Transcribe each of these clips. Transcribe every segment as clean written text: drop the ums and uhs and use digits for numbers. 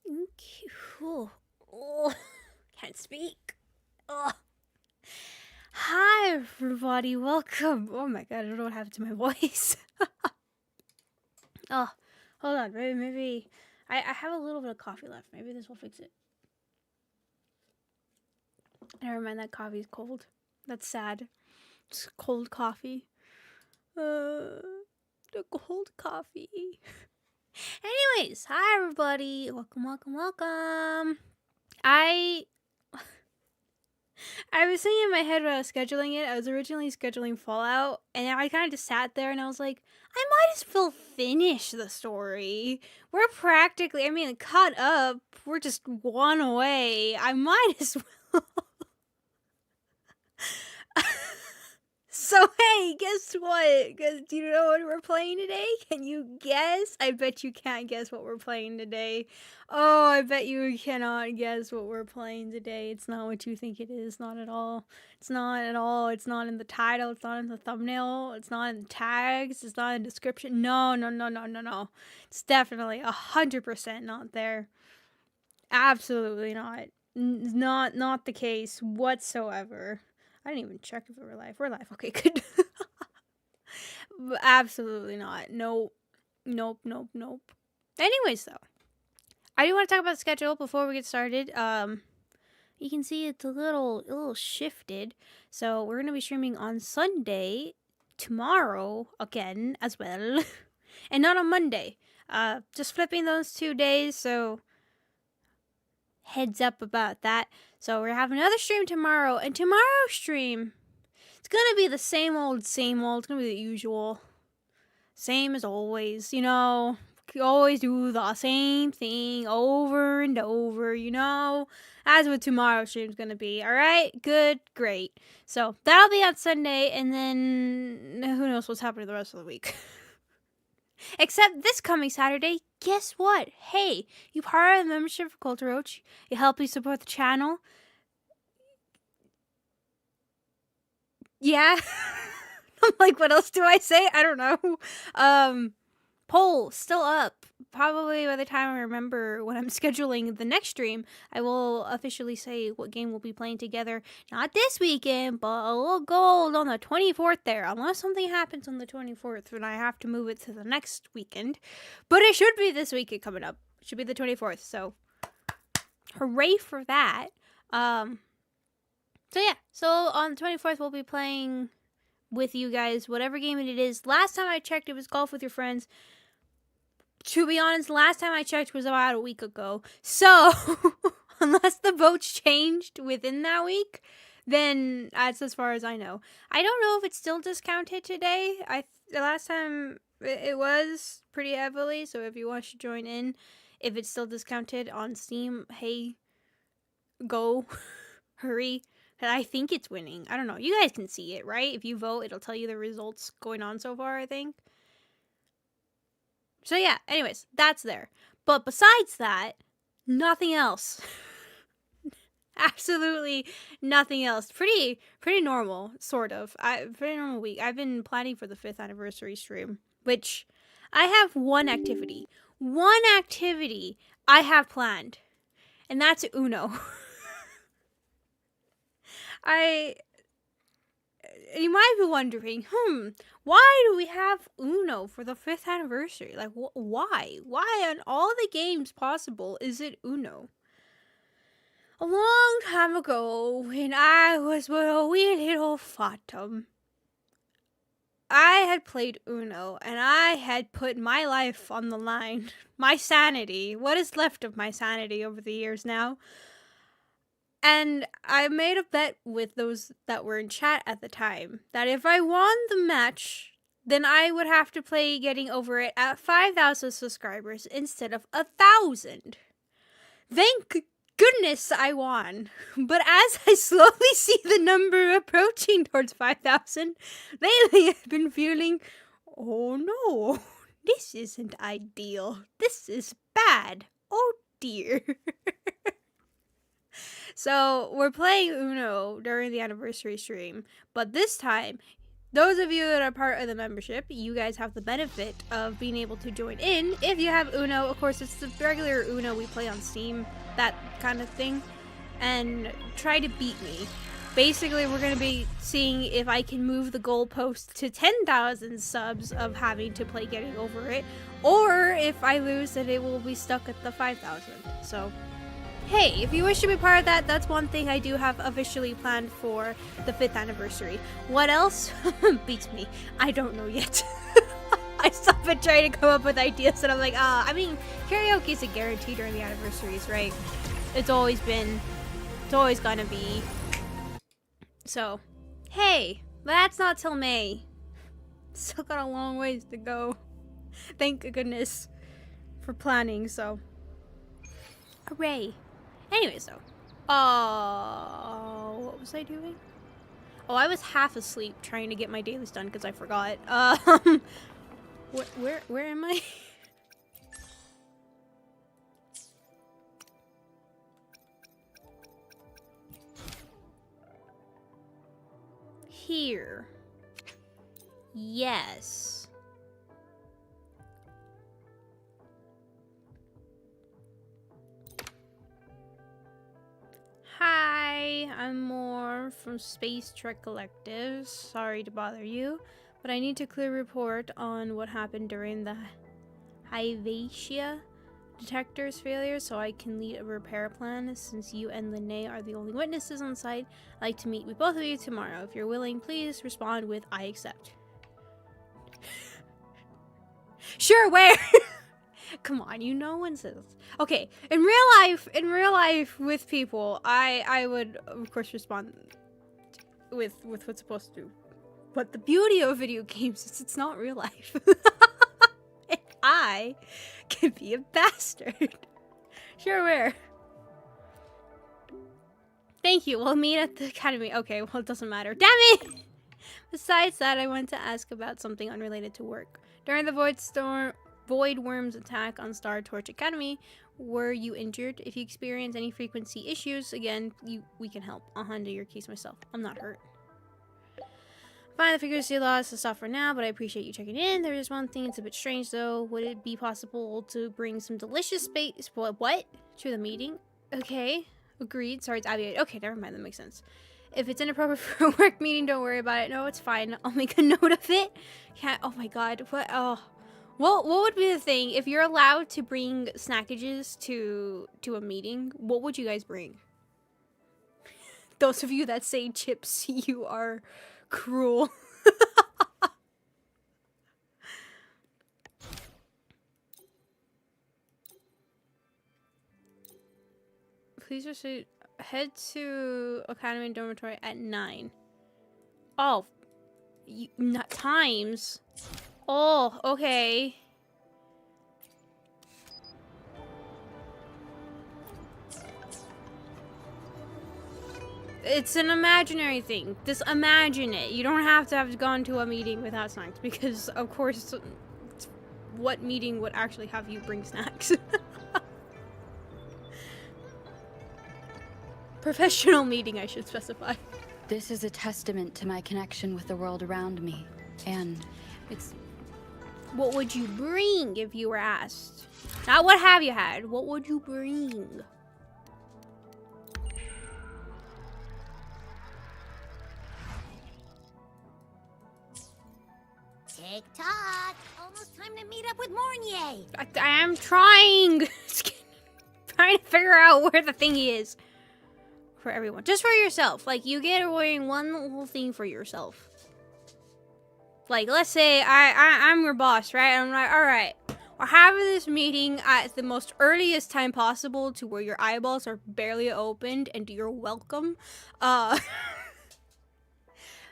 Oh, can't speak. Oh. Hi, everybody. Welcome. Oh my god, I don't know what happened to my voice. Oh, hold on. Maybe I have a little bit of coffee left. Maybe this will fix it. Never mind, that coffee's cold. That's sad. It's cold coffee. The cold coffee. Anyways, hi everybody. Welcome. I was thinking in my head when I was scheduling it, I was originally scheduling Fallout, and I kind of just sat there and I was like, I might as well finish the story. We're practically, caught up. We're just one away. I might as well. So, hey, guess what? Do you know what we're playing today? Can you guess? I bet you can't guess what we're playing today. Oh, I bet you cannot guess what we're playing today. It's not what you think it is. Not at all. It's not at all. It's not in the title. It's not in the thumbnail. It's not in the tags. It's not in the description. No. It's definitely 100% not there. Absolutely not. Not the case whatsoever. I didn't even check if we were live. We're live. Okay, good. Absolutely not. Nope. Anyways, though, I do want to talk about the schedule before we get started. You can see it's a little shifted. So we're gonna be streaming on Sunday, tomorrow again as well, and not on Monday. Just flipping those 2 days. So heads up about that. So we're having another stream tomorrow, and tomorrow's stream, it's gonna be the same old. It's gonna be the usual, same as always. You always do the same thing over and over. That's what tomorrow's stream's gonna be. All right, good, great. So that'll be on Sunday, and then who knows what's happening the rest of the week. Except this coming Saturday, guess what? Hey, you part of the membership for Culture Roach. You help me support the channel. Yeah. I'm like, what else do I say? I don't know. Poll still up. Probably by the time I remember when I'm scheduling the next stream, I will officially say what game we'll be playing together. Not this weekend, but a little gold on the 24th there. Unless something happens on the 24th when I have to move it to the next weekend. But it should be this weekend coming up. It should be the 24th, so hooray for that. So yeah, so on the 24th we'll be playing with you guys whatever game it is. Last time I checked, it was Golf with Your Friends. To be honest, last time I checked was about a week ago. So, unless the votes changed within that week, then that's as far as I know. I don't know if it's still discounted today. The last time it was pretty heavily, so if you want to join in, if it's still discounted on Steam, hey, go, hurry. I think it's winning. I don't know. You guys can see it, right? If you vote, it'll tell you the results going on so far, I think. So yeah, anyways, that's there. But besides that, nothing else. Absolutely nothing else. Pretty normal, sort of. Pretty normal week. I've been planning for the 5th anniversary stream, which I have one activity. One activity I have planned, and that's Uno. You might be wondering, why do we have Uno for the 5th anniversary? Like, why? Why on all the games possible is it Uno? A long time ago, when I was but a wee little Fatum, I had played Uno, and I had put my life on the line. My sanity. What is left of my sanity over the years now. And I made a bet with those that were in chat at the time that if I won the match, then I would have to play Getting Over It at 5,000 subscribers instead of 1,000. Thank goodness I won. But as I slowly see the number approaching towards 5,000, lately I've been feeling, oh no, this isn't ideal. This is bad. Oh dear. So, we're playing Uno during the anniversary stream, but this time, Those of you that are part of the membership, you guys have the benefit of being able to join in. If you have Uno, of course, it's the regular Uno we play on Steam, that kind of thing, and try to beat me. Basically, we're going to be seeing if I can move the goalpost to 10,000 subs of having to play Getting Over It, or if I lose, that it will be stuck at the 5,000. So, hey, if you wish to be part of that, that's one thing I do have officially planned for the 5th anniversary. What else? Beats me. I don't know yet. I stop and trying to come up with ideas, and I'm like, I mean, karaoke is a guarantee during the anniversaries, right? It's always gonna be. So, hey, but that's not till May. Still got a long ways to go. Thank goodness for planning, so. Hooray. Anyways, though. What was I doing? Oh, I was half asleep trying to get my dailies done because I forgot. Where am I? Here. Yes. Hi, I'm Moore from Space Trek Collective. Sorry to bother you, but I need to clear report on what happened during the Hyvatia detector's failure so I can lead a repair plan. Since you and Linnae are the only witnesses on site, I'd like to meet with both of you tomorrow. If you're willing, please respond with I accept. Sure, where? Come on, you know one says. Okay, in real life with people, I would of course respond with what's supposed to. But the beauty of video games is it's not real life. And I can be a bastard. Sure, where? Thank you. We'll meet at the academy. Okay, well, it doesn't matter. Damn it! Besides that, I want to ask about something unrelated to work. During the Void Worm's attack on Star Torch Academy, were you injured? If you experience any frequency issues, again, we can help. I'll handle your case myself. I'm not hurt. Fine, the figures you lost to stop for now, but I appreciate you checking in. There is one thing that's a bit strange, though. Would it be possible to bring some delicious space... What? To the meeting? Okay. Agreed. Sorry, it's Abby. Okay, never mind. That makes sense. If it's inappropriate for a work meeting, don't worry about it. No, it's fine. I'll make a note of it. Can't... Oh, my God. What? Oh... What would be the thing if you're allowed to bring snackages to a meeting? What would you guys bring? Those of you that say chips, you are cruel. Please just head to Academy and Dormitory at 9. Oh, not times. Oh, okay. It's an imaginary thing. Just imagine it. You don't have to have gone to a meeting without snacks because, of course, what meeting would actually have you bring snacks? Professional meeting, I should specify. This is a testament to my connection with the world around me, and it's... What would you bring if you were asked? Not what have you had. What would you bring? Tick-tock! Almost time to meet up with Mornye! I am trying! Trying to figure out where the thingy is. For everyone. Just for yourself. Like, you get wearing one little thing for yourself. Like, let's say I'm your boss, right? I'm like, alright, we're having this meeting at the most earliest time possible to where your eyeballs are barely opened and you're welcome.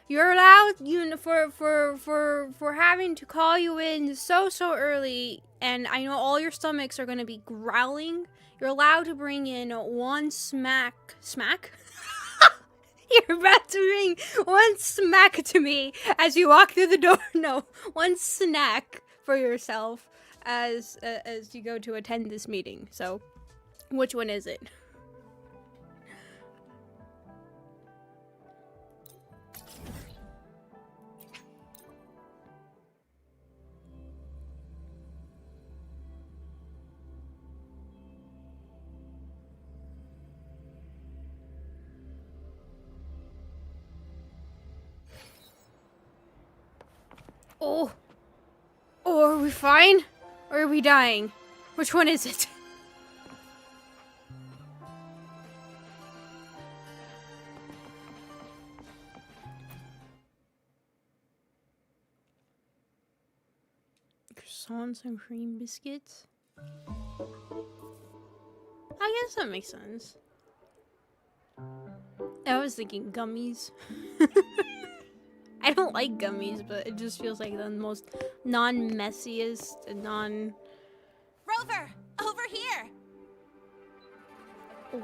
You're allowed, for having to call you in so early, and I know all your stomachs are gonna be growling. You're allowed to bring in one smack? You're about to bring one smack to me as you walk through the door. No, one snack for yourself as you go to attend this meeting. So, which one is it? Oh. Oh, are we fine? Or are we dying? Which one is it? Croissants and cream biscuits? I guess that makes sense. I was thinking gummies. I don't like gummies, but it just feels like the most non-messiest and Rover, over here.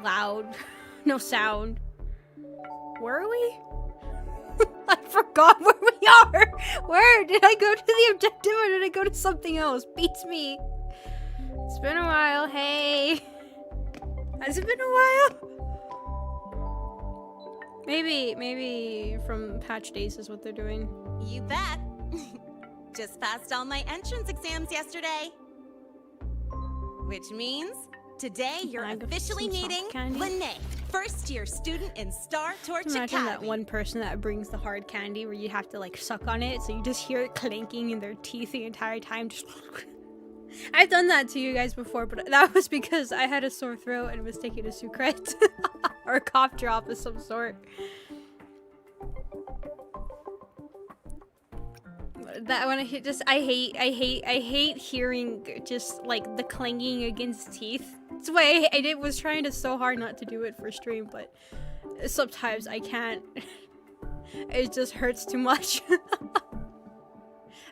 loud, no sound. Where are we? I forgot where we are. Where? Did I go to the objective or did I go to something else? Beats me. It's been a while. Hey. Has it been a while? Maybe from patch days is what they're doing. You bet. Just passed all my entrance exams yesterday. Which means today you're officially meeting Mornye, first-year student in Star Torch Imagine Academy. that one person that brings the hard candy where you have to like suck on it, so you just hear it clanking in their teeth the entire time. Just I've done that to you guys before, but that was because I had a sore throat and was taking a Sucrete or a cough drop of some sort. That when I hit, just I hate hearing just like the clanging against teeth. That's why I was trying to so hard not to do it for stream, but sometimes I can't. It just hurts too much.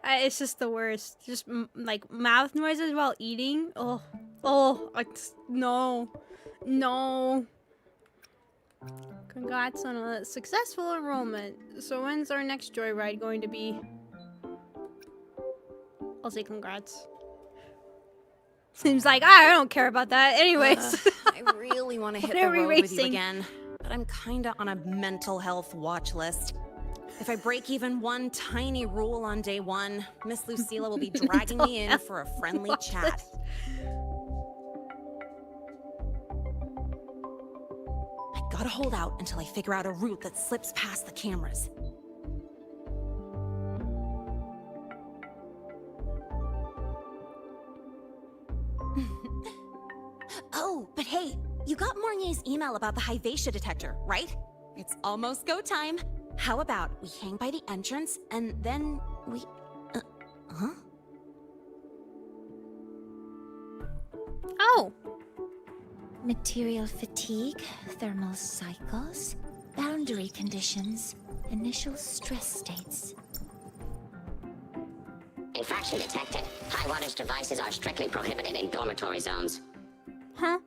It's just the worst. Just like mouth noises while eating. Oh, no. Congrats on a successful enrollment. So when's our next joyride going to be? I'll say congrats. Seems like I don't care about that. Anyways. I really want to hit the road with you again, but I'm kinda on a mental health watch list. If I break even one tiny rule on day one, Miss Lucila will be dragging me in for a friendly chat. I gotta hold out until I figure out a route that slips past the cameras. Oh, but hey, you got Mornye's email about the Hyvatia detector, right? It's almost go time. How about we hang by the entrance and then we... huh? Oh. Material fatigue, thermal cycles, boundary conditions, initial stress states. Infraction detected. High wattage devices are strictly prohibited in dormitory zones. Huh?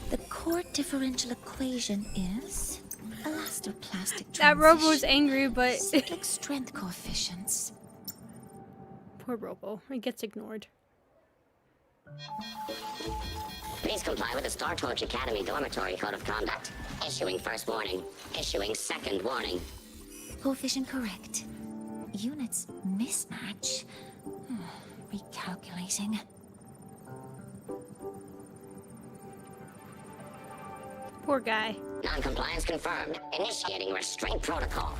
The core differential equation is elastoplastic That Robo's transition, angry, but cyclic strength coefficients. poor Robo. It gets ignored. Please comply with the Star Torch Academy Dormitory Code of Conduct. Issuing first warning. Issuing second warning. Coefficient correct. Units mismatch. Recalculating. Poor guy. Non-compliance confirmed. Initiating restraint protocol.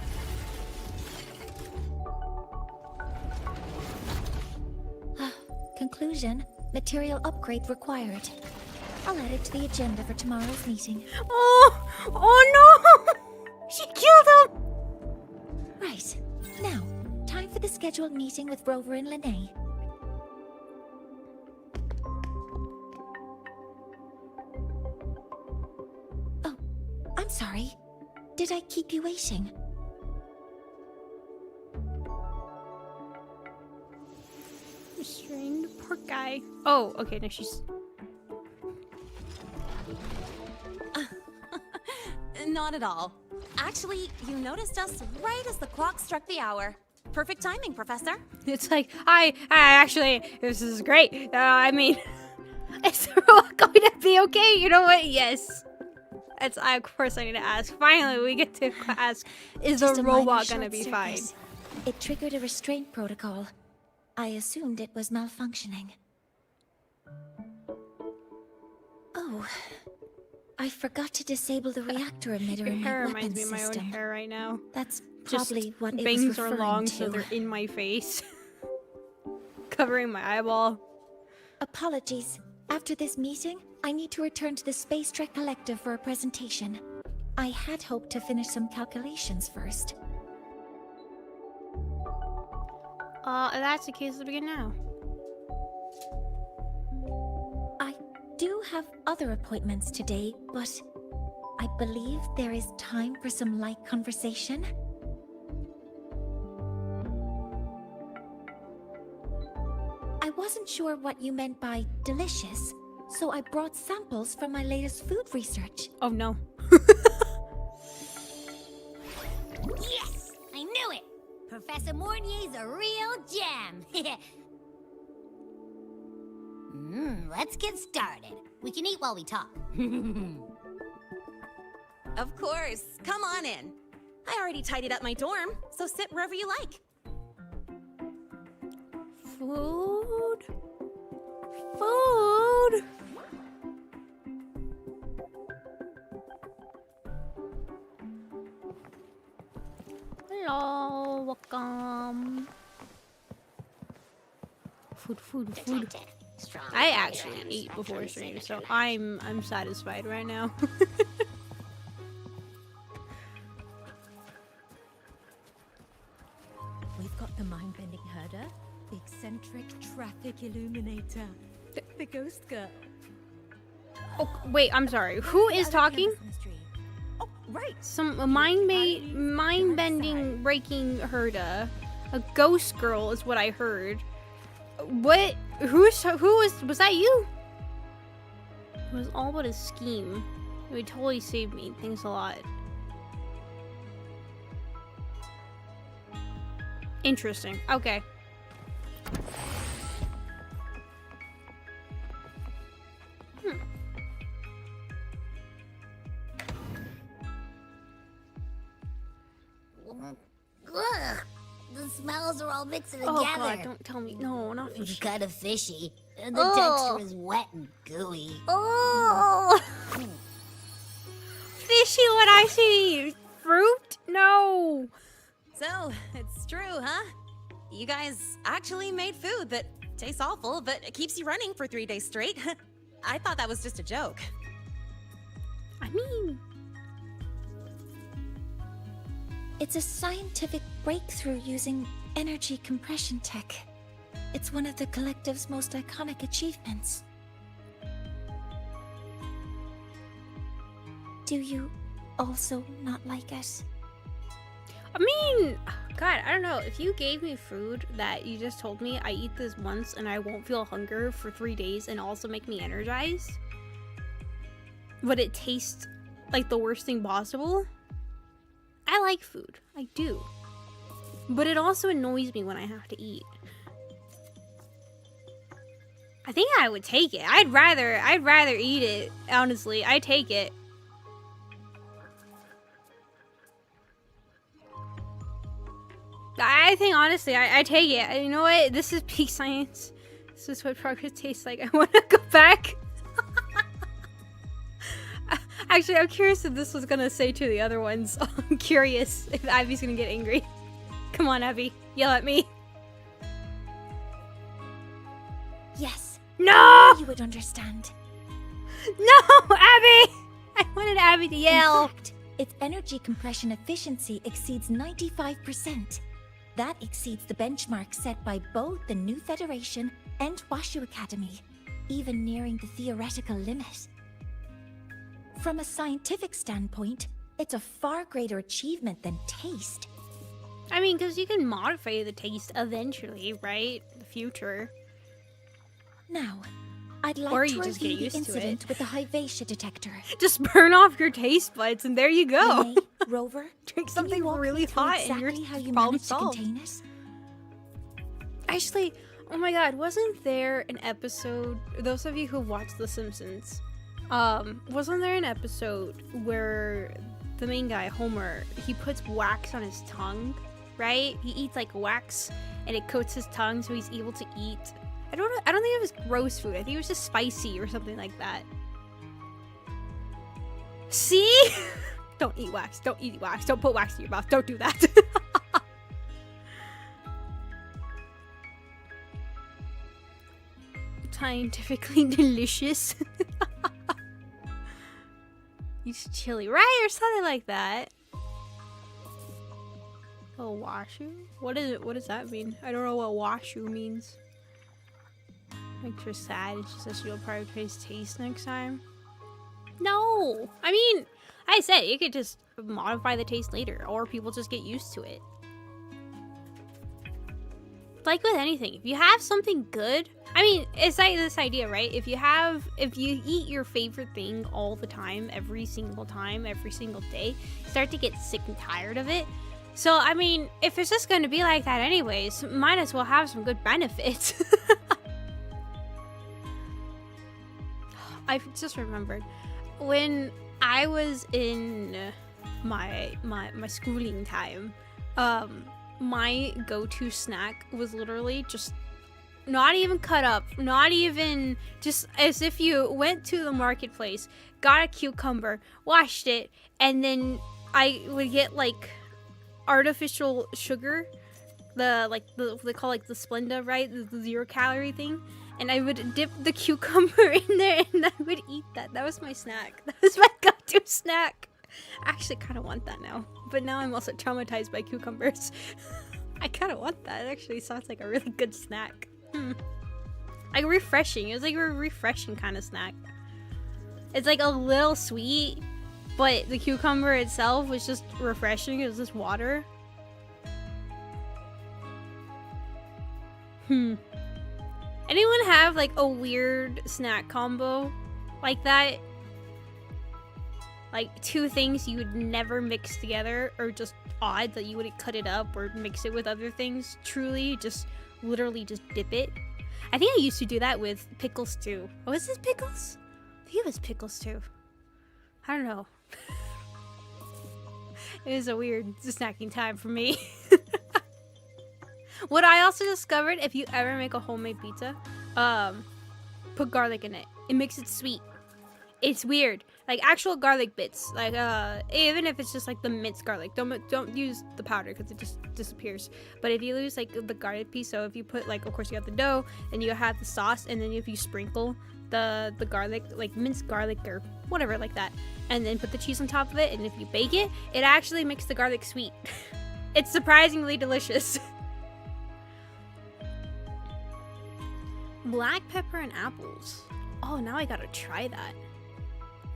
Conclusion. Material upgrade required. I'll add it to the agenda for tomorrow's meeting. Oh no! She killed him! Right. Now, time for the scheduled meeting with Rover and Lene. Oh, I'm sorry. Did I keep you waiting? Restrained, poor guy. Oh, okay, no, she's... Not at all. Actually, you noticed us right as the clock struck the hour. Perfect timing, Professor. It's like, I actually, this is great. I mean, is the robot going to be okay? You know what? Yes. Of course I need to ask. Finally, we get to ask, is Just the a minor robot going to short be fine? circuit. It triggered a restraint protocol. I assumed it was malfunctioning. Oh. I forgot to disable the reactor emitter Your in my hair weapons reminds me of my own system. hair right now. That's Just probably what it was bangs are referring long, to. so they're in my face. Covering my eyeball. Apologies. After this meeting, I need to return to the Space Trek Collective for a presentation. I had hoped to finish some calculations first. If that's the case, let's begin now. I do have other appointments today, but I believe there is time for some light conversation. I wasn't sure what you meant by delicious, so I brought samples from my latest food research. Oh no. Yes! I knew it! Professor Mornye's a real gem! Let's get started. We can eat while we talk. Of course. Come on in. I already tidied up my dorm, so sit wherever you like. Food. Food. Hello, welcome. Food. Detected. Strong I actually trans ate before spectrum stream, so signature. I'm satisfied right now. We've got the mind-bending herder, the eccentric traffic illuminator, the ghost girl. Oh, wait, I'm sorry. Who is talking? Oh, right. Some mind-bending, breaking herda. A ghost girl is what I heard. What? Who was that you? It was all but a scheme. It would totally save me. Thanks a lot. Interesting. Okay. Ugh! The smells are all mixing together. Oh god, don't tell me. No, not It's fish. kind of fishy. And the Oh. texture is wet and gooey. Oh! Fishy what I see! Fruit? No! So, it's true, huh? You guys actually made food that tastes awful, but it keeps you running for 3 days straight. I thought that was just a joke. I mean... It's a scientific breakthrough using energy compression tech. It's one of the collective's most iconic achievements. Do you also not like it? I mean, God, I don't know. If you gave me food that you just told me I eat this once and I won't feel hunger for 3 days and also make me energized, but it tastes like the worst thing possible, I like food. I do. But it also annoys me when I have to eat. I think I would take it. I'd rather eat it, honestly. I'd take it. I think, honestly, I take it. You know what? This is peak science. This is what progress tastes like. I want to go back. Actually, I'm curious if this was going to say to the other ones. I'm curious if Abby's going to get angry. Come on, Abby. Yell at me. Yes. No! You would understand. No, Abby! I wanted Abby to yell. In fact, its energy compression efficiency exceeds 95%. That exceeds the benchmark set by both the New Federation and Washu Academy, even nearing the theoretical limit. From a scientific standpoint, it's a far greater achievement than taste. I mean, because you can modify the taste eventually, right? The future. Now, I'd like Or to you just review get the used to incident it. with the Hyvatia detector. Just burn off your taste buds and there you go. Renee, Rover, Drink can something you walk really me through hot exactly and your how you problem managed solved. to contain it? Actually, oh my god, wasn't there an episode, those of you who watched The Simpsons, wasn't there an episode where the main guy, Homer, he puts wax on his tongue, right? He eats like wax and it coats his tongue so he's able to eat. I don't think it was gross food. I think it was just spicy or something like that. See? Don't eat wax. Don't eat wax. Don't put wax in your mouth. Don't do that. Scientifically delicious. It's chili, right? Or something like that. Oh, washu? What is it? What does that mean? I don't know what washu means. Makes her sad. It's just that she'll probably taste next time. No! I mean, I said you could just modify the taste later, or people just get used to it. Like with anything, if you have something good, I mean, it's like this idea, right? If you eat your favorite thing all the time, every single day, you start to get sick and tired of it. So, I mean, if it's just going to be like that anyways, might as well have some good benefits. I just remembered when I was in my schooling time, my go-to snack was literally just not even cut up, not even just as if you went to the marketplace, got a cucumber, washed it, and then I would get like artificial sugar, they call like the Splenda, right? The 0 calorie thing. And I would dip the cucumber in there and I would eat that. That was my snack. That was my go-to snack. I actually kind of want that now. But now I'm also traumatized by cucumbers. I kind of want that. It actually sounds like a really good snack. Like refreshing. It was like a refreshing kind of snack. It's like a little sweet, but the cucumber itself was just refreshing. It was just water. Anyone have like a weird snack combo like that? Like 2 things you would never mix together, or just odd that you wouldn't cut it up or mix it with other things? Truly, just literally just dip it. I think I used to do that with pickles too. Oh, is this pickles? I think it was pickles too. I don't know. It was a weird snacking time for me. What I also discovered, if you ever make a homemade pizza, put garlic in it. It makes it sweet. It's weird. Like actual garlic bits. Like even if it's just like the minced garlic. Don't use the powder because it just disappears. But if you use like the garlic piece, so if you put like, of course you have the dough, and you have the sauce, and then if you sprinkle the garlic, like minced garlic or whatever like that, and then put the cheese on top of it, and if you bake it, it actually makes the garlic sweet. It's surprisingly delicious. Black pepper and apples. Oh, now I gotta try that.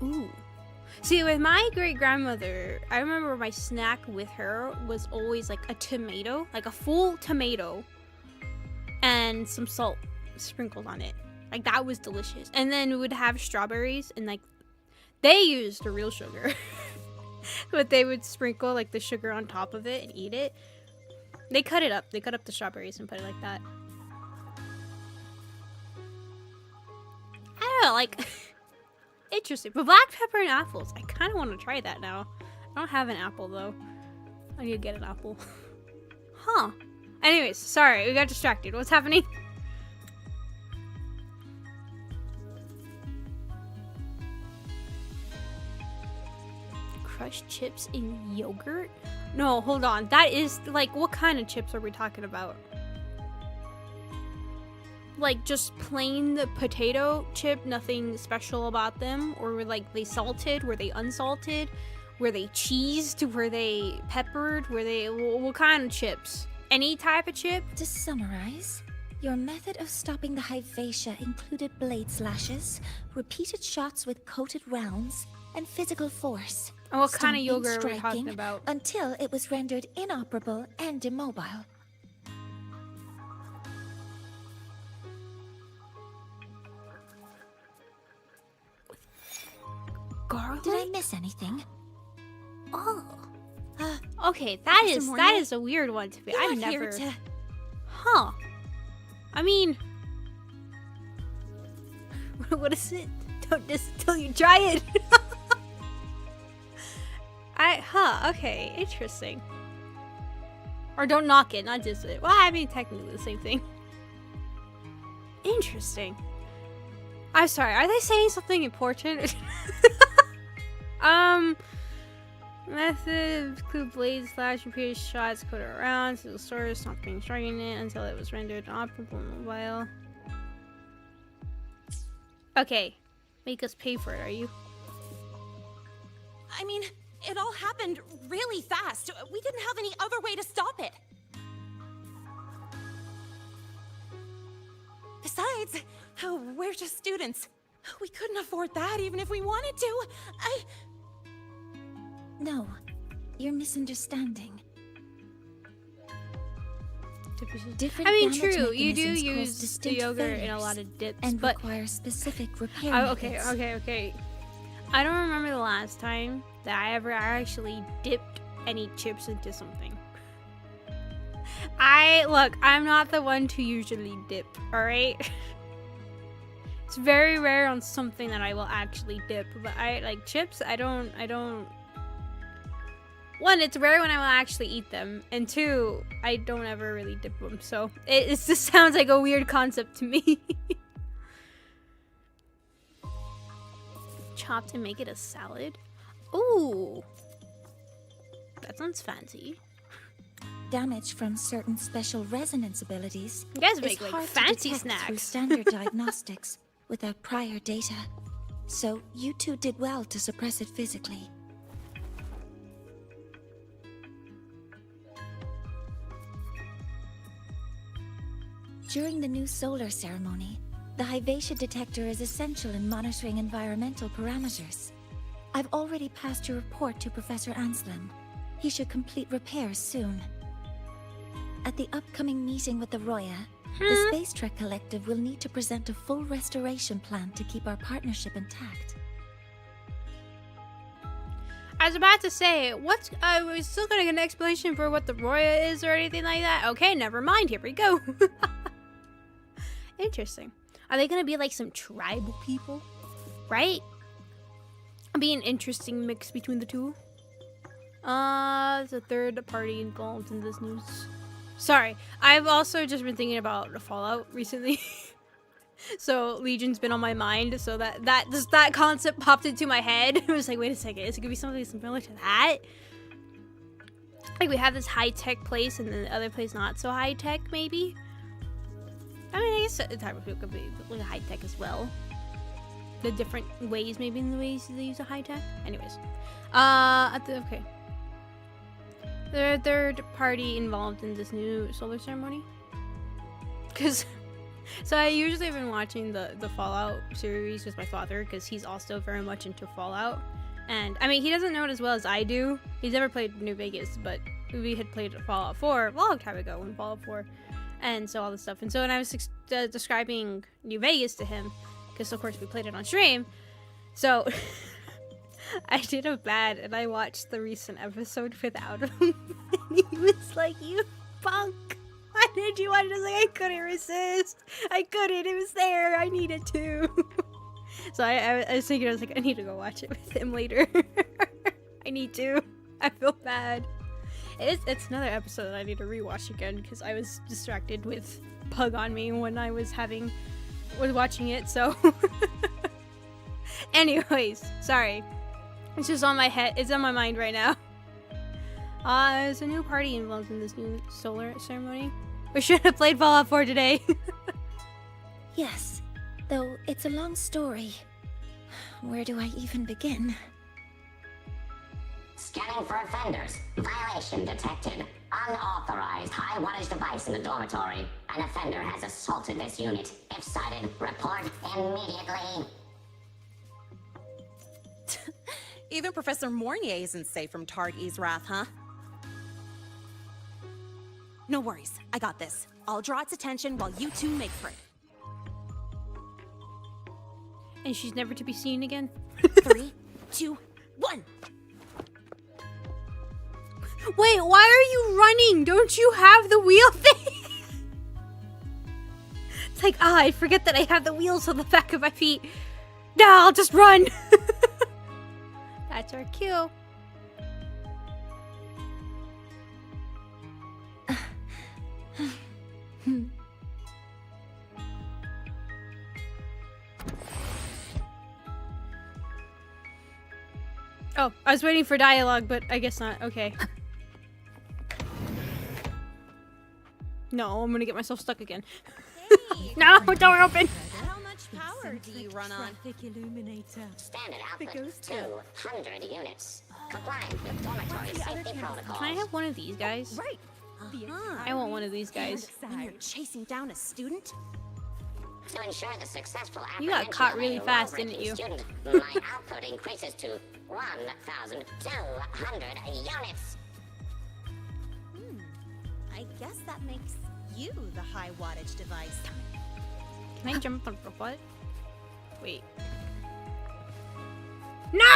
Ooh. See, with my great-grandmother, I remember my snack with her was always like a tomato, like a full tomato, and some salt sprinkled on it. Like, that was delicious. And then we would have strawberries, and like, they used the real sugar. But they would sprinkle like the sugar on top of it and eat it. They cut it up. They cut up the strawberries and put it like that. I don't know, like, interesting. But black pepper and apples, I kind of want to try that now. I don't have an apple, though. I need to get an apple. Huh. Anyways, sorry, we got distracted. What's happening? Crushed chips in yogurt? No, hold on. That is, like, what kind of chips are we talking about? Like just plain potato chip, nothing special about them? Or were like they salted? Were they unsalted? Were they cheesed? Were they peppered? Were they, what kind of chips? Any type of chip? To summarize, your method of stopping the hyphasia included blade slashes, repeated shots with coated rounds, and physical force. And what kind of Stomping, yogurt are we striking, talking about? Until it was rendered inoperable and immobile. Garlic? Did I miss anything? Oh. Okay, that is a weird one to be. You're I've not never. here to... Huh. I mean, what is it? Don't diss till you try it. Okay, interesting. Or don't knock it, not diss it. Well, I mean, technically the same thing. Interesting. I'm sorry, are they saying something important? Method include blades, slash, repeated shots, put it around, so the sword stopped being striking it until it was rendered operable mobile. Okay, make us pay for it, are you? I mean, it all happened really fast. We didn't have any other way to stop it. Besides, we're just students. We couldn't afford that even if we wanted to. No, you're misunderstanding. Different I mean, damage true. You do mechanisms cause use the distinct yogurt in a failures lot of dips, and but require specific repair okay. methods. I don't remember the last time that I ever actually dipped any chips into something. I'm not the one to usually dip, alright? It's very rare on something that I will actually dip, but I like chips, I don't one, it's rare when I will actually eat them, and two, I don't ever really dip them, so it just sounds like a weird concept to me. Chopped and make it a salad? Ooh, that sounds fancy. Damage from certain special resonance abilities You guys is make like hard to fancy detect through snacks. standard diagnostics without prior data. So you two did well to suppress it physically. During the new solar ceremony, the Hyvatia detector is essential in monitoring environmental parameters. I've already passed your report to Professor Anslin. He should complete repairs soon. At the upcoming meeting with the Roya, the Space Trek Collective will need to present a full restoration plan to keep our partnership intact. I was about to say, we're still gonna get an explanation for what the Roya is or anything like that? Okay, never mind, here we go. Interesting. Are they gonna be like some tribal people? Right? It'll be an interesting mix between the two. There's a third party involved in this news. Sorry, I've also just been thinking about the Fallout recently. So Legion's been on my mind, so that concept popped into my head. It was like, wait a second, is it gonna be something similar to that? Like we have this high-tech place and then the other place not so high-tech, maybe? I mean, I guess the type of people could be like high-tech as well. The different ways, maybe in the ways they use a high-tech. Anyways. Okay. The third party involved in this new solar ceremony? Because... So I usually have been watching the Fallout series with my father because he's also very much into Fallout. And, I mean, he doesn't know it as well as I do. He's never played New Vegas, but we had played Fallout 4 a long time ago in Fallout 4. And so all this stuff. And so when I was describing New Vegas to him, because of course we played it on stream, so I did a bad and I watched the recent episode without him. And he was like, you punk. Why did you watch it? I was like, I couldn't resist. I couldn't. It was there. I needed to. So I was thinking, I was like, I need to go watch it with him later. I need to. I feel bad. It's another episode that I need to rewatch again because I was distracted with Pug on me when I was watching it. So, anyways, sorry. It's just on my head. It's on my mind right now. There's a new party involved in this new solar ceremony. We should have played Fallout 4 today. Yes, though it's a long story. Where do I even begin? Scanning for offenders. Violation detected. Unauthorized high wattage device in the dormitory. An offender has assaulted this unit. If sighted, report immediately. Even Professor Mornye isn't safe from Targ-E's wrath, huh? No worries, I got this. I'll draw its attention while you two make for it. And she's never to be seen again. 3, 2, 1. Wait, why are you running? Don't you have the wheel thing? It's like, I forget that I have the wheels on the back of my feet. No, I'll just run. That's our cue. Oh, I was waiting for dialogue, but I guess not. Okay. No, I'm gonna get myself stuck again. Hey, No, don't open! how much power do you run on? Traffic illuminator. Standard The output, ghost 200 units. Compliant with dormitory safety protocols. Can I have one of these guys? Right. I want one of these guys. When you're chasing down a student? To ensure the successful You got apprehension caught of a really fast, didn't law-breaking you? Student, my output increases to 1,200 units. I guess that makes you the high wattage device. Can I jump on the robot? Wait. No!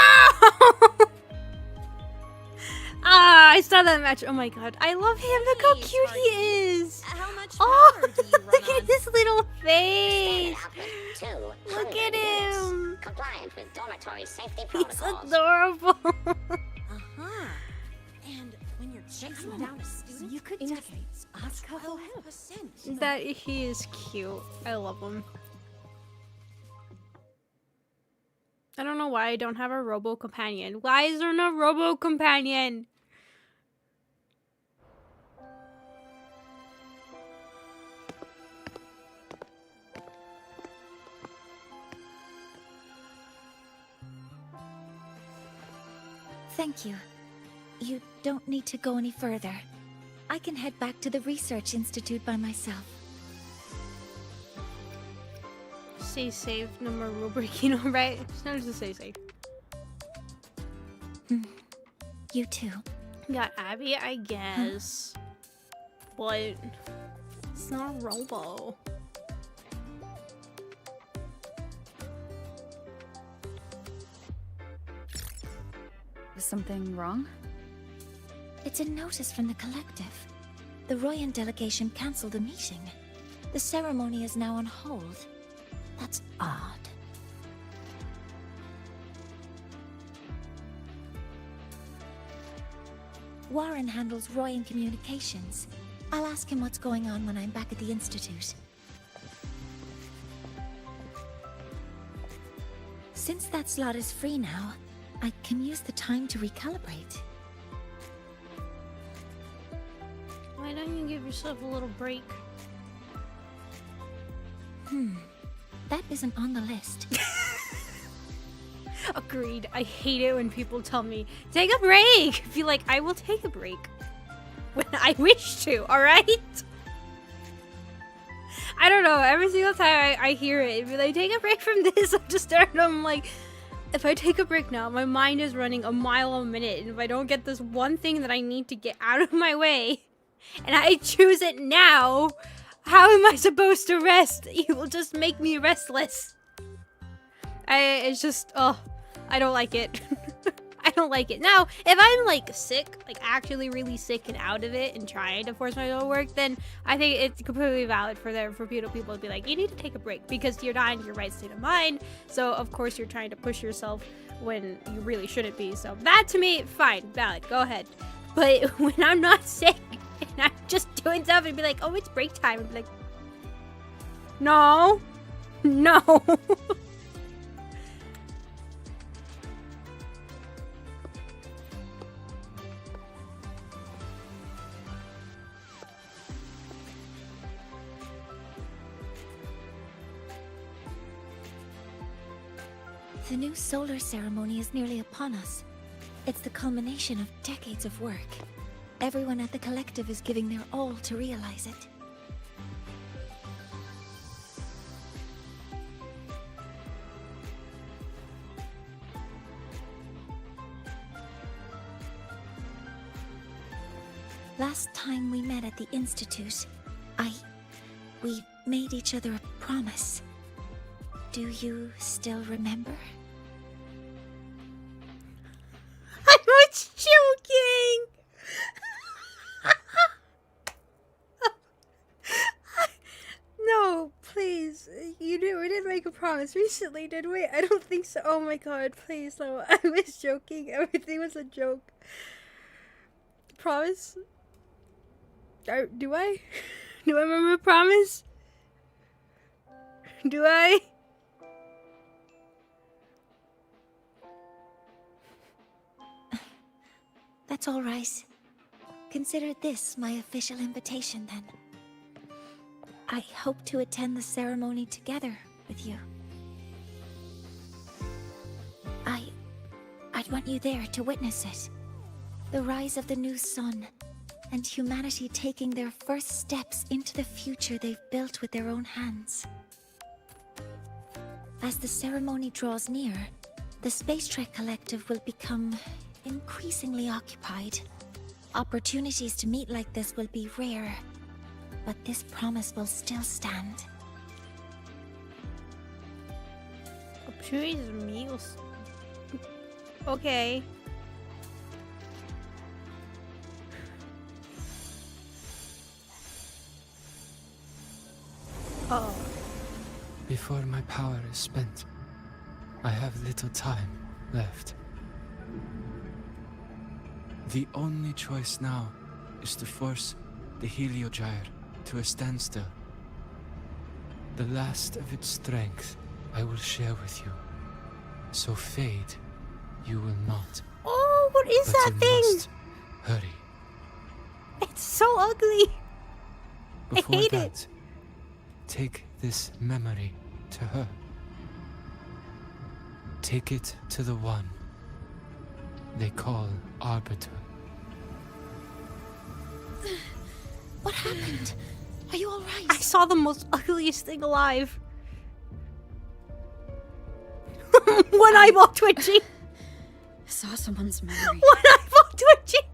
Ah, I saw that match. Oh my god. I love him. Look how Hey, cute he is. How much Oh, power do you run look at on? his little Standard face. output, 200 Look at units. him. Compliant with dormitory safety He's protocols. adorable. Uh-huh. And when you're chasing down a student, You could just ask her for help. 12%. That he is cute. I love him. I don't know why I don't have a robo companion. Why is there no robo companion? Thank you. You don't need to go any further. I can head back to the research institute by myself. Stay safe. No more rule breaking, alright? It's not just to stay safe. You too. Got Abby, I guess. But it's not a robo. Was something wrong? It's a notice from the collective. The Royan delegation cancelled the meeting. The ceremony is now on hold. That's odd. Warren handles Royan communications. I'll ask him what's going on when I'm back at the Institute. Since that slot is free now, I can use the time to recalibrate. Why don't you give yourself a little break? That isn't on the list. Agreed. I hate it when people tell me, take a break! Feel like I will take a break. When I wish to, alright? I don't know, every single time I hear it, it'd be like, take a break from this, I'm just staring at them like, if I take a break now, my mind is running a mile a minute, and if I don't get this one thing that I need to get out of my way, and I choose it now, how am I supposed to rest? You will just make me restless. It's just, oh, I don't like it. I don't like it. Now, if I'm like sick, like actually really sick and out of it and trying to force myself to work, then I think it's completely valid for people to be like, you need to take a break because you're not in your right state of mind. So of course you're trying to push yourself when you really shouldn't be. So that to me, fine, valid, go ahead. But when I'm not sick and I'm just doing stuff and be like, oh, it's break time, and be like, no, no. The new solar ceremony is nearly upon us. It's the culmination of decades of work. Everyone at the collective is giving their all to realize it. Last time we met at the Institute, we made each other a promise. Do you still remember? I was joking. No, please. We didn't make a promise recently, did we? I don't think so. Oh my god, please no. I was joking. Everything was a joke. Promise? Do I? Do I remember a promise? Do I? That's all right. Consider this my official invitation, then. I hope to attend the ceremony together with you. I'd want you there to witness it. The rise of the new sun, and humanity taking their first steps into the future they've built with their own hands. As the ceremony draws near, the Space Trek Collective will become increasingly occupied. Opportunities to meet like this will be rare, but this promise will still stand. Opportunities to meet. Okay. Uh-oh. Before my power is spent, I have little time left. The only choice now is to force the Heliogyre to a standstill. The last of its strength I will share with you. So fade, you will not. Oh, what is But that you thing? must hurry. It's so ugly. Before I hate that, it. take this memory to her. Take it to the one they call Arbiter. What happened? Are you alright? I saw the most ugliest thing alive. One eyeball twitching. I saw someone's memory. One eyeball twitching.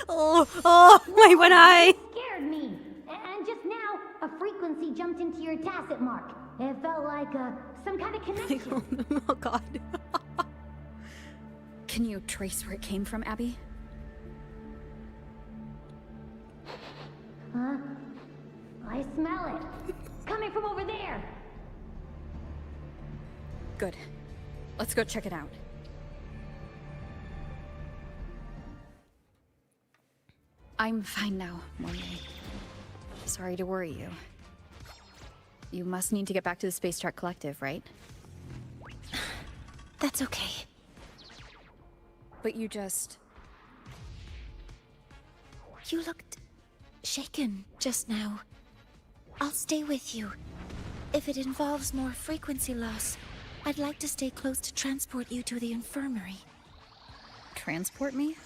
Oh, my one eye. Scared me. And just now, a frequency jumped into your tacit mark. It felt like some kind of connection. Oh god. Can you trace where it came from, Abby? Huh? I smell it. It's coming from over there. Good. Let's go check it out. I'm fine now, Mornye. Sorry to worry you. You must need to get back to the Space Trek Collective, right? That's okay. But you just... You looked shaken just now. I'll stay with you. If it involves more frequency loss, I'd like to stay close to transport you to the infirmary. transport me?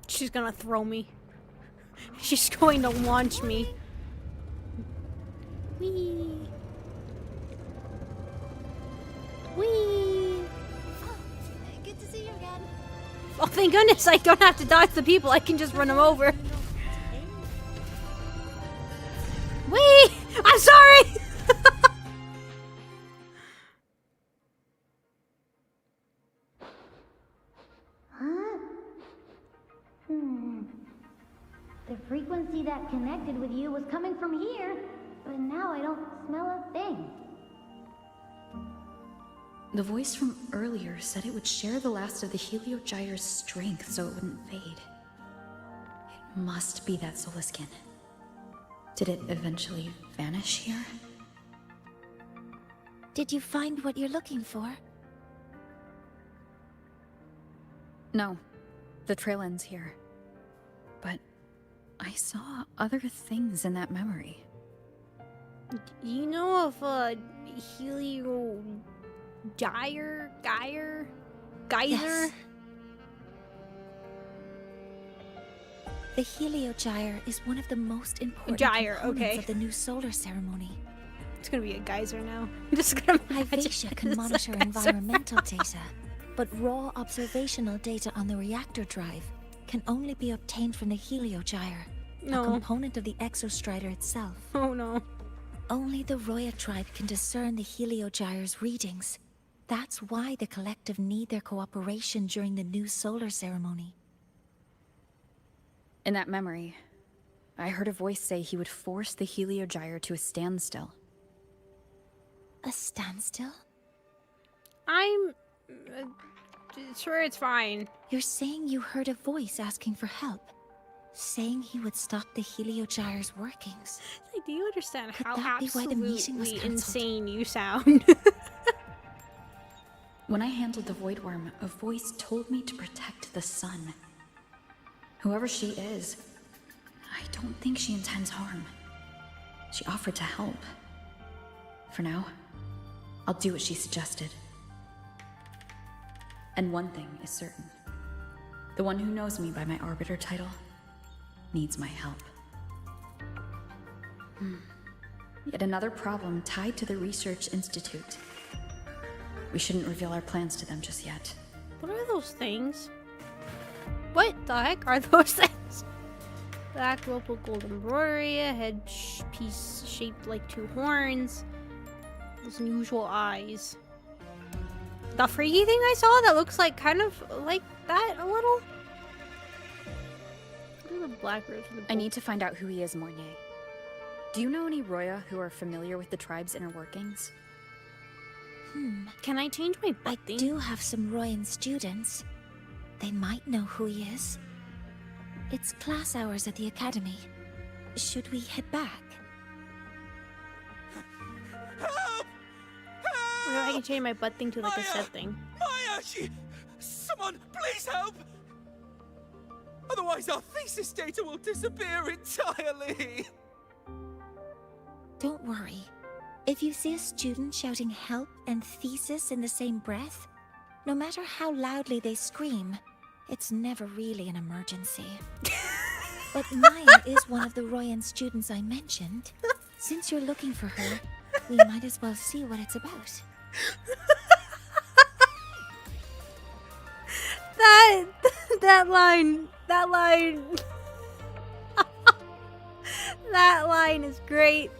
She's gonna throw me. She's going to launch me. Whee! Whee! Good to see you again. Oh, thank goodness I don't have to dodge the people. I can just run them over. Whee! I'm sorry! Huh? The frequency that connected with you was coming from here, but now I don't smell a thing. The voice from earlier said it would share the last of the Heliogyre's strength so it wouldn't fade. It must be that solar skin. Did it eventually vanish here? Did you find what you're looking for? No. The trail ends here. But I saw other things in that memory. You know of Geyser? Yes. The Heliogyre is one of the most important components of the new solar ceremony. It's gonna be a geyser now. I'm just gonna Hyvatia can monitor environmental data, but raw observational data on the reactor drive can only be obtained from the Heliogyre, a component of the Exostrider itself. Oh no. Only the Roya tribe can discern the Heliogyre's readings. That's why the collective need their cooperation during the new solar ceremony. In that memory, I heard a voice say he would force the Heliogyre to a standstill. A standstill? I'm sure it's fine. You're saying you heard a voice asking for help? Saying he would stop the Heliogyre's workings? Like, do you understand Could how that be why the meeting was absolutely cancelled? insane you sound? When I handled the Void Worm, a voice told me to protect the sun. Whoever she is, I don't think she intends harm. She offered to help. For now, I'll do what she suggested. And one thing is certain. The one who knows me by my Arbiter title needs my help. Yet another problem tied to the Research Institute. We shouldn't reveal our plans to them just yet. What are those things? What the heck are those things? Black rope with gold embroidery, a headpiece shaped like two horns, those unusual eyes. The freaky thing I saw that looks like kind of like that a little. Look at the black robes. I need to find out who he is, Mornye. Do you know any Roya who are familiar with the tribe's inner workings? Can I change my butt I do have some Royan students. They might know who he is. It's class hours at the academy. Should we head back? Help! Or I can change my butt thing to like a set thing. Maya! Someone, please help! Otherwise our thesis data will disappear entirely! Don't worry. If you see a student shouting help and thesis in the same breath, no matter how loudly they scream, it's never really an emergency. But Maya is one of the Royan students I mentioned. Since you're looking for her, we might as well see what it's about. That line that line is great.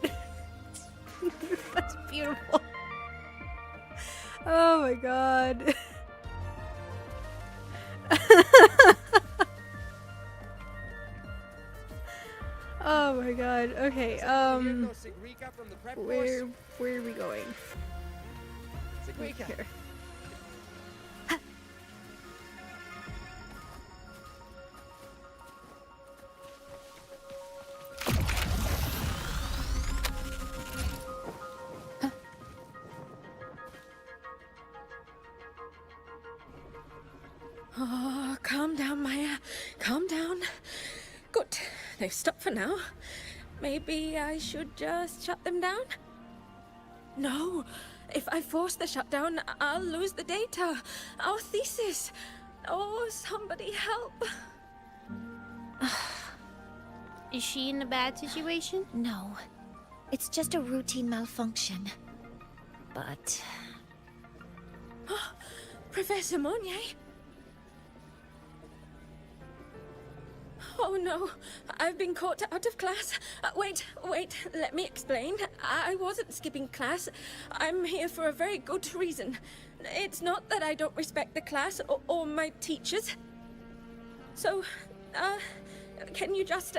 That's beautiful. Oh my god. Oh my god. Okay, where are we going? Right here. Oh, calm down, Maya. Calm down. Good. They've stopped for now. Maybe I should just shut them down? No. If I force the shutdown, I'll lose the data. Our thesis. Oh, somebody help. Is she in a bad situation? No. It's just a routine malfunction. But... Professor Mornye? Oh no, I've been caught out of class. Wait, let me explain. I wasn't skipping class. I'm here for a very good reason. It's not that I don't respect the class or my teachers. So, can you just...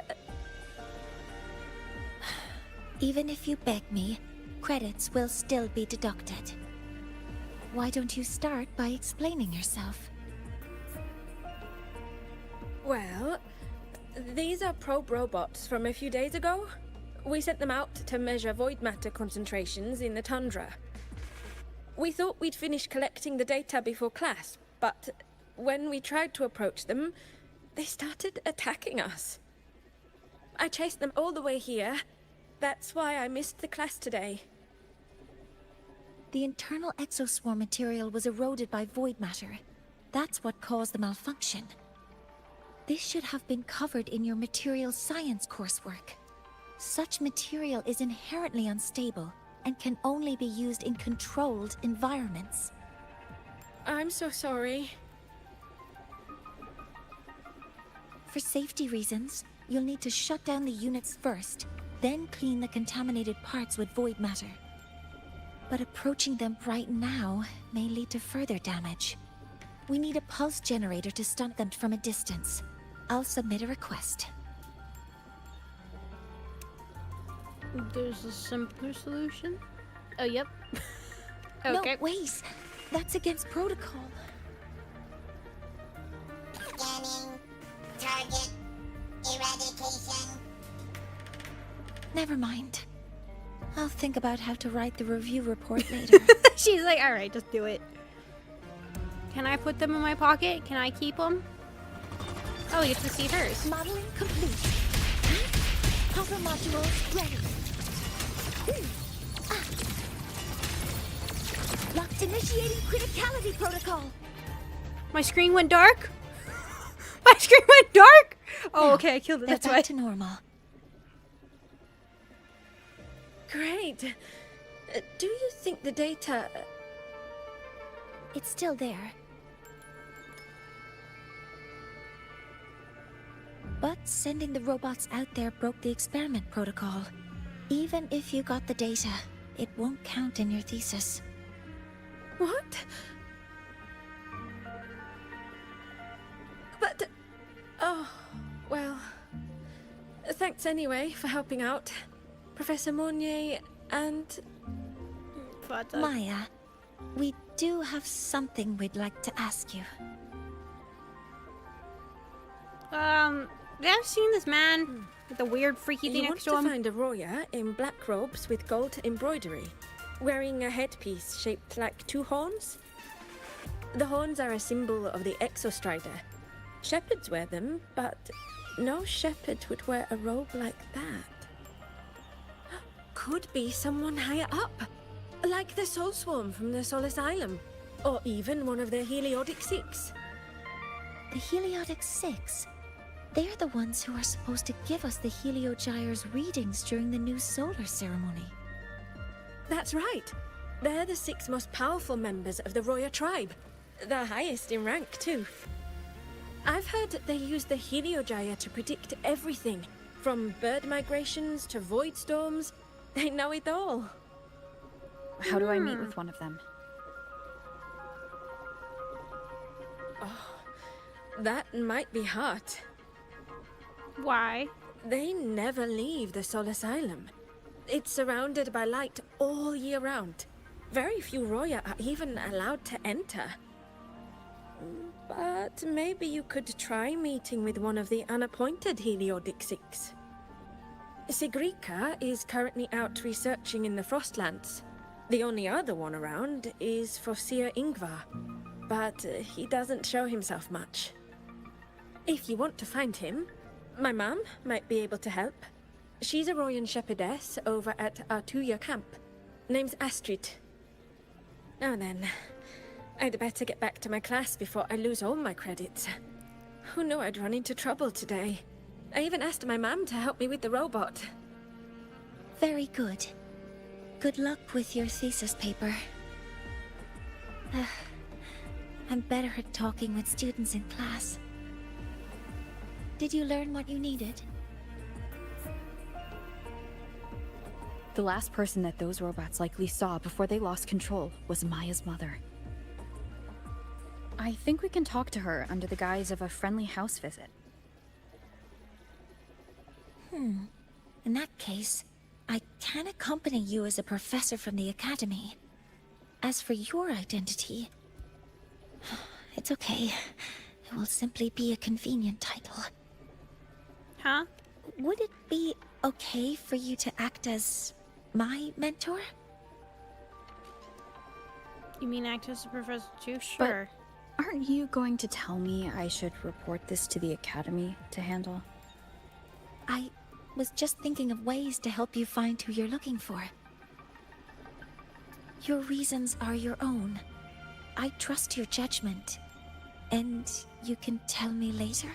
Even if you beg me, credits will still be deducted. Why don't you start by explaining yourself? Well... These are probe robots from a few days ago. We sent them out to measure void matter concentrations in the tundra. We thought we'd finish collecting the data before class, but when we tried to approach them, they started attacking us. I chased them all the way here. That's why I missed the class today. The internal exoswarm material was eroded by void matter. That's what caused the malfunction. This should have been covered in your material science coursework. Such material is inherently unstable and can only be used in controlled environments. I'm so sorry. For safety reasons, you'll need to shut down the units first, then clean the contaminated parts with void matter. But approaching them right now may lead to further damage. We need a pulse generator to stun them from a distance. I'll submit a request. There's a simpler solution? Oh, yep. Okay. No, wait! That's against protocol. Scanning. Target. Eradication. Never mind. I'll think about how to write the review report later. She's like, alright, just do it. Can I put them in my pocket? Can I keep them? Oh, we get to see hers. Modeling complete. Hover modules ready. Locked initiating criticality protocol. My screen went dark? My screen went dark? Oh, Now, okay, I killed it. They're That's back why. to normal. Great. Do you think the data... It's still there. But sending the robots out there broke the experiment protocol. Even if you got the data, it won't count in your thesis. What? But... Oh, well... Thanks anyway for helping out. Professor Mornye and... Maya, we do have something we'd like to ask you. I've seen this man with the weird freaky thing You want next to to him. find a Roya in black robes with gold embroidery, wearing a headpiece shaped like two horns? The horns are a symbol of the Exostrider. Shepherds wear them, but no shepherd would wear a robe like that. Could be someone higher up, like the Soul Swarm from the Soul Asylum, or even one of the Heliodic Six. The Heliodic Six? They're the ones who are supposed to give us the Heliogyre's readings during the new solar ceremony. That's right. They're the 6 most powerful members of the Roya tribe. The highest in rank, too. I've heard that they use the Heliogyre to predict everything, from bird migrations to void storms. They know it all. How do I meet with one of them? That might be hard. Why? They never leave the Soul Asylum. It's surrounded by light all year round. Very few Roya are even allowed to enter. But maybe you could try meeting with one of the unappointed Heliodic Six. Sigrika is currently out researching in the Frostlands. The only other one around is Fossier Ingvar, but he doesn't show himself much. If you want to find him, my mum might be able to help. She's a Royan shepherdess over at Artuya camp. Name's Astrid. Now then, I'd better get back to my class before I lose all my credits. Who knew I'd run into trouble today? I even asked my mum to help me with the robot. Very good. Good luck with your thesis paper. I'm better at talking with students in class. Did you learn what you needed? The last person that those robots likely saw before they lost control was Maya's mother. I think we can talk to her under the guise of a friendly house visit. In that case, I can accompany you as a professor from the academy. As for your identity, it's okay. It will simply be a convenient title. Huh? Would it be okay for you to act as my mentor? You mean act as a professor too? Sure. Aren't you going to tell me I should report this to the academy to handle? I was just thinking of ways to help you find who you're looking for. Your reasons are your own. I trust your judgment. And you can tell me later?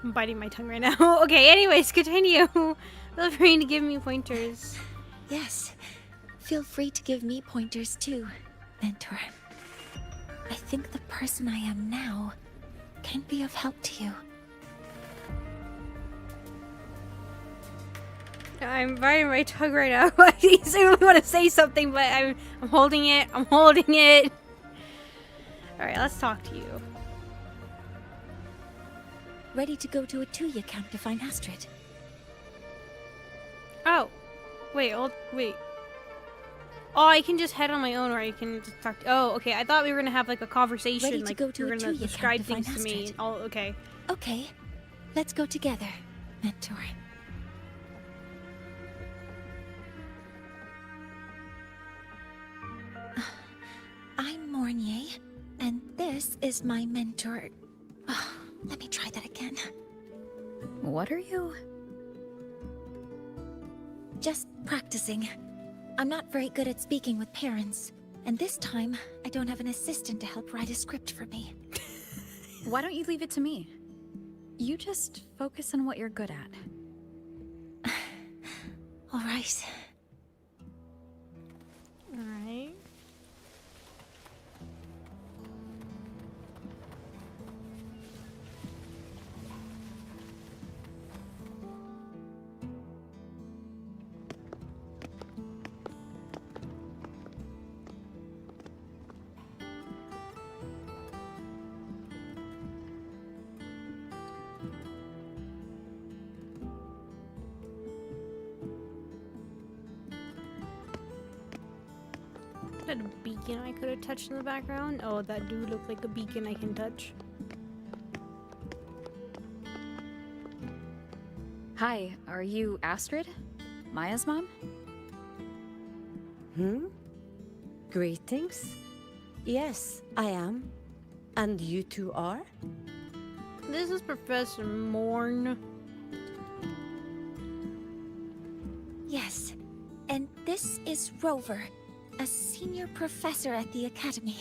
I'm biting my tongue right now. Okay, anyways, continue. Feel free to give me pointers. Yes. Feel free to give me pointers too, mentor. I think the person I am now can be of help to you. I'm biting my tongue right now. I really want to say something, but I'm holding it. I'm holding it. Alright, let's talk to you. Ready to go to a Tuya camp to find Astrid. Oh. Wait, wait. Oh, I can just head on my own, or I can just talk. Oh, okay. I thought we were gonna have like a conversation. Ready to like go to you're a gonna Tuya camp describe to find things to me. Astrid. Oh, okay. Okay, let's go together, mentor. This is my mentor. Oh, let me try that again. What are you? Just practicing. I'm not very good at speaking with parents, and this time, I don't have an assistant to help write a script for me. Why don't you leave it to me? You just focus on what you're good at. All right. Alright. Is that a beacon I could have touched in the background? Oh, that do look like a beacon I can touch. Hi, are you Astrid? Maya's mom? Greetings. Yes, I am. And you two are? This is Professor Morn. Yes. And this is Rover, a senior professor at the Academy.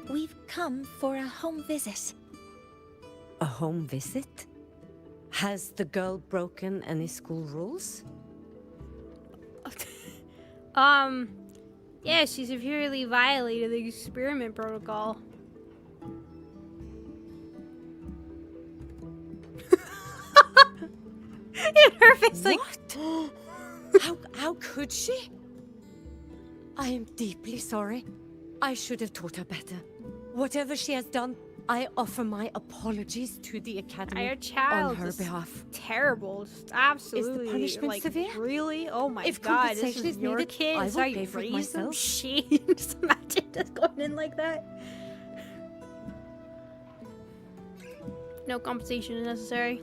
We've come for a home visit. A home visit? Has the girl broken any school rules? Yeah, she severely violated the experiment protocol. In her face, like, What? How could she? I am deeply sorry. I should have taught her better. Whatever she has done, I offer my apologies to the Academy your child on her is behalf. terrible. Just absolutely. punishment like, severe? Really? Oh my If god, this compensation is is your needed, kid? I That's will how you pay for it raise them? myself. She just imagine just going in like that. No compensation is necessary.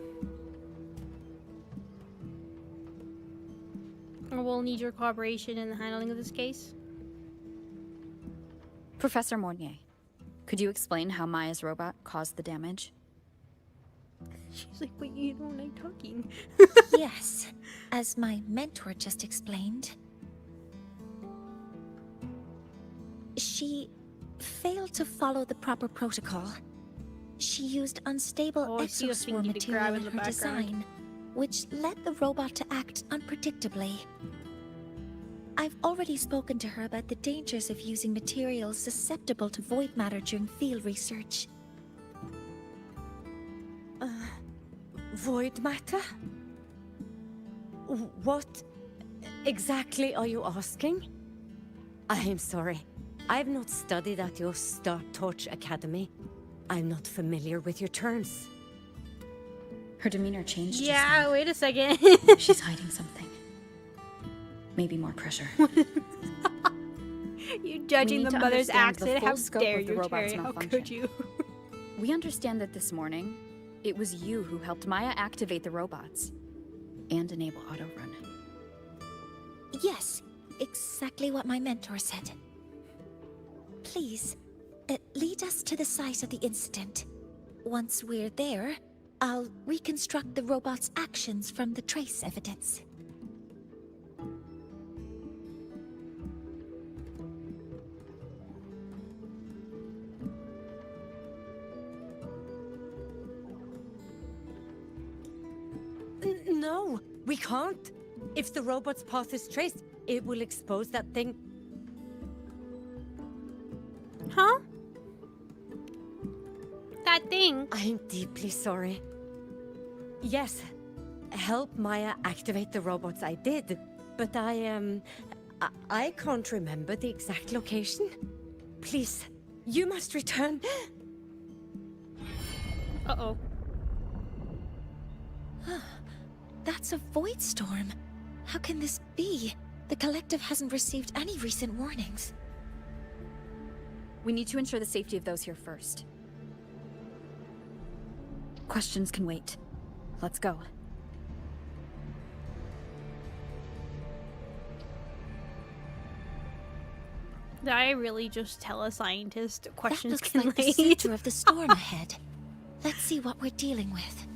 We'll need your cooperation in the handling of this case. Professor Mornye, could you explain how Maya's robot caused the damage? She's like, wait, you don't like talking. Yes, as my mentor just explained. She failed to follow the proper protocol. She used unstable Oh, I see us exospore thinking to grab material in in the her background. design, which led the robot to act unpredictably. I've already spoken to her about the dangers of using materials susceptible to void matter during field research. Void matter? What exactly are you asking? I am sorry. I have not studied at your Star Torch Academy. I'm not familiar with your terms. Her demeanor changed just Yeah, now. wait a second. She's hiding something. Maybe more pressure. You judging We the need to mother's understand the accent? full How scope dare of the you, robot's Terry? How could malfunction. you? We understand that this morning, it was you who helped Maya activate the robots and enable auto-run. Yes, exactly what my mentor said. Please, lead us to the site of the incident. Once we're there, I'll reconstruct the robot's actions from the trace evidence. No, we can't. If the robot's path is traced, it will expose that thing. Huh? That thing. I am deeply sorry. Yes, help Maya activate the robots I did, but I can't remember the exact location. Please, you must return. Uh-oh. That's a void storm. How can this be? The collective hasn't received any recent warnings. We need to ensure the safety of those here first. Questions can wait. Let's go. Did I really just tell a scientist questions That looks can like the lead? center of the storm ahead. Let's see what we're dealing with.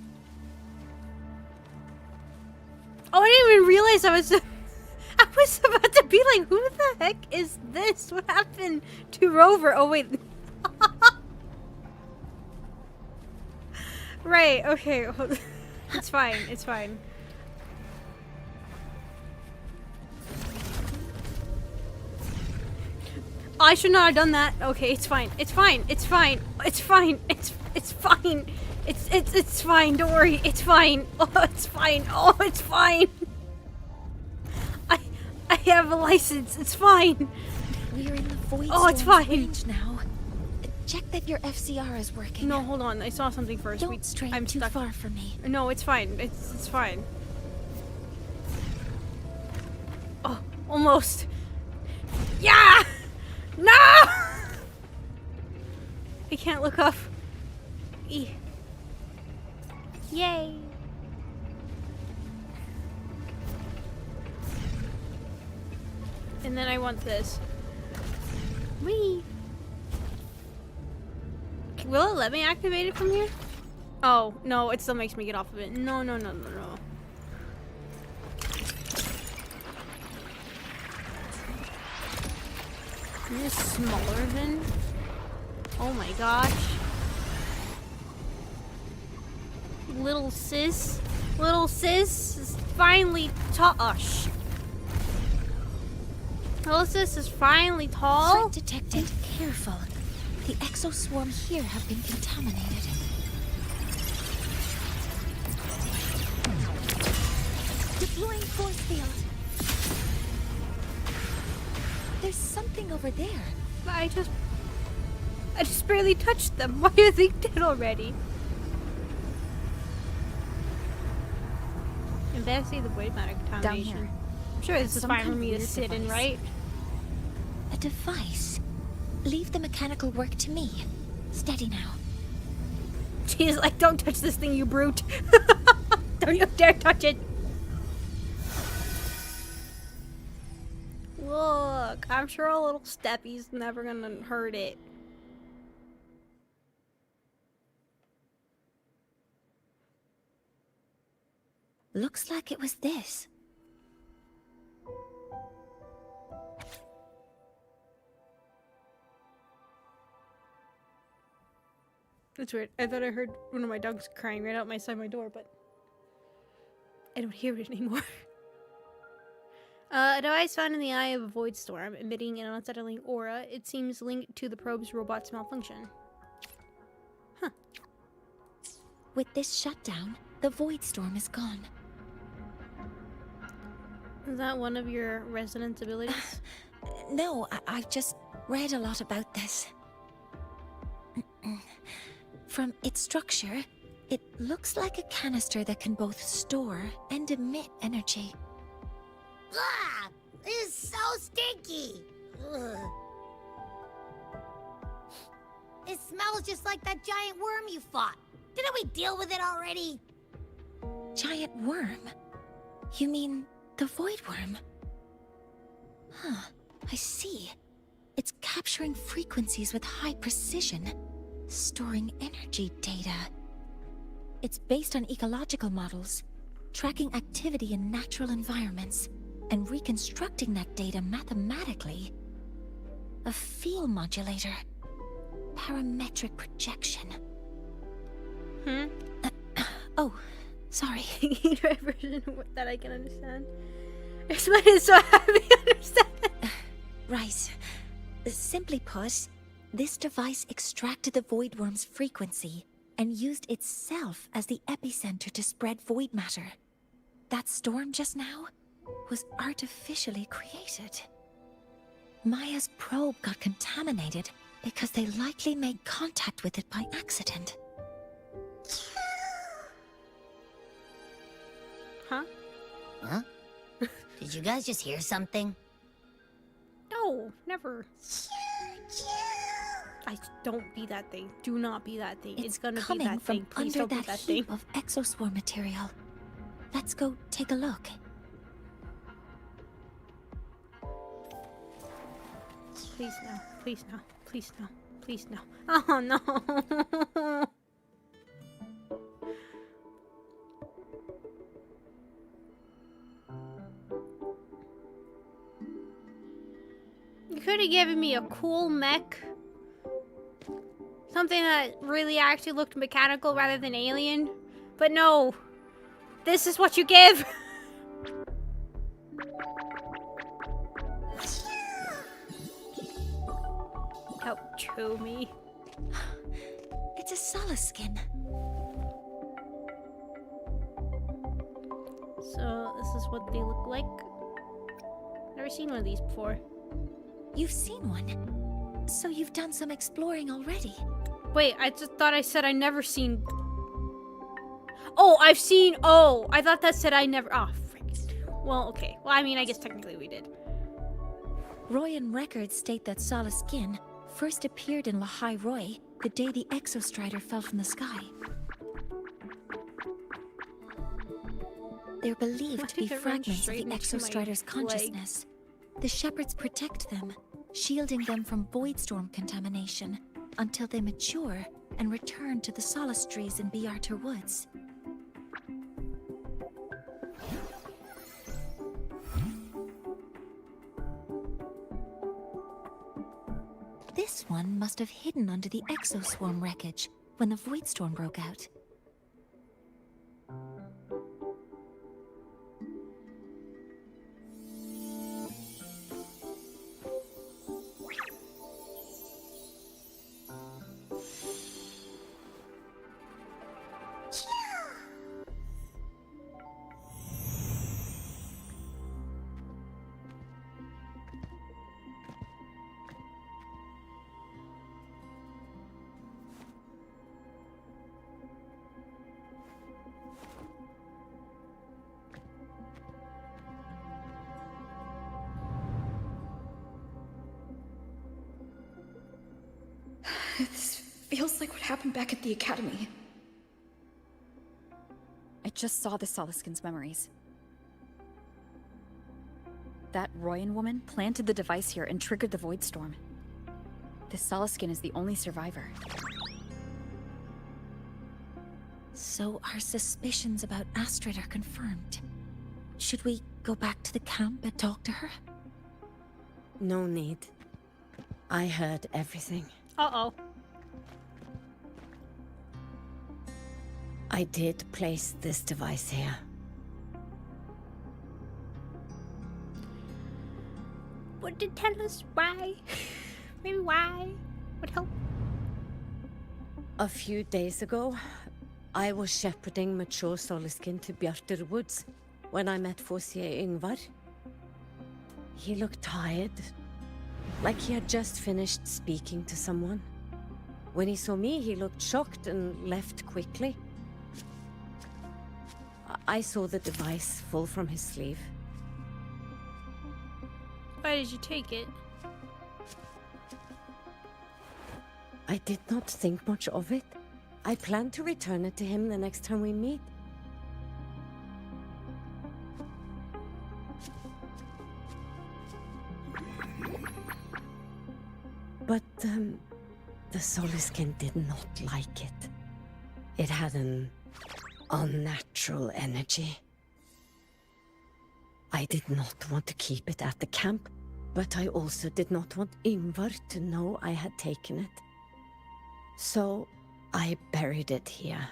Oh, I didn't even realize I was about to be like, who the heck is this? What happened to Rover? Oh, wait. Right, okay. It's fine, it's fine. I should not have done that. Okay, it's fine. It's fine. It's fine. It's fine. It's fine. It's fine. Don't worry. It's fine. Oh, it's fine. Oh, it's fine. I have a license. It's fine. We're in the void it's storm's fine. range now. Check that your FCR is working. No, hold on. I saw something first. Don't stray I'm too stuck. far from me. No, it's fine. It's fine. Oh, almost. Yeah! No! I can't look up. Yay. And then I want this. Whee! Will it let me activate it from here? Oh, no, it still makes me get off of it. No. Is this smaller than? Oh my gosh. Little sis is finally tall. Oh shit. Little sis is finally tall. Threat detected. Careful. The exoswarm here have been contaminated. Deploying force field. There's something over there. I just barely touched them. Why are they dead already? Investigate the void matter contamination. Down here. I'm sure this is Some fine for kind of me to weird sit in, device. right? A device. Leave the mechanical work to me. Steady now. She's like, don't touch this thing, you brute. Don't you dare touch it. Look, I'm sure a little steppy's never gonna hurt it. Looks like it was this. That's weird. I thought I heard one of my dogs crying right outside my door, but I don't hear it anymore. A device found in the eye of a void storm, emitting an unsettling aura. It seems linked to the probe's robot's malfunction. Huh. With this shutdown, the void storm is gone. Is that one of your residence abilities? No, I've just read a lot about this. From its structure, it looks like a canister that can both store and emit energy. Ah! This is so stinky! Ugh. It smells just like that giant worm you fought. Didn't we deal with it already? Giant worm? You mean the void worm? Huh, I see. It's capturing frequencies with high precision, storing energy data. It's based on ecological models, tracking activity in natural environments, and reconstructing that data mathematically. A field modulator. Parametric projection. Oh, sorry. Version that I can understand. Explain it so I understand. Right. Simply put, this device extracted the void worm's frequency and used itself as the epicenter to spread void matter. That storm just now was artificially created. Maya's probe got contaminated because they likely made contact with it by accident. Huh? Huh? Did you guys just hear something? No, never. Don't be that thing. Do not be that thing. It's gonna be coming that from thing. Please under don't be that that thing. heap of exoswarm material. Let's go take a look. Please no. Please no. Please no. Please no. Oh no. You could have given me a cool mech. Something that really actually looked mechanical rather than alien. But no. This is what you give. Help chew me. It's a solace skin. So this is what they look like. Never seen one of these before. You've seen one, so you've done some exploring already. Wait, I just thought I said I never seen. Oh, I've seen. Oh, I thought that said I never. Oh, frick. Well, okay. Well, I mean, I guess technically we did. Royan records state that Solace Skin first appeared in Lahai Roy the day the Exostrider fell from the sky. They're believed to be fragments of the Exostrider's consciousness. The shepherds protect them, shielding them from voidstorm contamination until they mature and return to the solace trees in Biarter Woods. This one must have hidden under the exoswarm wreckage when the voidstorm broke out. This feels like what happened back at the Academy. I just saw the Solaskin's memories. That Royan woman planted the device here and triggered the Voidstorm. This Solaskin is the only survivor. So our suspicions about Astrid are confirmed. Should we go back to the camp and talk to her? No need. I heard everything. Uh-oh. I did place this device here. Would it tell us why? Maybe why? Would help. A few days ago, I was shepherding mature Solaskin to Bjartur Woods when I met Fossier Yngvar. He looked tired, like he had just finished speaking to someone. When he saw me, he looked shocked and left quickly. I saw the device fall from his sleeve. Why did you take it? I did not think much of it. I plan to return it to him the next time we meet. But, the Solaskin did not like it. It had an unnatural energy. I did not want to keep it at the camp, but I also did not want Yngvar to know I had taken it. So, I buried it here.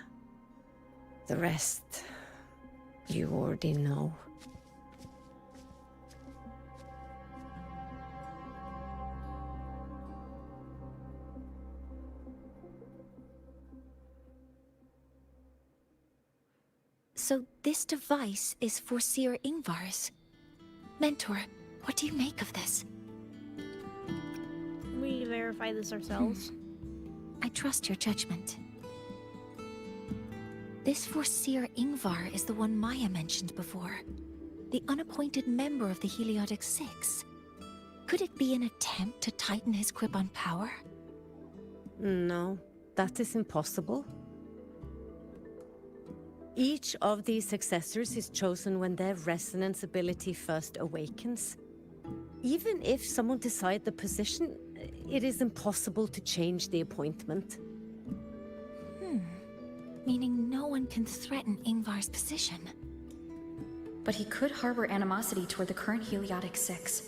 The rest, you already know. So this device is for Seer Yngvar's. Mentor, what do you make of this? We need to verify this ourselves. I trust your judgment. This Forseer Yngvar is the one Maya mentioned before. The unappointed member of the Heliotic Six. Could it be an attempt to tighten his grip on power? No, that is impossible. Each of these successors is chosen when their resonance ability first awakens. Even if someone decides the position, it is impossible to change the appointment. Meaning no one can threaten Ingvar's position. But he could harbor animosity toward the current Heliotic Six.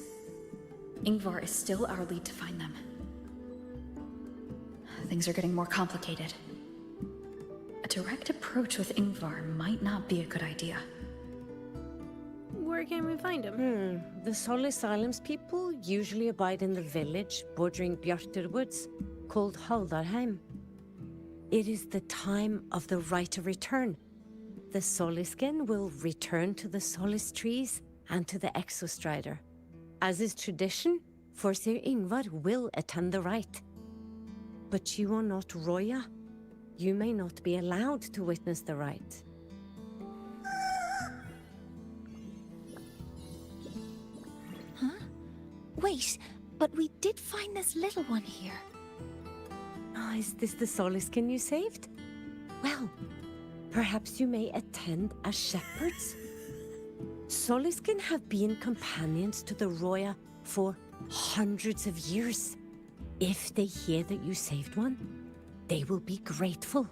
Ingvar is still our lead to find them. Things are getting more complicated. A direct approach with Ingvar might not be a good idea. Where can we find him? The Solis Islands people usually abide in the village bordering Bjartur Woods, called Haldarheim. It is the time of the right of return. The Soliskin will return to the Solis trees and to the Exostrider. As is tradition, Forseer Ingvar will attend the rite. But you are not Roya. You may not be allowed to witness the rite. Wait, but we did find this little one here. Oh, is this the Soliskin you saved? Well, perhaps you may attend as shepherds? Soliskin have been companions to the Roya for hundreds of years. If they hear that you saved one, they will be grateful.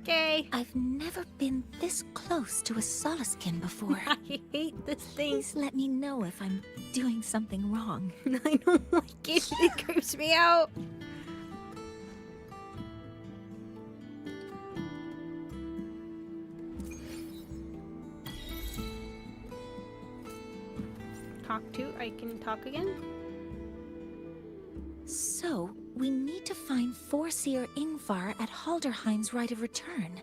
Okay. I've never been this close to a Soliskin before. I hate this thing. Please let me know if I'm doing something wrong. I don't like it. It creeps me out. I can talk again? So, we need to find Forseer Ingvar at Halderheim's right of return.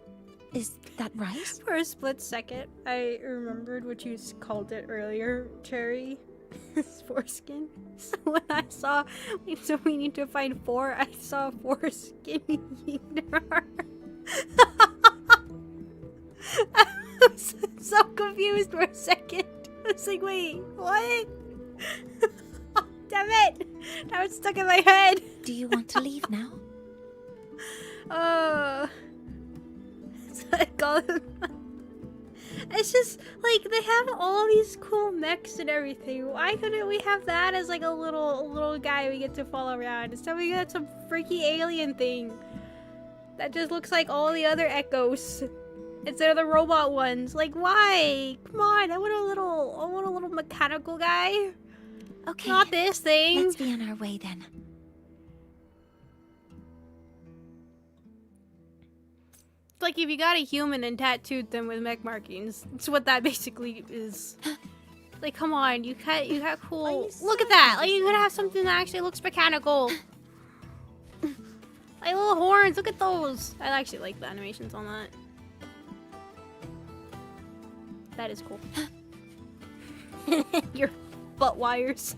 Is that right? For a split second, I remembered what you called it earlier, Cherry. Foreskin. So when I saw, so we need to find four, I saw foreskin eater. I was so confused for a second. I was like, wait, what? Damn it! Now it's stuck in my head. Do you want to leave now? So I call him. It's just like they have all these cool mechs and everything. Why couldn't we have that as like a little guy we get to follow around? Instead we got some freaky alien thing that just looks like all the other echoes instead of the robot ones. Like why? Come on, I want a little mechanical guy. Okay. Not this thing. Let's be on our way then. Like if you got a human and tattooed them with mech markings, that's what that basically is. Like, come on, you got cool. Look at that! Like you could have something that actually looks mechanical. Like little horns. Look at those. I actually like the animations on that. That is cool. Your butt wires.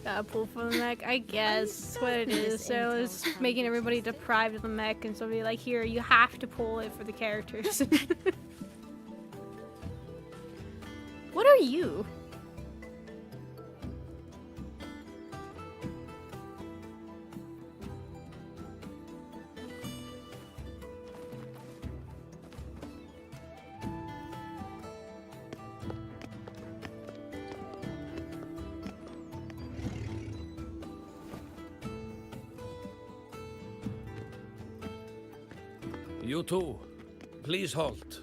Gotta pull from the mech, I guess. What it is. So it's making everybody deprived of the mech, and so be like, here, you have to pull it for the characters. What are you? You too. Please halt.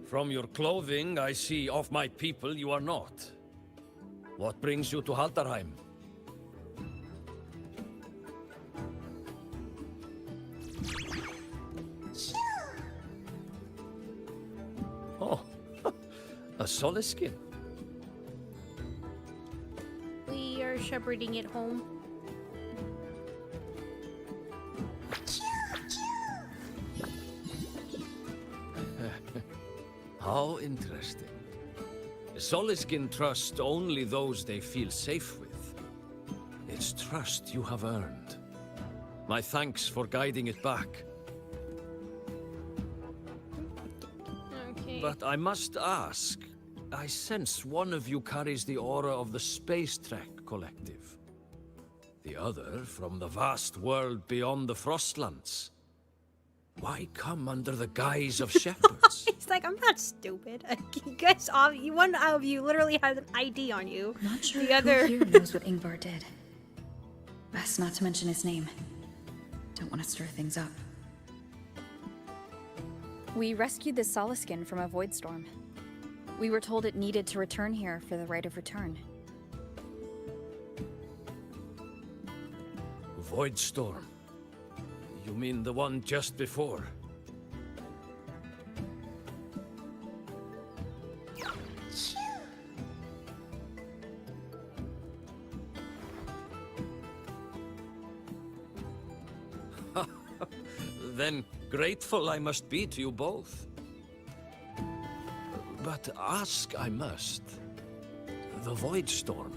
From your clothing, I see of my people you are not. What brings you to Haldarheim? Oh, a Soliskin. We are shepherding it home. How interesting. Soliskin trust only those they feel safe with. It's trust you have earned. My thanks for guiding it back. Okay. But I must ask, I sense one of you carries the aura of the Space Trek Collective. The other from the vast world beyond the Frostlands. Why come under the guise of shepherds? It's like, I'm not stupid. You guys, one of you literally has an ID on you. Not sure the other who here knows what Ingvar did. Best not to mention his name. Don't want to stir things up. We rescued the Soliskin from a void storm. We were told it needed to return here for the rite of return. Void storm? You mean the one just before? Then grateful I must be to you both. But ask I must. The Void Storm.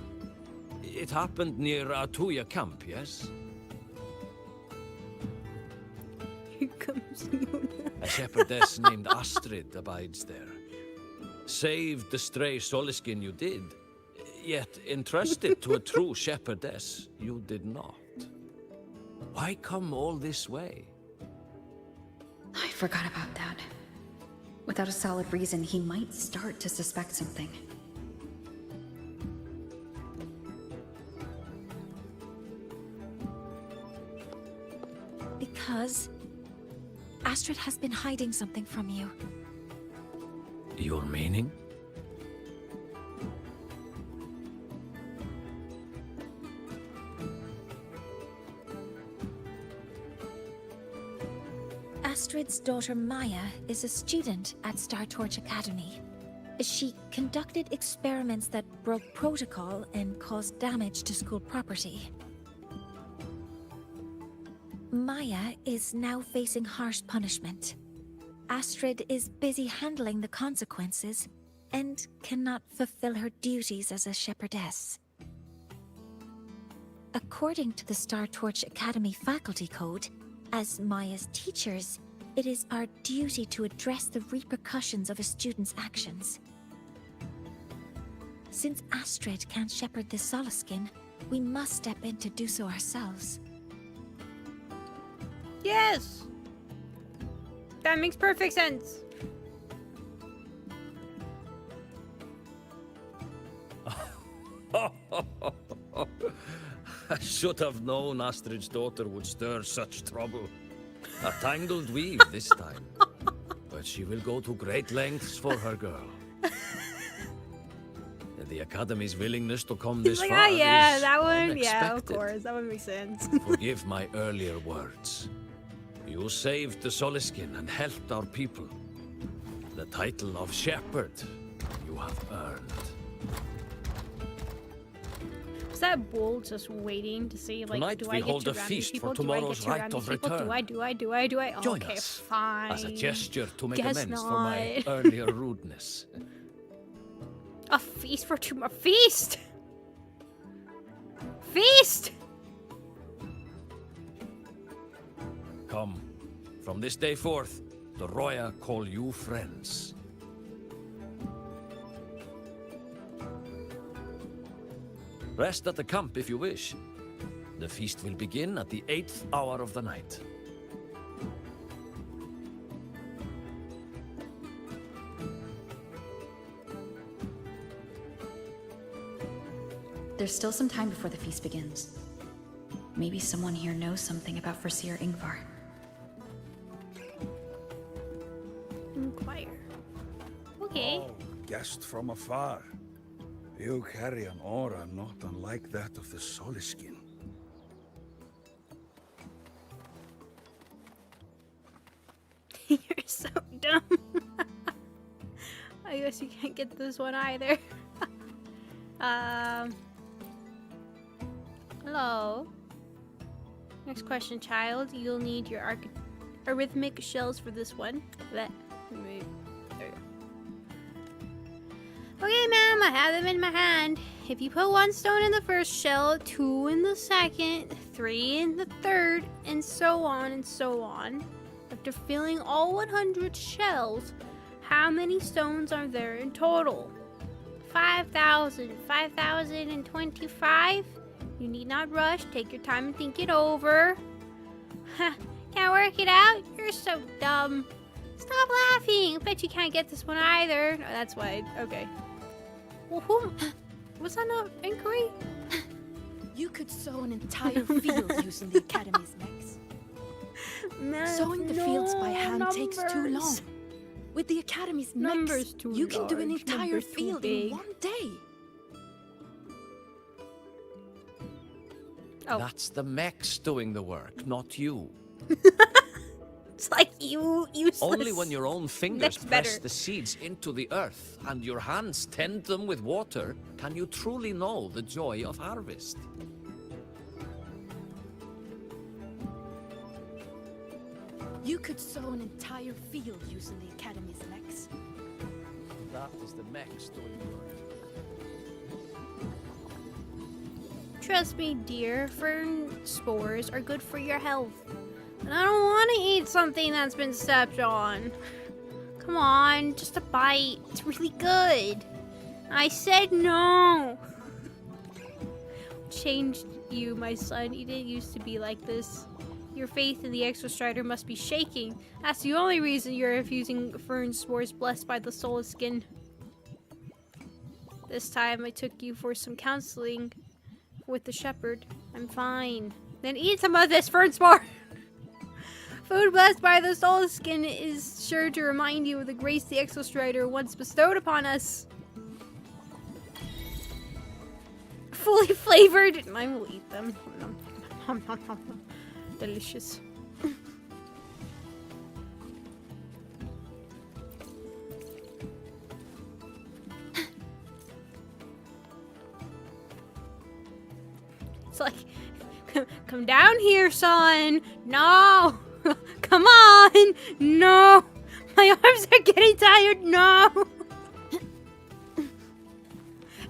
It happened near Atuya camp, yes? Here comes Yuna. A shepherdess named Astrid abides there. Saved the stray Soliskin you did, yet entrusted to a true shepherdess you did not. Why come all this way? I forgot about that. Without a solid reason, he might start to suspect something. Because Astrid has been hiding something from you. Your meaning? Astrid's daughter Maya is a student at Star Torch Academy. She conducted experiments that broke protocol and caused damage to school property. Maya is now facing harsh punishment. Astrid is busy handling the consequences and cannot fulfill her duties as a shepherdess. According to the Star Torch Academy faculty code, as Maya's teachers, it is our duty to address the repercussions of a student's actions. Since Astrid can't shepherd the Soliskin, we must step in to do so ourselves. Yes! That makes perfect sense. I should have known Astrid's daughter would stir such trouble. A tangled weave this time. But she will go to great lengths for her girl. The Academy's willingness to come this He's like, far oh yeah, is that one, yeah, of unexpected. course, that would make sense. Forgive my earlier words. You saved the Soliskin and helped our people. The title of shepherd you have earned. Is that bull just waiting to see, like, Tonight do we I get hold to a ram feast these people? for Do I get tomorrow's to ram rite these of people? return. Do I? Join Okay, us fine. as a gesture to make Guess amends for my not. earlier rudeness. A feast for tomorrow. Feast! Feast! Come, from this day forth, the Roya call you friends. Rest at the camp if you wish. The feast will begin at the 8th hour of the night. There's still some time before the feast begins. Maybe someone here knows something about Foreseer Ingvar. Inquire. Okay. Oh, guest from afar. You carry an aura not unlike that of the Soliskin. You're so dumb. I guess you can't get this one either. Hello. Next question, child. You'll need your arithmetic shells for this one. There you go. Okay, ma'am, I have them in my hand. If you put 1 stone in the first shell, 2 in the second, 3 in the third, and so on and so on. After filling all 100 shells, how many stones are there in total? 5,000, 5,025? You need not rush. Take your time and think it over. Can't work it out? You're so dumb. Stop laughing. I bet you can't get this one either. Oh, that's why. Okay. Well, who? Was that not inquiry? You could sow an entire field using the Academy's mechs. Sowing the fields by hand takes too long. With the Academy's mechs, you can do an entire field in one day. Oh. That's the mechs doing the work, not you. It's like you useless. Only when your own fingers press the seeds into the earth and your hands tend them with water can you truly know the joy of harvest. You could sow an entire field using the Academy's mechs. That is the mechs doing the work. Trust me, dear, fern spores are good for your health. And I don't want to eat something that's been stepped on. Come on, just a bite. It's really good. I said no. Changed you, my son. You didn't used to be like this. Your faith in the Extra Strider must be shaking. That's the only reason you're refusing fern spores blessed by the soulless skin. This time I took you for some counseling with the shepherd. I'm fine. Then eat some of this fern spore. Food blessed by the soul skin is sure to remind you of the grace the Exostrider once bestowed upon us. Fully flavored. I will eat them. Delicious. It's like, come down here, son. No. Come on! No! My arms are getting tired. No!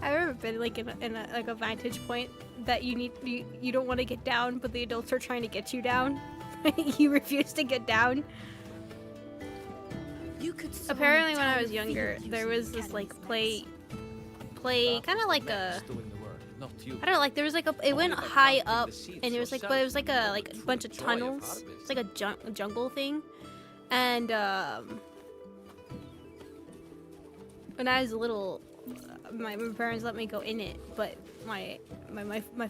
I've ever been like in a vantage point that you don't want to get down, but the adults are trying to get you down. You refuse to get down. Apparently, when I was younger, there was this like play, kind of like a. I don't know, like there was like it went high up, and it was like, but it was like a bunch of tunnels. It's like a jungle thing, and when I was little, my parents let me go in it, but my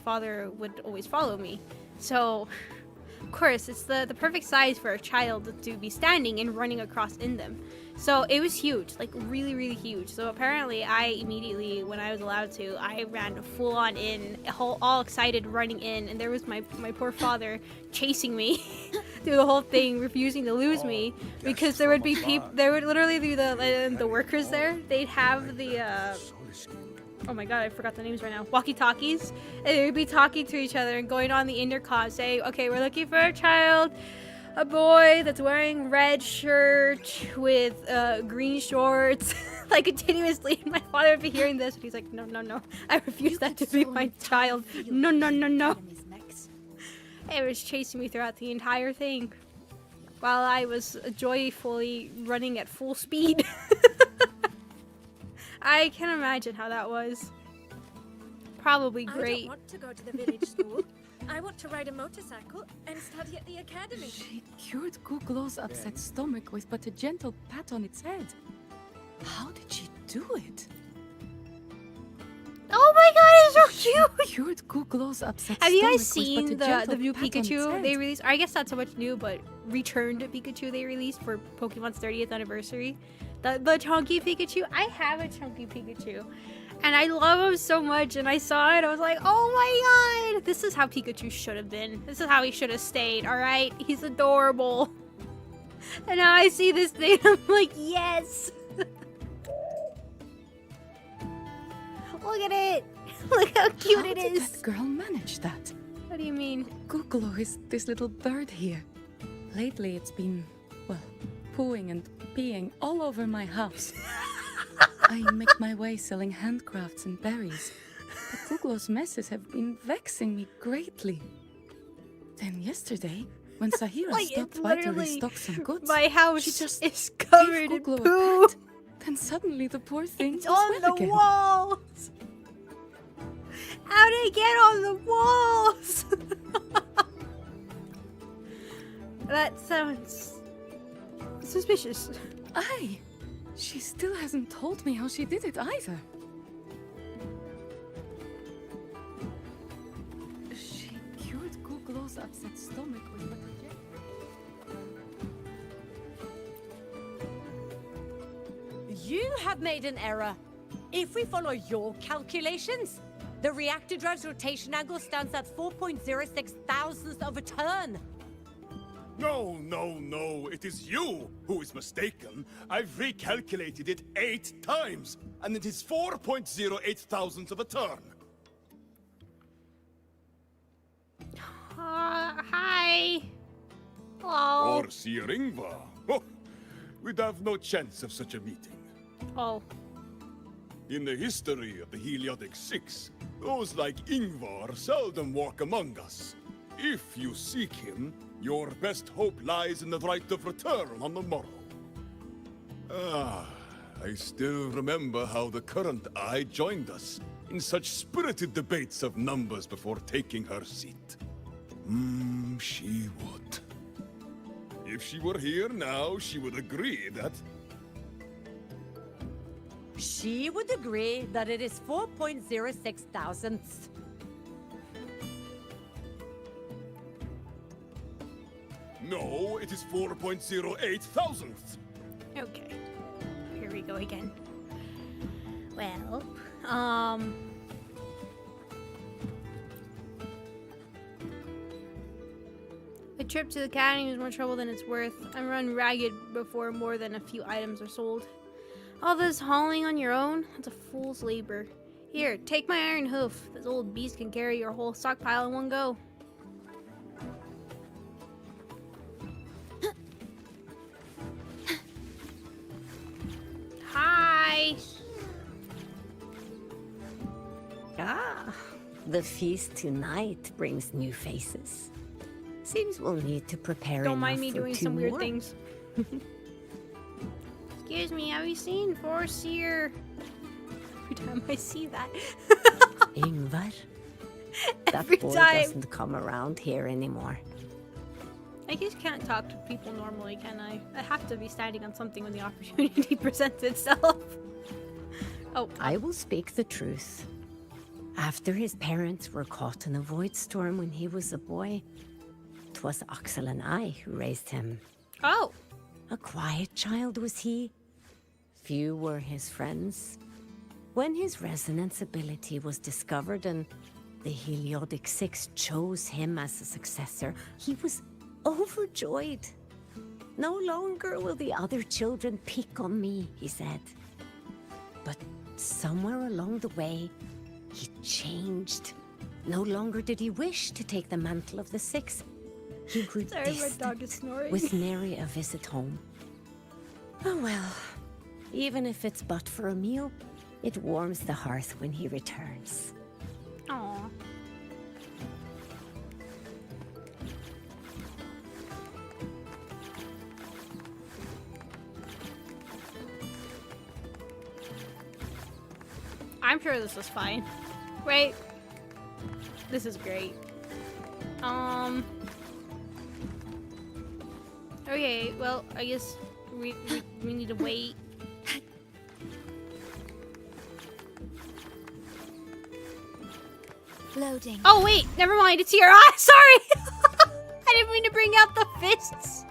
father would always follow me. So, of course, it's the perfect size for a child to be standing and running across in them. So it was huge, like really, really huge. So apparently I immediately, when I was allowed to, I ran full on in, all excited running in, and there was my poor father chasing me through the whole thing, refusing to lose me, because there would be people, there would literally be the workers there, they'd have the, oh my god, I forgot the names right now, walkie-talkies, and they would be talking to each other and going on the intercom saying, okay, we're looking for a child, a boy that's wearing red shirt with green shorts, like continuously. And my father would be hearing this, and he's like, no, no, no, I refuse that to be my child. No, no, no, no. It was chasing me throughout the entire thing, while I was joyfully running at full speed. I can't imagine how that was. Probably great. I don't want to go to the village school. I want to ride a motorcycle and study at the academy. She cured Kuklow's upset stomach with but a gentle pat on its head. How did she do it? Oh my god, it's so cute! Cured Kuklow's upset Have you guys stomach seen the new Pikachu they released? I guess not so much new, but returned Pikachu they released for Pokemon's 30th anniversary. The chunky Pikachu. I have a chunky Pikachu. And I love him so much, and I saw it, I was like, oh my god! This is how Pikachu should have been. This is how he should have stayed, alright? He's adorable. And now I see this thing, I'm like, yes! Look at it! Look how cute it is! How did that girl manage that? What do you mean? Kuklo is this little bird here. Lately it's been, well, pooing and peeing all over my house. I make my way selling handcrafts and berries, but Kuklo's messes have been vexing me greatly. Then yesterday, when Sahira stopped by to restock some goods, my house she just is covered in Kuklo poo. Then suddenly the poor thing It's was on well the again. walls. How did it get on the walls? That sounds suspicious. Aye. She still hasn't told me how she did it either. She cured Googlo's upset stomach with Ruptor. You have made an error. If we follow your calculations, the reactor drive's rotation angle stands at 4.06 thousandths of a turn. No, no, no. It is you who is mistaken. I've recalculated it 8 times, and it is 4.08 thousandths of a turn. Hi. Hello. Or Sir Ingvar. Oh, we'd have no chance of such a meeting. Oh. In the history of the Heliotic Six, those like Ingvar seldom walk among us. If you seek him, your best hope lies in the right of return on the morrow. Ah, I still remember how the current eye joined us in such spirited debates of numbers before taking her seat. She would. If she were here now, she would agree that... She would agree that it is 4.06 thousandths. No, it is 4.08 thousandths. Okay. Here we go again. Well, a trip to the academy is more trouble than it's worth. I'm run ragged before more than a few items are sold. All this hauling on your own? That's a fool's labor. Here, take my iron hoof. This old beast can carry your whole stockpile in one go. Hi! Ah, the feast tonight brings new faces. Seems we'll need to prepare. Don't mind me for doing 2 some weird more. things. Excuse me, have you seen Forseer? Every time I see that. Ingvar? That Every boy time. doesn't come around here anymore. I just can't talk to people normally, can I? I have to be standing on something when the opportunity presents itself. Oh. I will speak the truth. After his parents were caught in a void storm when he was a boy, 'twas Axel and I who raised him. Oh. A quiet child was he. Few were his friends. When his resonance ability was discovered and the Heliotic Six chose him as a successor, he was overjoyed. No longer will the other children pick on me, he said. But somewhere along the way, he changed. No longer did he wish to take the mantle of the Six. He grew distant with nary a visit home. Oh well, even if it's but for a meal, it warms the hearth when he returns. Aww. I'm sure this is fine. Right? This is great. Okay, well, I guess we need to wait. Loading. Oh wait, never mind, it's here. Ah, sorry! I didn't mean to bring out the fists.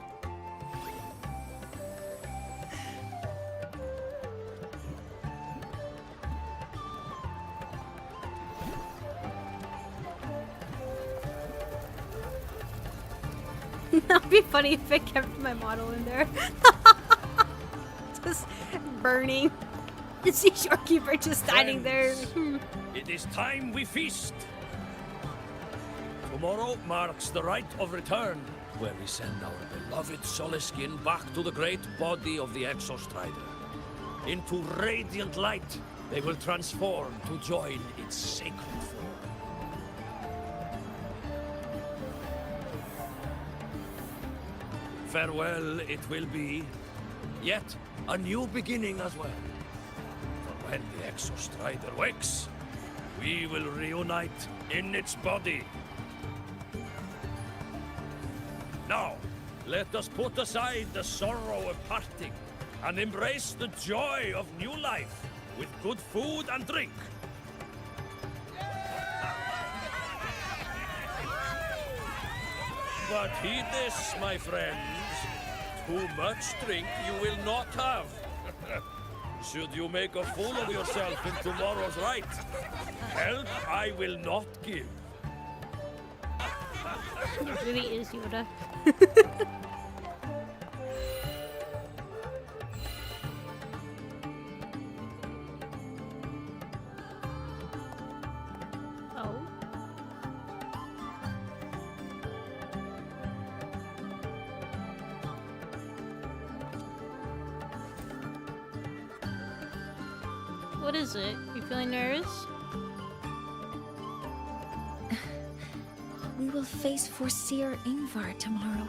That'd be funny if I kept my model in there. Just burning. The seashore keeper just standing there. It is time we feast. Tomorrow marks the rite of return, where we send our beloved Soliskin back to the great body of the Exostrider. Into radiant light, they will transform to join its sacred form. Farewell it will be, yet a new beginning as well. For when the Exostrider wakes, we will reunite in its body. Now, let us put aside the sorrow of parting and embrace the joy of new life with good food and drink. But heed this, my friends. Too much drink you will not have. Should you make a fool of yourself in tomorrow's rite, help I will not give. It really is Yoda. Oh. What is it? You feeling nervous? We will face Foreseer Ingvar tomorrow.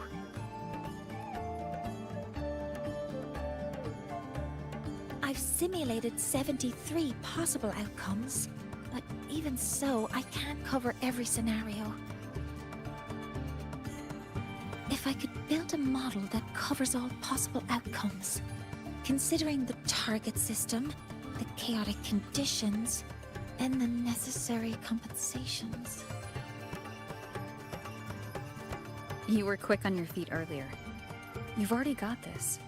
I've simulated 73 possible outcomes, but even so, I can't cover every scenario. If I could build a model that covers all possible outcomes, considering the target system, the chaotic conditions, and the necessary compensations. You were quick on your feet earlier. You've already got this.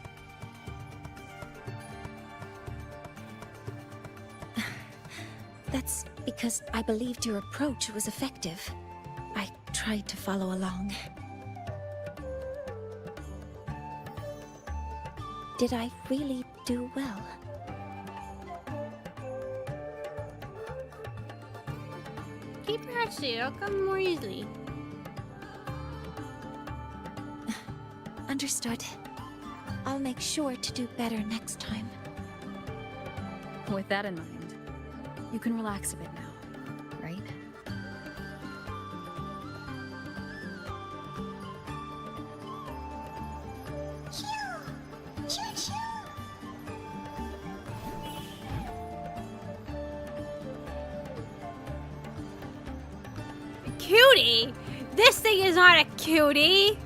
That's because I believed your approach was effective. I tried to follow along. Did I really do well? Keep practicing, it'll come more easily. Understood. I'll make sure to do better next time. With that in mind, you can relax a bit now, right? Cutie! This thing is not a cutie!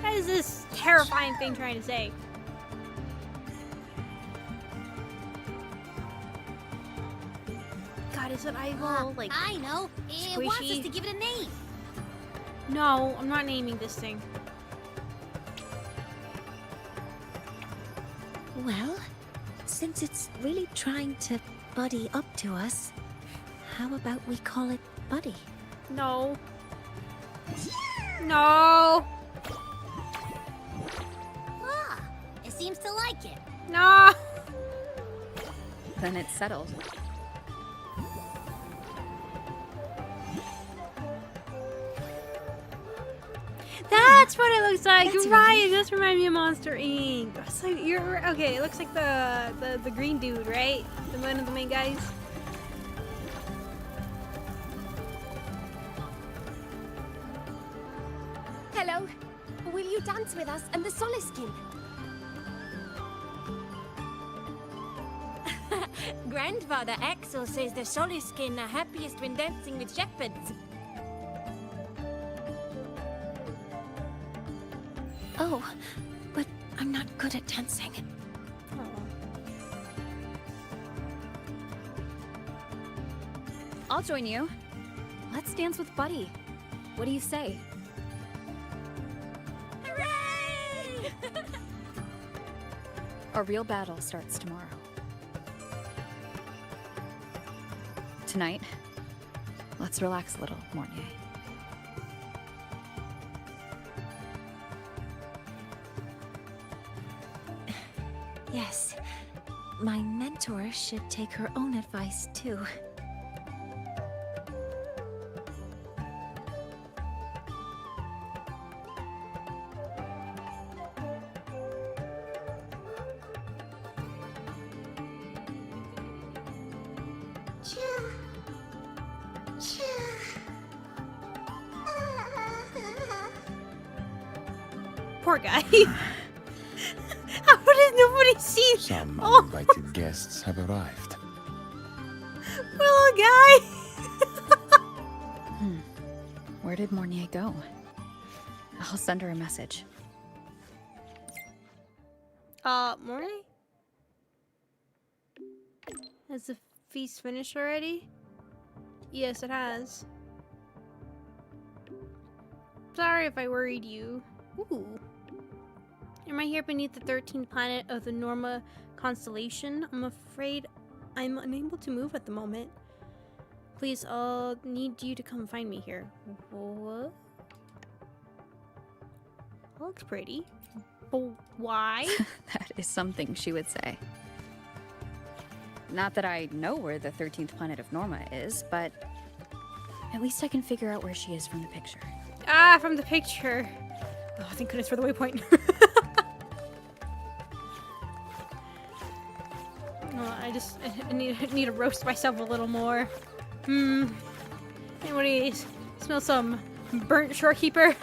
What is this terrifying thing trying to say? God, is it eyeball like I know. It wants us squishy? to give it a name. No, I'm not naming this thing. Well, since it's really trying to buddy up to us, how about we call it Buddy? No. No. Ah, it seems to like it. No. Then it's settled. That's what it looks like. That's You're right. relief. This reminds me of Monster Inc. So you're okay. It looks like the green dude, right? One of the main guys. Hello. Will you dance with us and the Soliskin? Grandfather Axel says the Soliskin are happiest when dancing with shepherds. Oh, but I'm not good at dancing. I'll join you. Let's dance with Buddy. What do you say? Hooray! Our real battle starts tomorrow. Tonight, let's relax a little, Mornye. Yes, my mentor should take her own advice too. Poor guy. How does nobody see? Some Oh, uninvited guests have arrived. poor little guy. Where did Mornye go? I'll send her a message. Mornye? Has the feast finished already? Yes, it has. Sorry if I worried you. Ooh. Am I here beneath the 13th planet of the Norma constellation? I'm afraid I'm unable to move at the moment. Please, I'll need you to come find me here. What? That looks pretty. But why? That is something she would say. Not that I know where the 13th planet of Norma is, but at least I can figure out where she is from the picture. Ah, from the picture. Oh, thank goodness for the waypoint. Oh, I need to roast myself a little more. Anybody smell some burnt shorekeeper?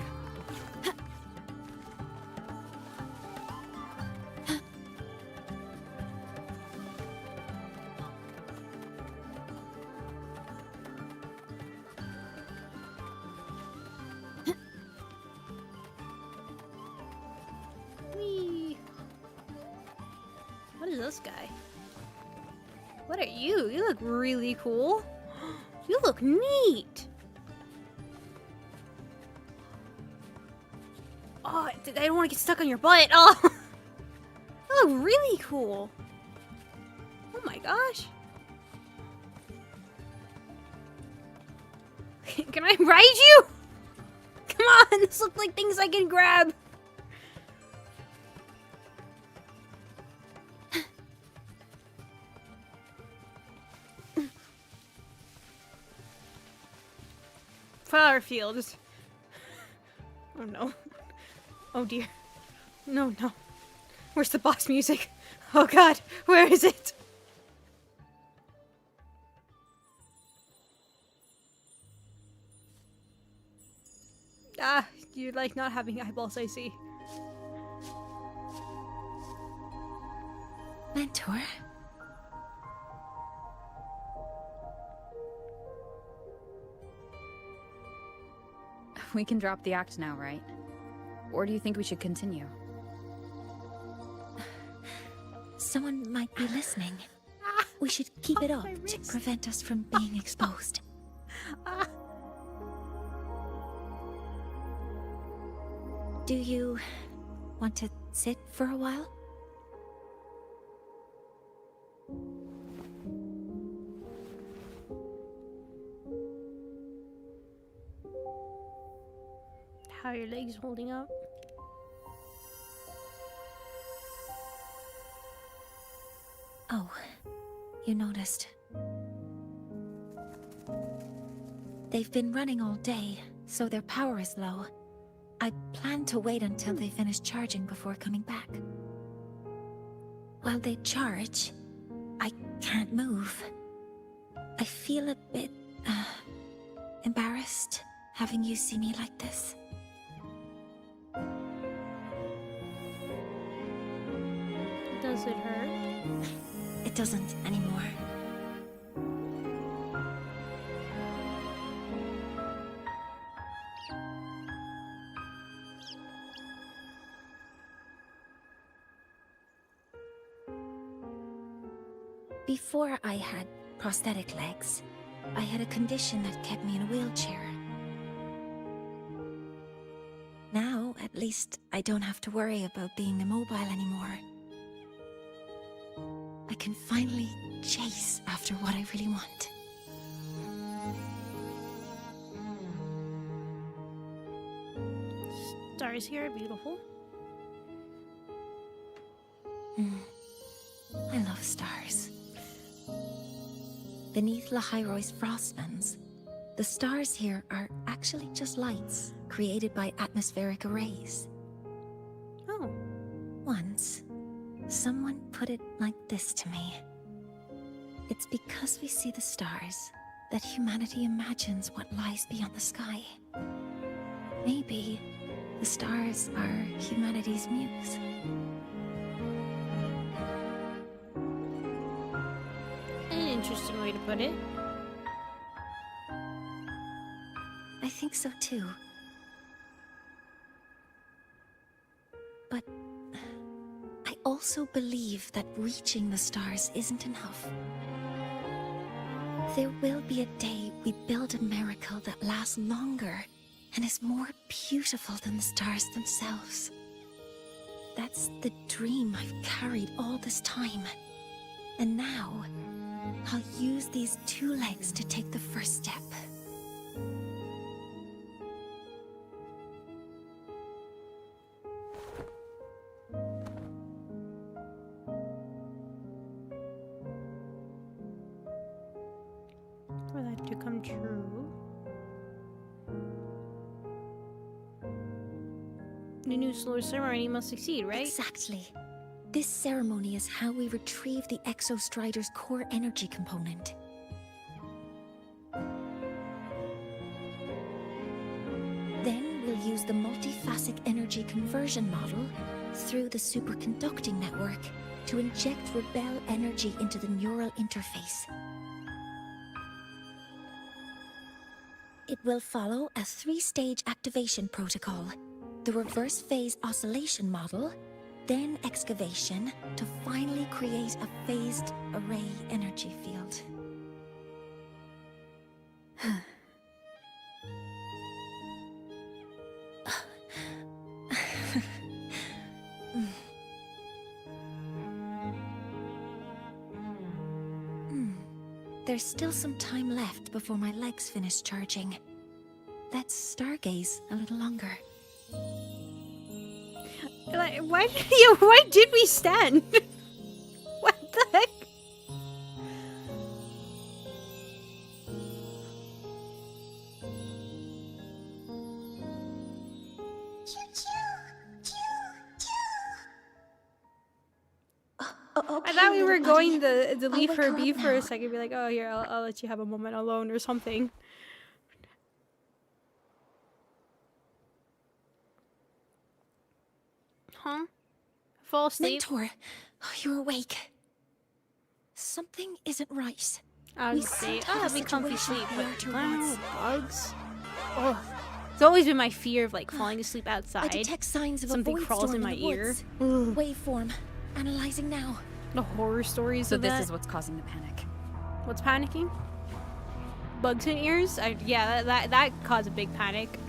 Whee. What is this guy? What are you? You look really cool. You look neat. Oh, I don't want to get stuck on your butt. Oh, you look really cool. Oh my gosh. Can I ride you? Come on, this looks like things I can grab. Flower fields. Oh no. Oh dear. No, no. Where's the boss music? Oh god, where is it? Ah, you like not having eyeballs, I see. Mentor? We can drop the act now, right? Or do you think we should continue? Someone might be listening. We should keep it up to prevent us from being exposed. Do you want to sit for a while? How are your legs holding up? Oh, you noticed. They've been running all day, so their power is low. I plan to wait until they finish charging before coming back. While they charge, I can't move. I feel a bit, embarrassed having you see me like this. Does it hurt? It doesn't anymore. Before I had prosthetic legs, I had a condition that kept me in a wheelchair. Now, at least, I don't have to worry about being immobile anymore. I can finally chase after what I really want. Stars here are beautiful. I love stars. Beneath Lahairoy's frostlands, the stars here are actually just lights created by atmospheric arrays. Oh. Once, someone put it like this to me. It's because we see the stars that humanity imagines what lies beyond the sky. Maybe the stars are humanity's muse. An interesting way to put it. I think so too. But I also believe that reaching the stars isn't enough. There will be a day we build a miracle that lasts longer and is more beautiful than the stars themselves. That's the dream I've carried all this time. And now, I'll use these 2 legs to take the first step. For that to come true. The new solar ceremony must succeed, right? Exactly. This ceremony is how we retrieve the Exostrider's core energy component. Then we'll use the multiphasic energy conversion model through the superconducting network to inject rebel energy into the neural interface. It will follow a 3-stage activation protocol. The reverse phase oscillation model, then excavation to finally create a phased array energy field. There's still some time left before my legs finish charging. Let's stargaze a little longer. Like, why did we stand? What the heck? I thought we were going to leave her be for a second, be like, oh, here, I'll let you have a moment alone or something. Huh? Fall asleep? Mentor, you're awake. Something isn't right. I was say, oh, I'll be comfy sleep, but bugs? Oh, it's always been my fear of like falling asleep outside. I detect signs of something a void crawls in storm my ear. Waveform. Analyzing now. The horror stories So of this that. is what's causing the panic. What's panicking? Bugs in ears? Yeah, that caused a big panic.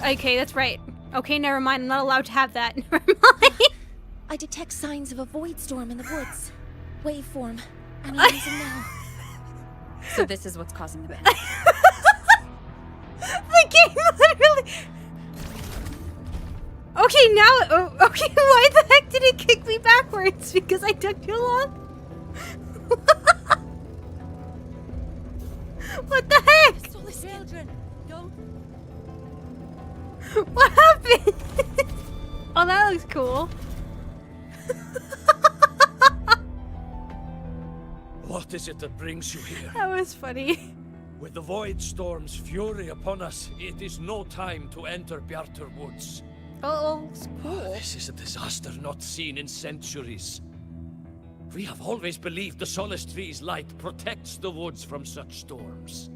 Okay, that's right. Okay, never mind. I'm not allowed to have that. Never mind. I detect signs of a void storm in the woods. Waveform. Analyzing now. So this is what's causing the panic. The game literally. Okay, now. Okay, why the heck did it kick me backwards? Because I took too long? What the heck? Children, don't. What happened? Oh, that looks cool. What is it that brings you here? That was funny. With the Void Storm's fury upon us, it is no time to enter Bjartur Woods. Oh, it's cool. This is a disaster not seen in centuries. We have always believed the Solace Tree's light protects the woods from such storms.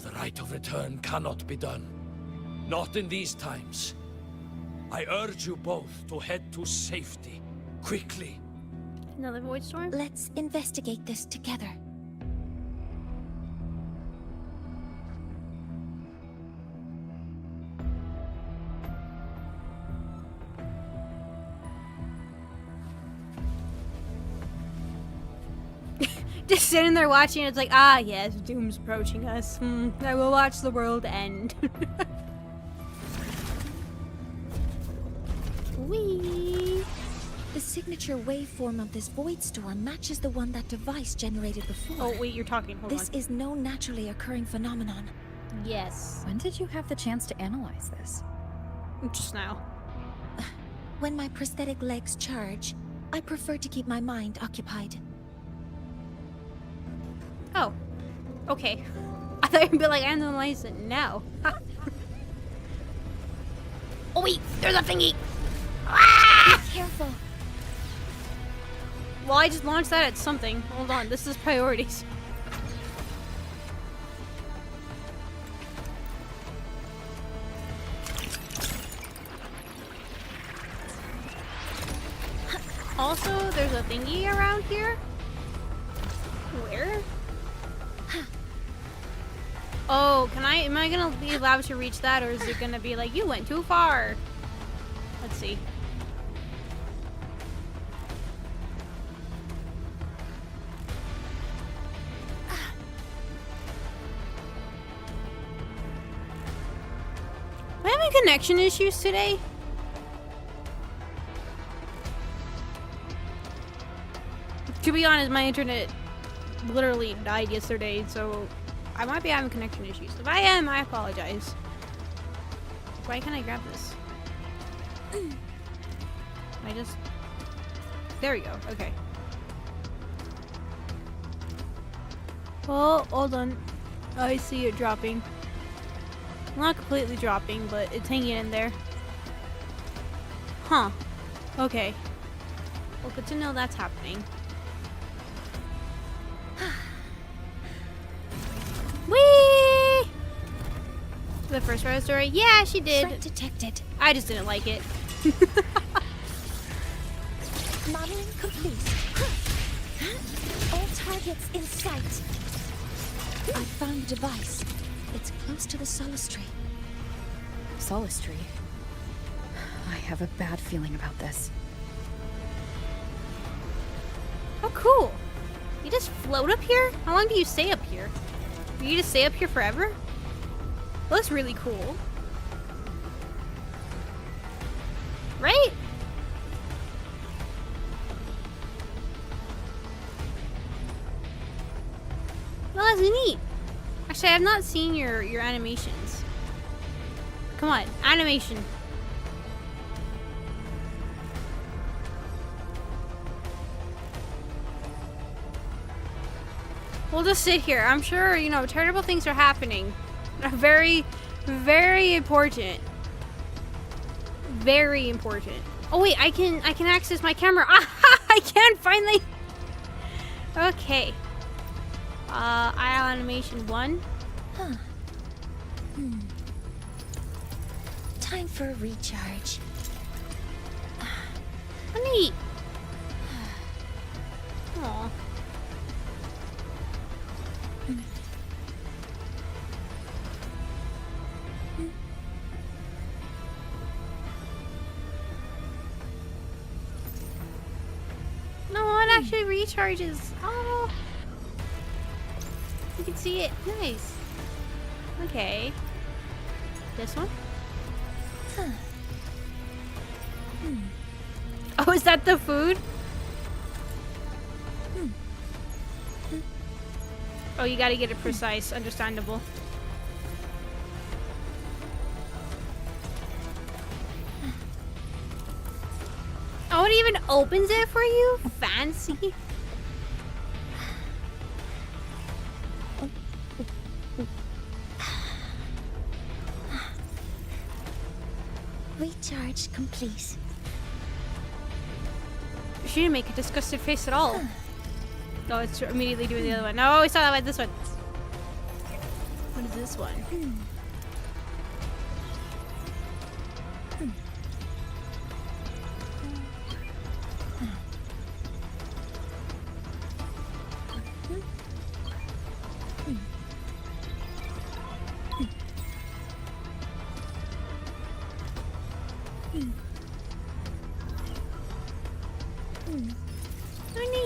The rite of return cannot be done. Not in these times. I urge you both to head to safety, quickly. Another void storm? Let's investigate this together. Just sitting there watching, it's like, ah, yes, doom's approaching us. I will watch the world end. Whee! The signature waveform of this void storm matches the one that device generated before. Oh, wait, you're talking. Hold This on. is no naturally occurring phenomenon. Yes. When did you have the chance to analyze this? Just now. When my prosthetic legs charge, I prefer to keep my mind occupied. Oh. Okay. I thought you'd be like, analyze it now. Oh wait, there's a thingy! Ah! Be careful. Well, I just launched that at something. Hold on, this is priorities. Also, there's a thingy around here. Where? Oh, am I gonna be allowed to reach that, or is it gonna be like, you went too far? Let's see. Am I having connection issues today? To be honest, my internet literally died yesterday, so I might be having connection issues. If I am, I apologize. Why can't I grab this? I just... There we go. Okay. Oh, hold on. I see it dropping. Not completely dropping, but it's hanging in there. Huh. Okay. Well, good to know that's happening. Whee! The first rose story? Yeah, she did. Threat detected. I just didn't like it. Modeling complete. All targets in sight. I found the device. It's close to the solace tree. Solace tree? I have a bad feeling about this. Oh, cool. You just float up here? How long do you stay up here? Do you just stay up here forever? Well, that's really cool. Right? Well, that's neat. Actually, I have not seen your animations. Come on, animation. We'll just sit here. I'm sure, you know, terrible things are happening. Very, very important. Very important. Oh wait, I can access my camera. I can finally. Okay. Eye animation 1. Huh. Time for a recharge. Neat. Aw. No, it actually recharges. Oh. You can see it. Nice. Okay. This one? Huh. Oh, is that the food? Oh, you gotta get it precise. Understandable. Oh, it even opens it for you? Fancy. Recharge complete. She didn't make a disgusted face at all. No, it's immediately doing the other one. No, we saw that by this one. What is this one?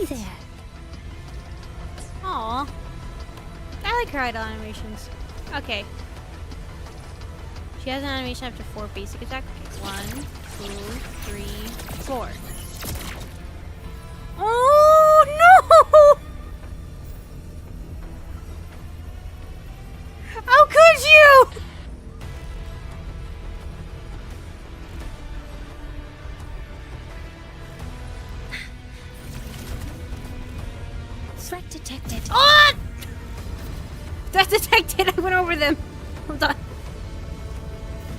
There. Aw. I like her idle animations. Okay. She has an animation after 4 basic attack. Okay, 1, 2, 3, 4. Oh no! How could you? Threat detected. Oh! Threat detected! I went over them! Hold on.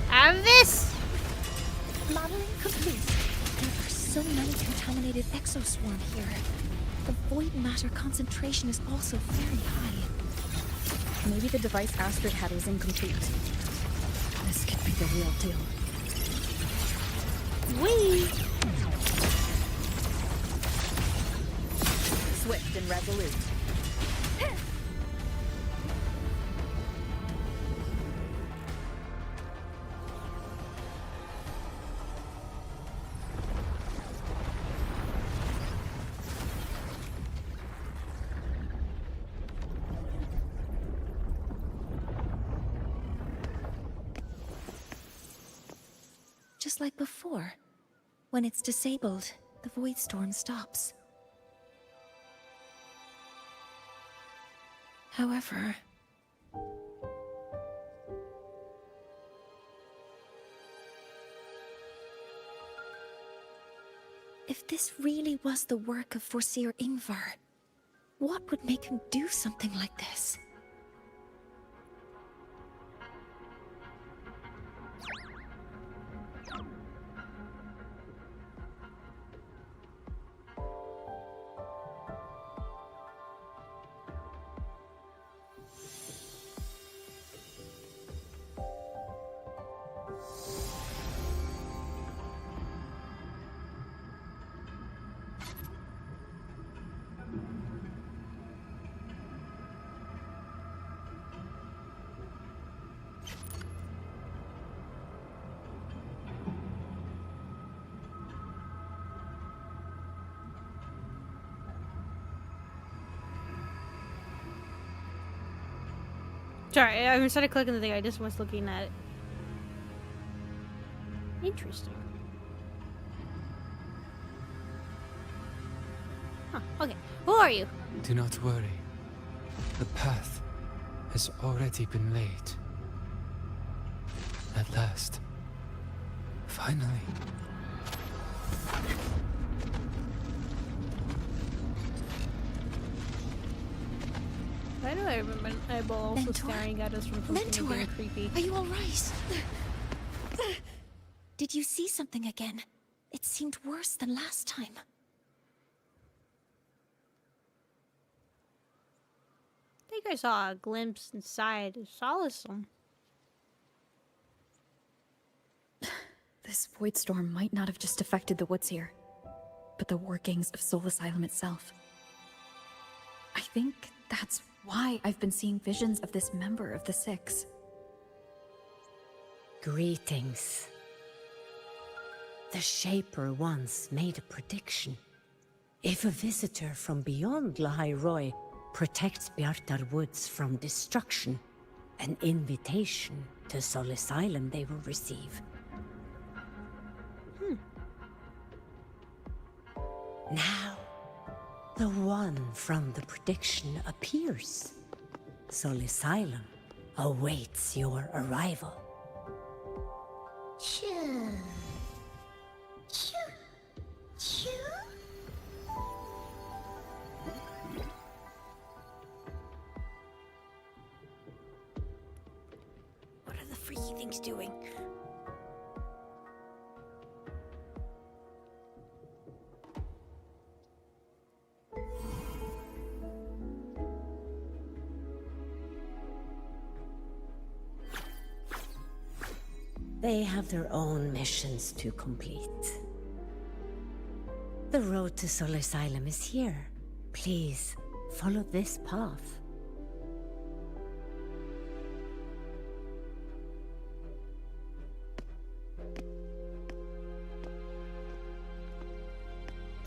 Have this! Modeling complete. There are so many contaminated exoswarm here. The void matter concentration is also very high. Maybe the device Astrid had was incomplete. This could be the real deal. Whee! Swift and resolute. Just like before. When it's disabled, the void storm stops. However... if this really was the work of Foreseer Ingvar, what would make him do something like this? Sorry, I started clicking the thing, I just was looking at it. Interesting. Huh, okay. Who are you? Do not worry. The path has already been laid. At last. Finally. Why do I remember an eyeball also Mentor? staring at us from something being creepy? Are you alright? Did you see something again? It seemed worse than last time. I think I saw a glimpse inside of Solism. This void storm might not have just affected the woods here, but the workings of Soul Asylum itself. I think that's why I've been seeing visions of this member of the Six. Greetings. The Shaper once made a prediction. If a visitor from beyond Lahai Roy protects Bjartar Woods from destruction, an invitation to Soul Asylum they will receive. Now, the one from the prediction appears. Soul Asylum awaits your arrival. Choo. Choo. Choo. What are the freaky things doing? They have their own missions to complete. The road to Soul Asylum is here. Please, follow this path.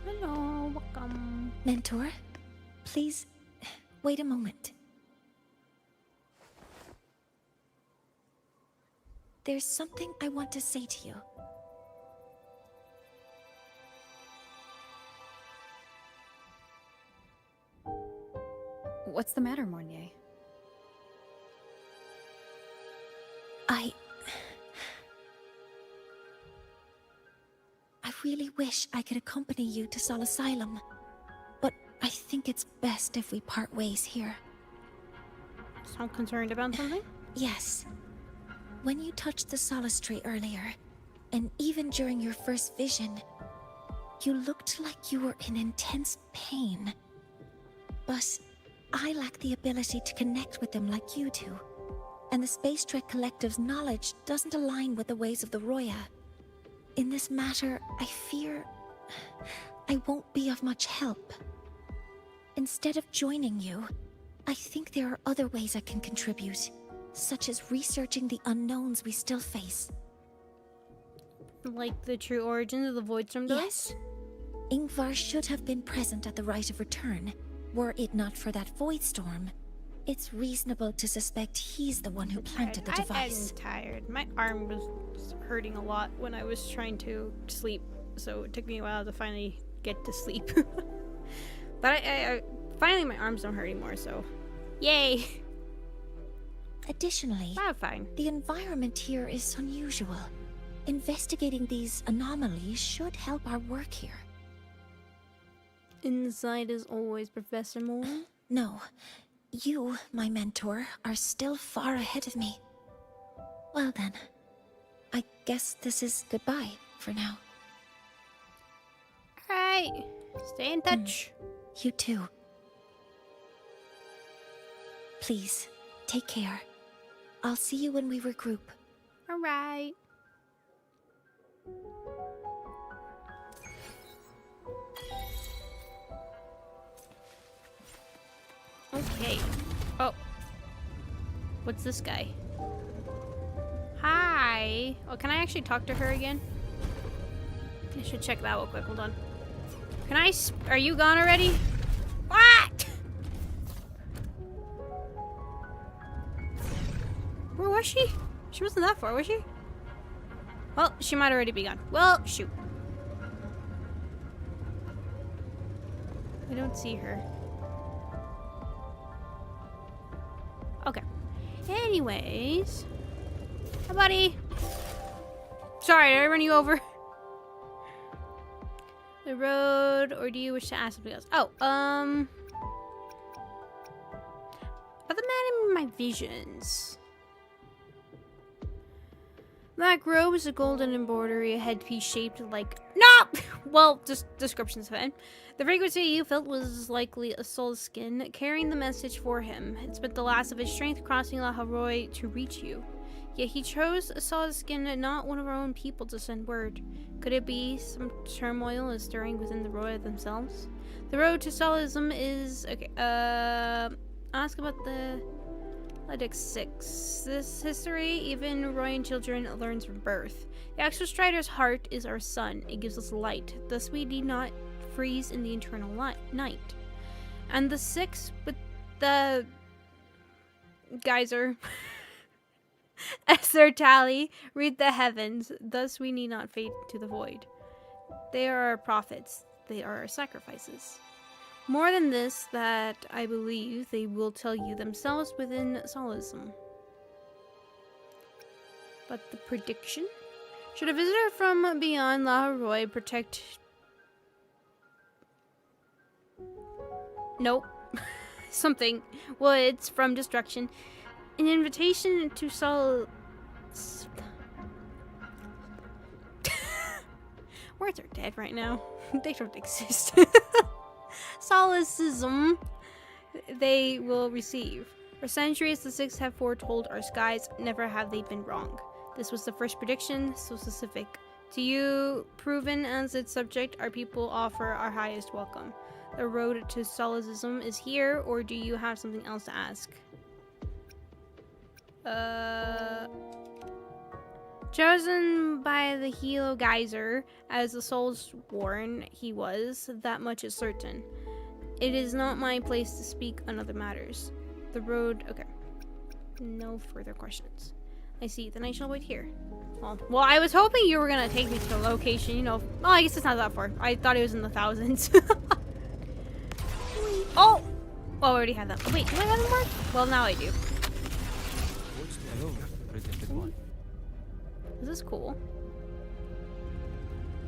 Hello, welcome. Mentor, please, wait a moment. There's something I want to say to you. What's the matter, Mornye? I really wish I could accompany you to Soul Asylum, but I think it's best if we part ways here. I'm concerned about something? Yes. When you touched the solace tree earlier, and even during your first vision, you looked like you were in intense pain. But I lack the ability to connect with them like you do. And the Space Trek Collective's knowledge doesn't align with the ways of the Roya. In this matter, I fear I won't be of much help. Instead of joining you, I think there are other ways I can contribute, such as researching the unknowns we still face. Like the true origins of the Voidstorm dust? Yes. Ingvar should have been present at the rite of return. Were it not for that Voidstorm, it's reasonable to suspect he's the one who planted the device. I'm tired. My arm was hurting a lot when I was trying to sleep, so it took me a while to finally get to sleep. But I finally my arms don't hurt anymore, so yay! Additionally, fine. The environment here is unusual. Investigating these anomalies should help our work here. Inside is always Professor Mornye? No. You, my mentor, are still far ahead of me. Well then, I guess this is goodbye for now. Alright, stay in touch. You too. Please, take care. I'll see you when we regroup. Alright. Okay. Oh. What's this guy? Hi. Oh, can I actually talk to her again? I should check that real quick. Hold on. Can I are you gone already? What? Where was she? She wasn't that far, was she? Well, she might already be gone. Well, shoot. I don't see her. Okay. Anyways. Hi, buddy. Sorry, did I run you over? The road, or do you wish to ask something else? Oh, about the man in my visions. Black robe is a golden embroidery, a headpiece shaped like... No! Well, just descriptions of it. The frequency you felt was likely a soul skin, carrying the message for him. It spent the last of his strength crossing La Haroy to reach you. Yet he chose a solid skin, not one of our own people, to send word. Could it be some turmoil is stirring within the Roya themselves? The road to Solism is... Okay, ask about the... Lydic 6. This history, even Royan children learns from birth. The Extra Strider's heart is our sun. It gives us light. Thus we need not freeze in the eternal night. And the 6 with the... geyser... as their tally, read the heavens, thus we need not fade to the void. They are our prophets, they are our sacrifices. More than this, that I believe they will tell you themselves within Solism. But the prediction? Should a visitor from beyond La Haroy protect... Nope. Something. Woods from destruction. An invitation to Words are dead right now. They don't exist. Solecism they will receive. For centuries, the 6 have foretold our skies. Never have they been wrong. This was the first prediction, so specific. To you, proven as its subject, our people offer our highest welcome. The road to Solecism is here, or do you have something else to ask? Chosen by the Hilo Geyser as the soul's worn he was, that much is certain. It is not my place to speak on other matters. The road... Okay. No further questions. I see. Then I shall wait here. Well, I was hoping you were gonna take me to the location, you know. Oh, I guess it's not that far. I thought it was in the thousands. Oh! Oh, I already had that. Oh, wait, do I have them marked? Well, now I do. This is cool.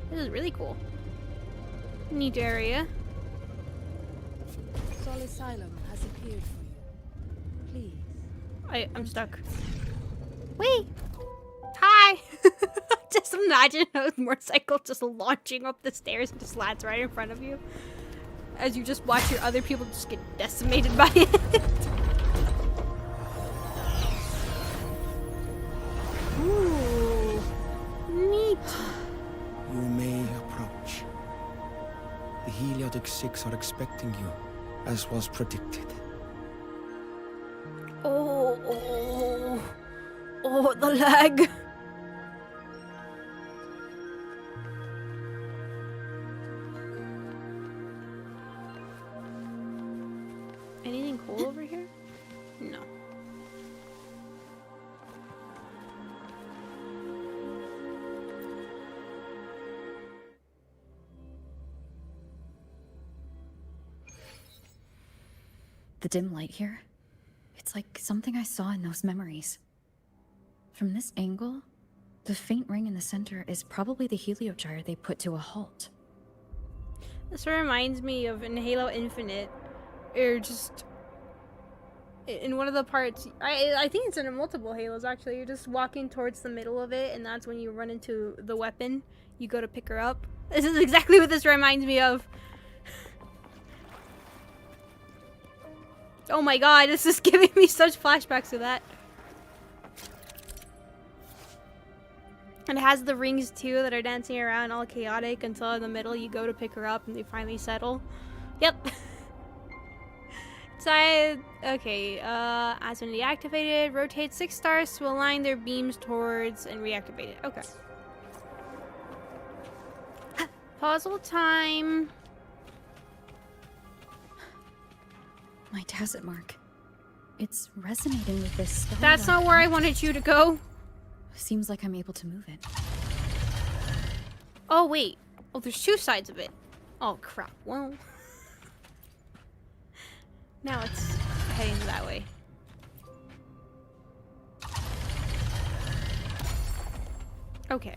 This is really cool. Neat area. Solisylum has appeared for you. Please, I'm stuck. Wait. Hi. Just imagine a motorcycle just launching up the stairs and just lands right in front of you. As you just watch your other people just get decimated by it. Ooh. Neat. You may approach. The Heliotic 6 are expecting you, as was predicted. Oh, the lag. Anything cool over here? No. The dim light here, it's like something I saw in those memories. From this angle, the faint ring in the center is probably the heliogyre they put to a halt. This reminds me of in Halo Infinite, or just in one of the parts, I think it's in multiple Halos actually, you're just walking towards the middle of it and that's when you run into the weapon, you go to pick her up. This is exactly what this reminds me of. Oh my god, this is giving me such flashbacks to that. And it has the rings too that are dancing around all chaotic until in the middle you go to pick her up and they finally settle. Yep. Okay, as when deactivated, rotate 6 stars to align their beams towards and reactivate it. Okay. Puzzle time. My tacit mark. It's resonating with this star. That's not where I wanted you to go. Seems like I'm able to move it. Oh, wait. Oh, there's 2 sides of it. Oh, crap. Well. Now it's heading that way. Okay.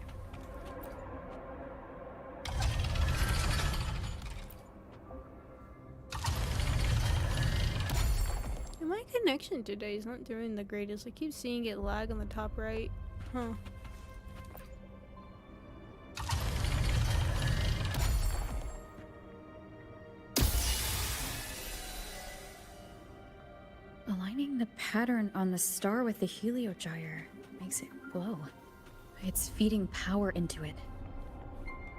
My connection today is not doing the greatest. I keep seeing it lag on the top right. Huh. Aligning the pattern on the star with the heliogyre makes it glow. It's feeding power into it.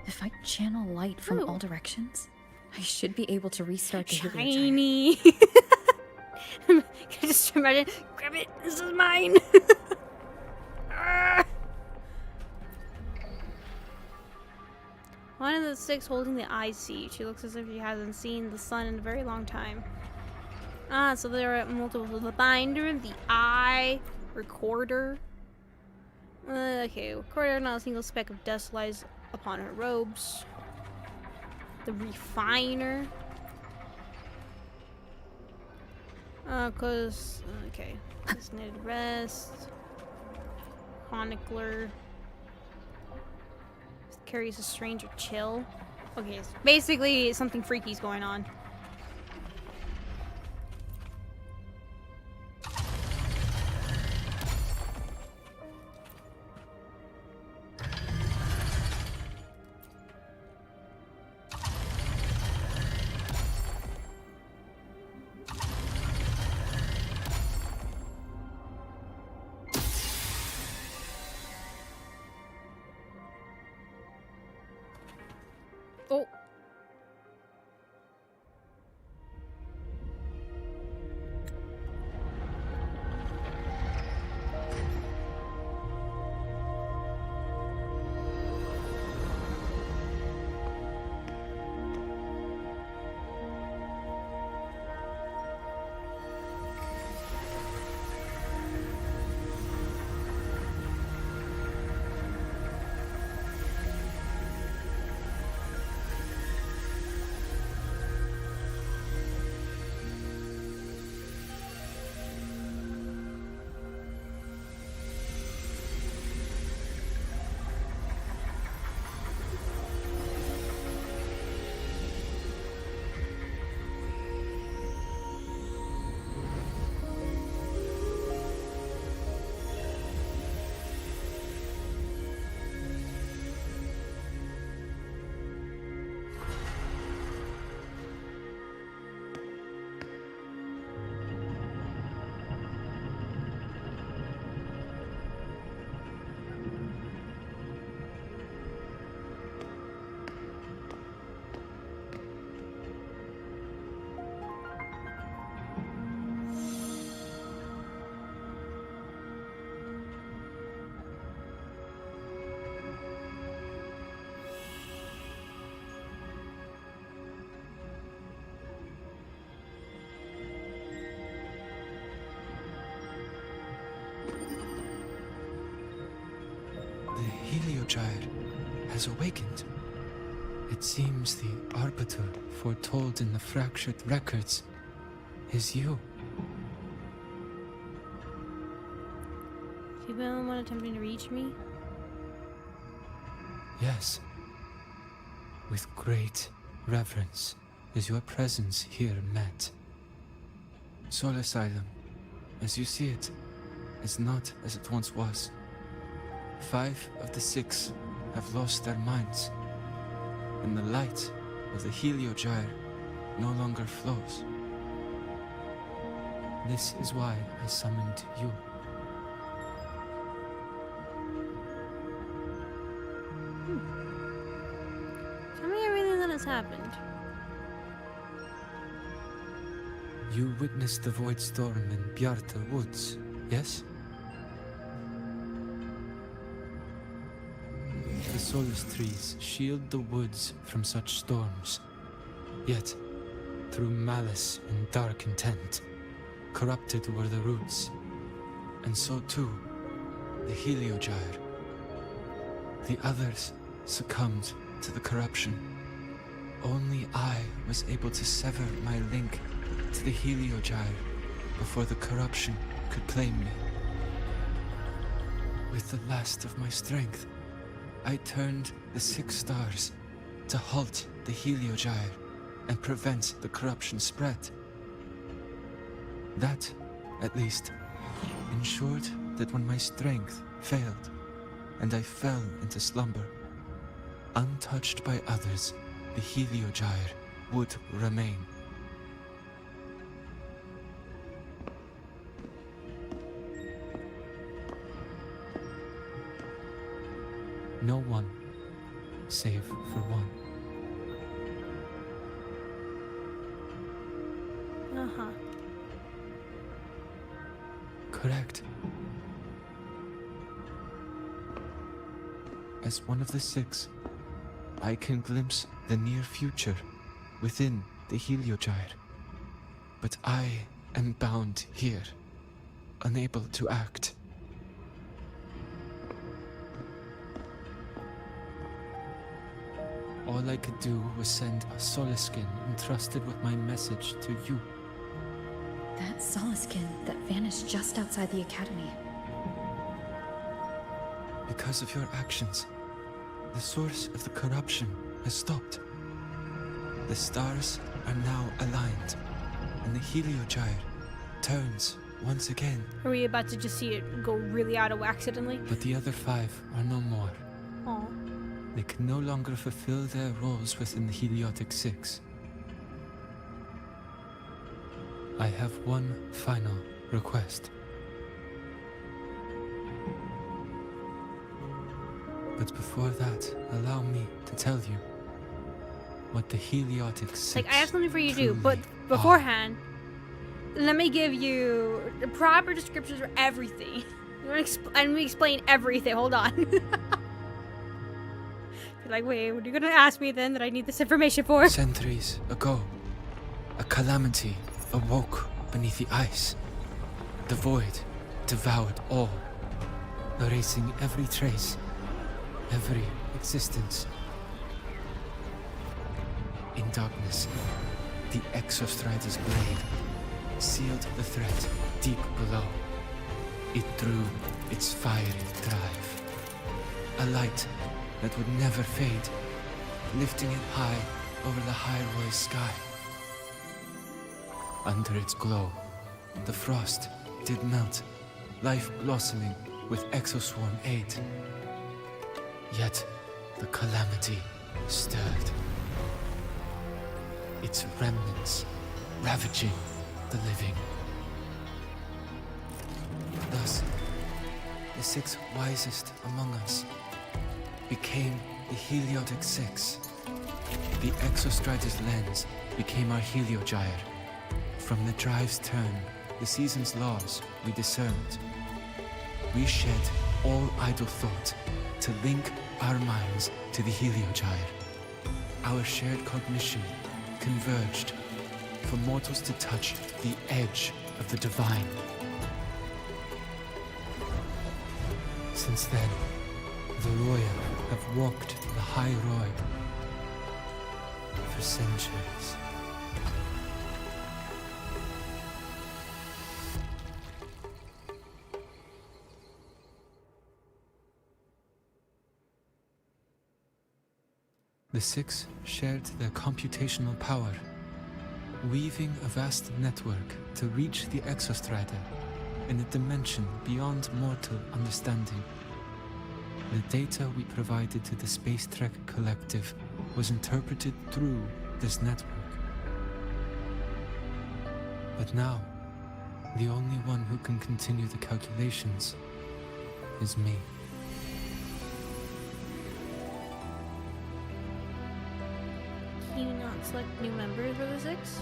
If I channel light from all directions, I should be able to restart the heliogyre. Shiny. Can I just imagine? Grab it. This is mine. One of the 6 holding the eye seat. She looks as if she hasn't seen the sun in a very long time. Ah, so there are multiple. The binder, the eye, recorder. Okay, recorder, not a single speck of dust lies upon her robes. The refiner. Okay. This needed rest. Chronicler. This carries a stranger chill. Okay, so basically something freaky's going on. Oh. Heliogyre has awakened. It seems the Arbiter foretold in the fractured records is you. Have you been the one attempting to reach me? Yes. With great reverence is your presence here met. Soul Asylum, as you see it, is not as it once was. 5 of the 6 have lost their minds, and the light of the Heliogyre no longer flows. This is why I summoned you. Tell me everything that has happened. You witnessed the Void Storm in Bjartar Woods, yes? The Solace trees shield the woods from such storms. Yet, through malice and dark intent, corrupted were the roots. And so too, the Heliogyre. The others succumbed to the corruption. Only I was able to sever my link to the Heliogyre before the corruption could claim me. With the last of my strength, I turned the 6 stars to halt the Heliogyre and prevent the corruption spread. That, at least, ensured that when my strength failed and I fell into slumber, untouched by others, the Heliogyre would remain. No one, save for one. Uh-huh. Correct. As one of the 6, I can glimpse the near future within the Heliogyre. But I am bound here, unable to act. All I could do was send a Solaskin entrusted with my message to you. That Solaskin that vanished just outside the academy. Because of your actions, the source of the corruption has stopped. The stars are now aligned, and the Heliogyre turns once again. Are we about to just see it go really out of whack suddenly? But the other 5 are no more. Oh. They can no longer fulfill their roles within the Heliotic 6. I have one final request. But before that, allow me to tell you what the Heliotic 6 Like, I have something for you to do, but beforehand, let me give you the proper descriptions for everything. And we explain everything. Hold on. You're like, wait, what are you gonna ask me then that I need this information for? Centuries ago, a calamity awoke beneath the ice. The void devoured all, erasing every trace, every existence. In darkness, the Exostrider's blade sealed the threat deep below. It drew its fiery drive, a light that would never fade, lifting it high over the High sky. Under its glow, the frost did melt, life blossoming with exoswarm aid. Yet, the calamity stirred, its remnants ravaging the living. Thus, the 6 wisest among us became the Heliotic 6. The Exostrider's lens became our Heliogyre. From the drive's turn, the season's laws we discerned. We shed all idle thought to link our minds to the Heliogyre. Our shared cognition converged for mortals to touch the edge of the divine. Since then, the Royal have walked the High Roy for centuries. The Six shared their computational power, weaving a vast network to reach the Exostrider in a dimension beyond mortal understanding. The data we provided to the Space Trek Collective was interpreted through this network. But now, the only one who can continue the calculations is me. Can you not select new members for the Six?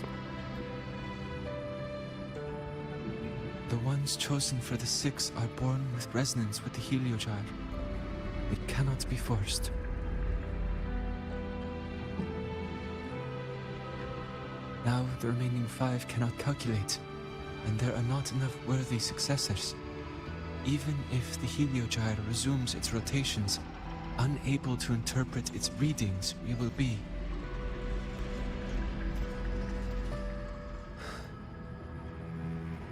The ones chosen for the Six are born with resonance with the Heliogyre. It cannot be forced. Now the remaining 5 cannot calculate, and there are not enough worthy successors. Even if the Heliogyre resumes its rotations, unable to interpret its readings, we will be.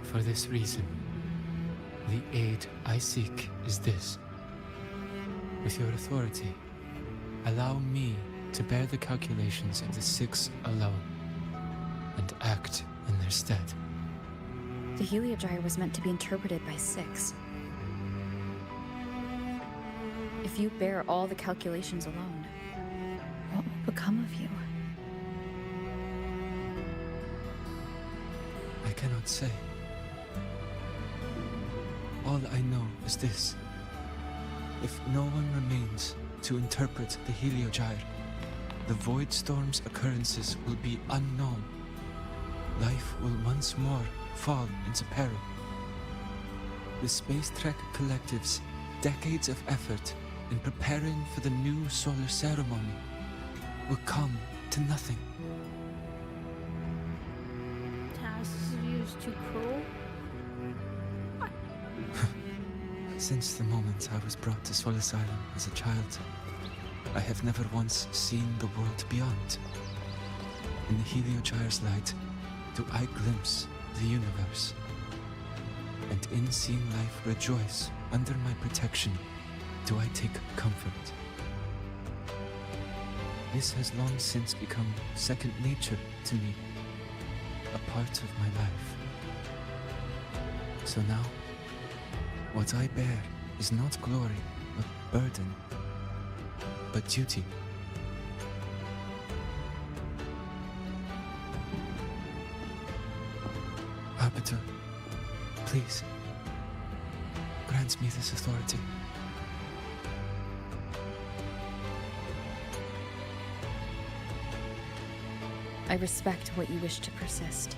For this reason, the aid I seek is this. With your authority, allow me to bear the calculations of the Six alone, and act in their stead. The Heliogyre was meant to be interpreted by Six. If you bear all the calculations alone, what will become of you? I cannot say. All I know is this. If no one remains to interpret the Heliogyre, the Void Storm's occurrences will be unknown. Life will once more fall into peril. The Space Trek Collective's decades of effort in preparing for the new solar ceremony will come to nothing. Tasks used too cruel? Since the moment I was brought to Solace Island as a child, I have never once seen the world beyond. In the Heliogyre's light, do I glimpse the universe. And in seeing life rejoice under my protection, do I take comfort. This has long since become second nature to me, a part of my life. So now, what I bear is not glory, but burden, but duty. Arbiter, please, grant me this authority. I respect what you wish to persist.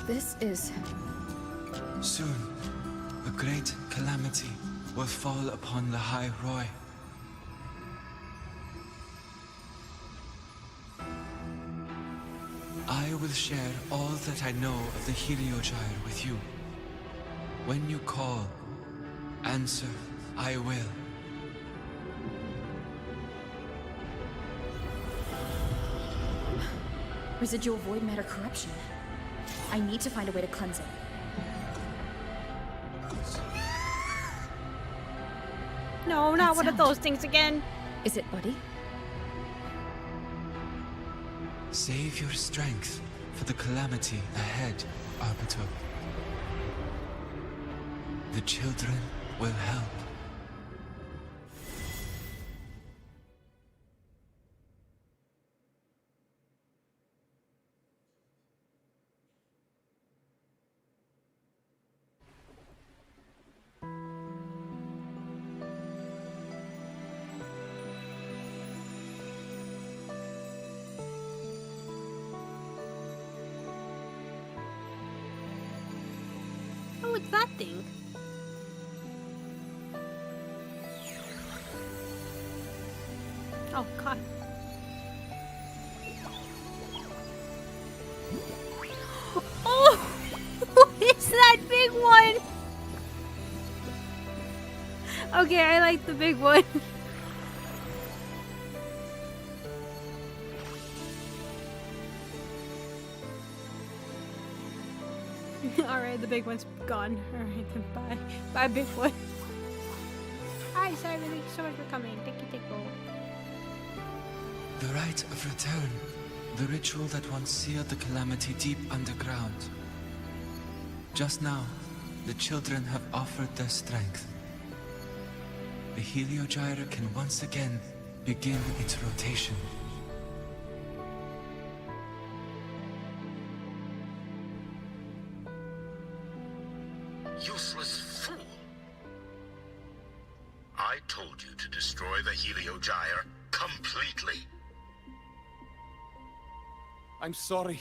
This is... Soon, a great calamity will fall upon the High Roy. I will share all that I know of the Heliogyre with you. When you call, answer, I will. Residual void matter corruption. I need to find a way to cleanse it. No, not one of those things again. Is it Buddy? Save your strength for the calamity ahead, Arbiter. The children will help. Oh, it's that thing. Oh, God. Oh! It's that big one! Okay, I like the big one. Alright, the big one's gone. Alright, then bye. Bye, big one. Hi, Simon. Thank you so much for coming. Thank you, Tickle. The rite of return. The ritual that once sealed the calamity deep underground. Just now, the children have offered their strength. The Heliogyre can once again begin its rotation. Useless fool! I told you to destroy the Heliogyre completely. I'm sorry,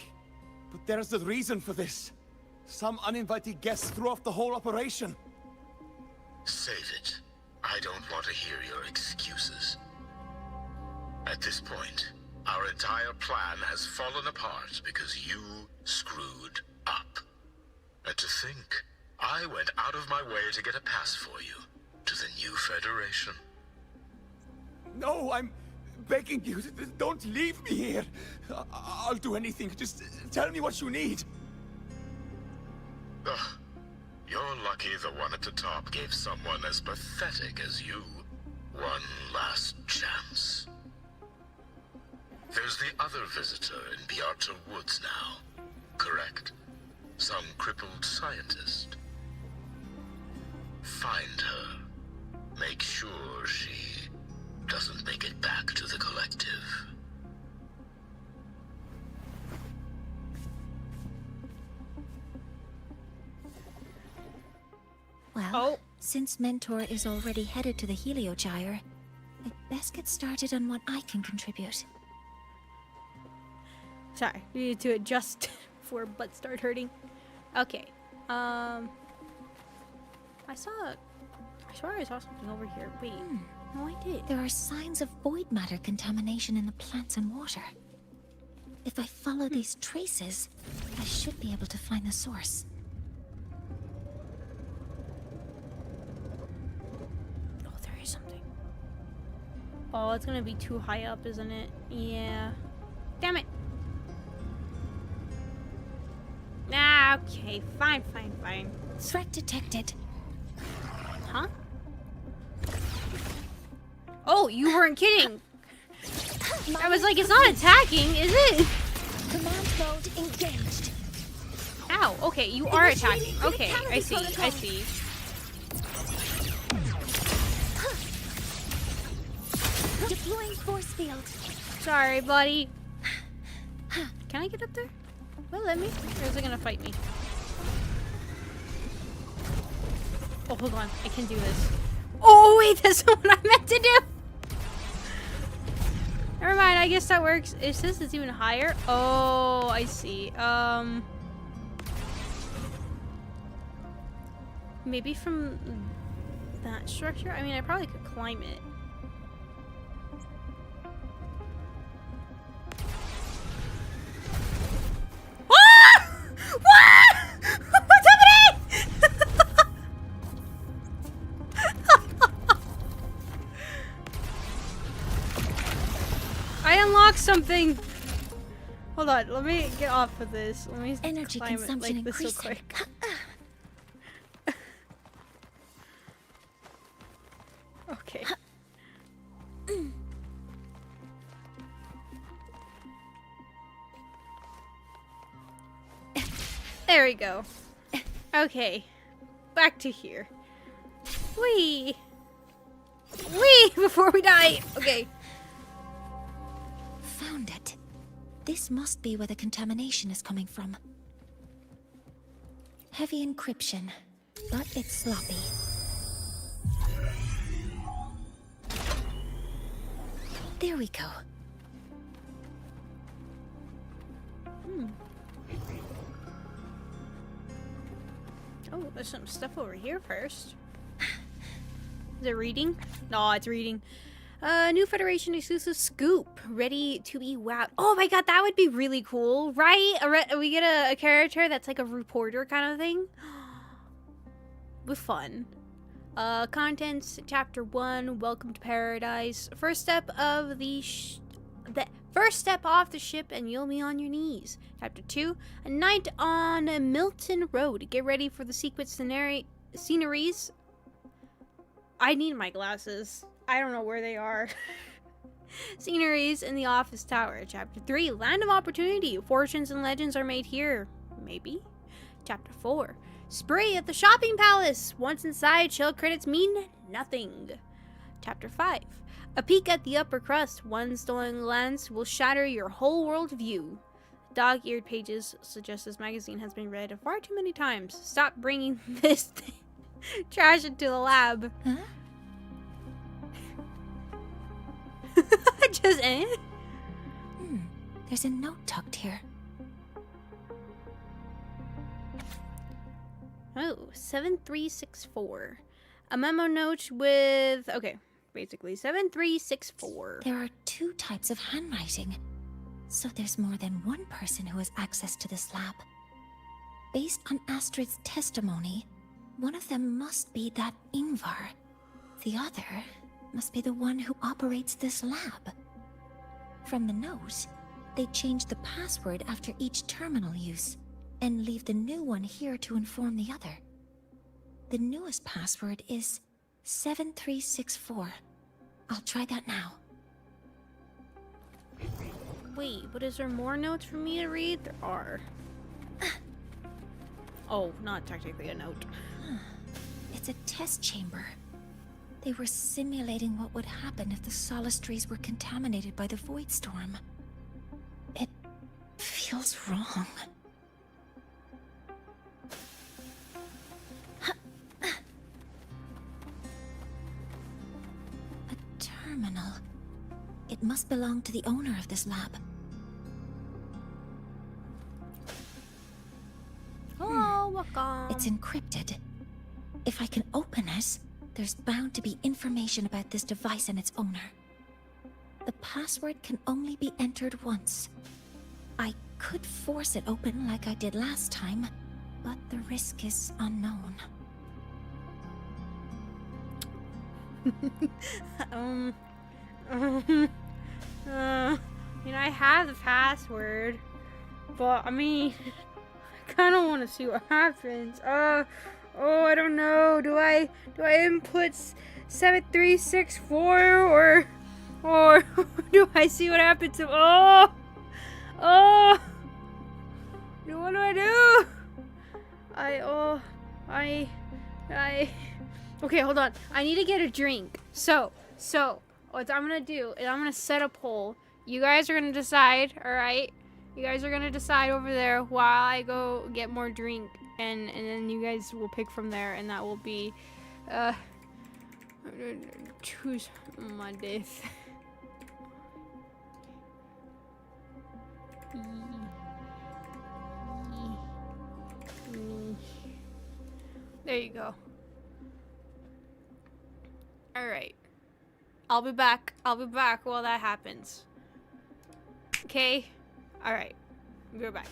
but there's a reason for this. Some uninvited guests threw off the whole operation. Save it. I don't want to hear your excuses. At this point, our entire plan has fallen apart because you screwed up. And to think, I went out of my way to get a pass for you to the new Federation. No, I'm begging you, don't leave me here. I'll do anything, just tell me what you need. Ugh. You're lucky the one at the top gave someone as pathetic as you one last chance. There's the other visitor in Bjarta Woods now, correct? Some crippled scientist. Find her. Make sure she doesn't make it back to the collective. Well, since Mentor is already headed to the Heliogyre, I'd best get started on what I can contribute. Sorry, we need to adjust before butt start hurting. Okay. I swear I saw something over here. Wait. No, I did. There are signs of void matter contamination in the plants and water. If I follow these traces, I should be able to find the source. Oh, there is something. Oh, it's gonna be too high up, isn't it? Yeah. Damn it. Ah, okay. Fine. Threat detected. Huh? Oh, you weren't kidding. I was like, it's not attacking, is it? Command mode engaged. Ow, okay, you are attacking. Okay, I see. Deploying force field. Sorry, buddy. Can I get up there? Will it let me? Or is it gonna fight me? Oh, hold on. I can do this. Oh, wait, that's what I meant to do. Never mind, I guess that works. It says it's even higher. Oh, I see. Maybe from that structure? I mean, I probably could climb it. Ah! What? What's happening? I unlocked something. Hold on, let me get off of this. Let me Energy climb consumption it like this real increasing. quick. Okay. There we go. Okay, back to here. Wee! Wee! Before we die! Okay. Found it. This must be where the contamination is coming from. Heavy encryption, but it's sloppy. There we go. Oh, there's some stuff over here first. Is it reading? No, it's reading. New Federation exclusive scoop. Ready to be wowed. Oh my god, that would be really cool, right? We get a character that's like a reporter kind of thing. With fun. Contents, Chapter 1, Welcome to Paradise. First step of the first step off the ship and you'll be on your knees. Chapter 2, A Night on Milton Road. Get ready for the secret sceneries. I need my glasses. I don't know where they are. Sceneries in the office tower. Chapter 3, Land of Opportunity. Fortunes and legends are made here. Maybe. Chapter 4, Spree at the shopping palace. Once inside, shell credits mean nothing. Chapter 5, A peek at the upper crust. One stolen glance will shatter your whole world view. Dog-eared pages suggest this magazine has been read far too many times. Stop bringing this trash into the lab. Huh? Just There's a note tucked here. Oh, 7364. A memo note with... Okay, basically 7364. There are 2 types of handwriting. So there's more than one person who has access to this lab. Based on Astrid's testimony, one of them must be that Ingvar. The other must be the one who operates this lab. From the note, they change the password after each terminal use, and leave the new one here to inform the other. The newest password is 7364. I'll try that now. Wait, but is there more notes for me to read? There are. Oh, not technically a note. It's a test chamber. They were simulating what would happen if the Solace trees were contaminated by the Void Storm. It feels wrong. A terminal. It must belong to the owner of this lab. Oh, welcome. It's encrypted. If I can open it, there's bound to be information about this device and its owner. The password can only be entered once. I could force it open like I did last time, but the risk is unknown. I have the password, but I mean, I kind of want to see what happens. Oh, I don't know. Do I input 7364 or do I see what happens? Oh, what do I do? Okay, hold on. I need to get a drink. So what I'm gonna do is I'm gonna set a poll. You guys are gonna decide, all right? You guys are gonna decide over there while I go get more drink, and then you guys will pick from there, and that will be, choose my death. There you go. All right. I'll be back while that happens. Okay? All right. We're back.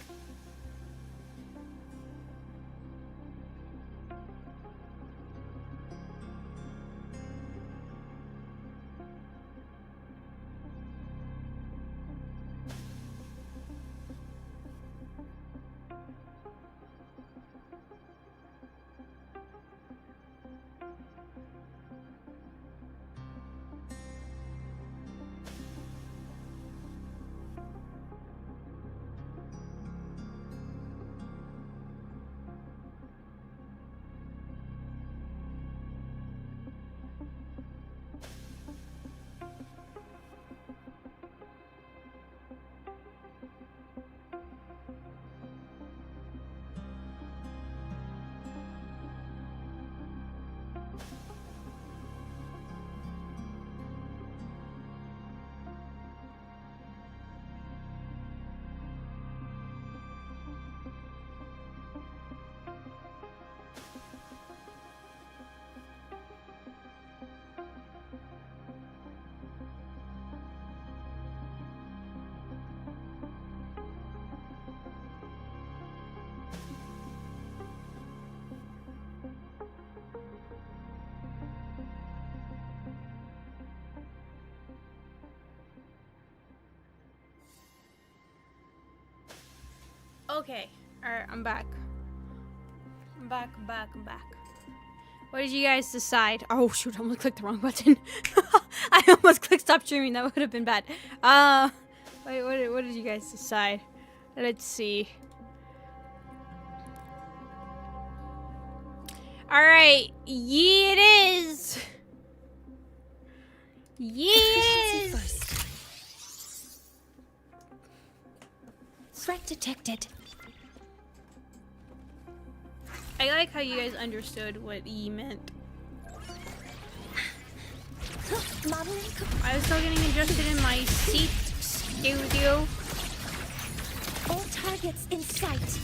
Okay. Alright, I'm back. I'm back. What did you guys decide? Oh shoot, I almost clicked the wrong button. I almost clicked stop streaming. That would have been bad. Wait, what did you guys decide? Let's see. Alright, yeah it is. Yes. Threat detected. I like how you guys understood what E meant. I was still getting adjusted in my seat studio. All targets in sight.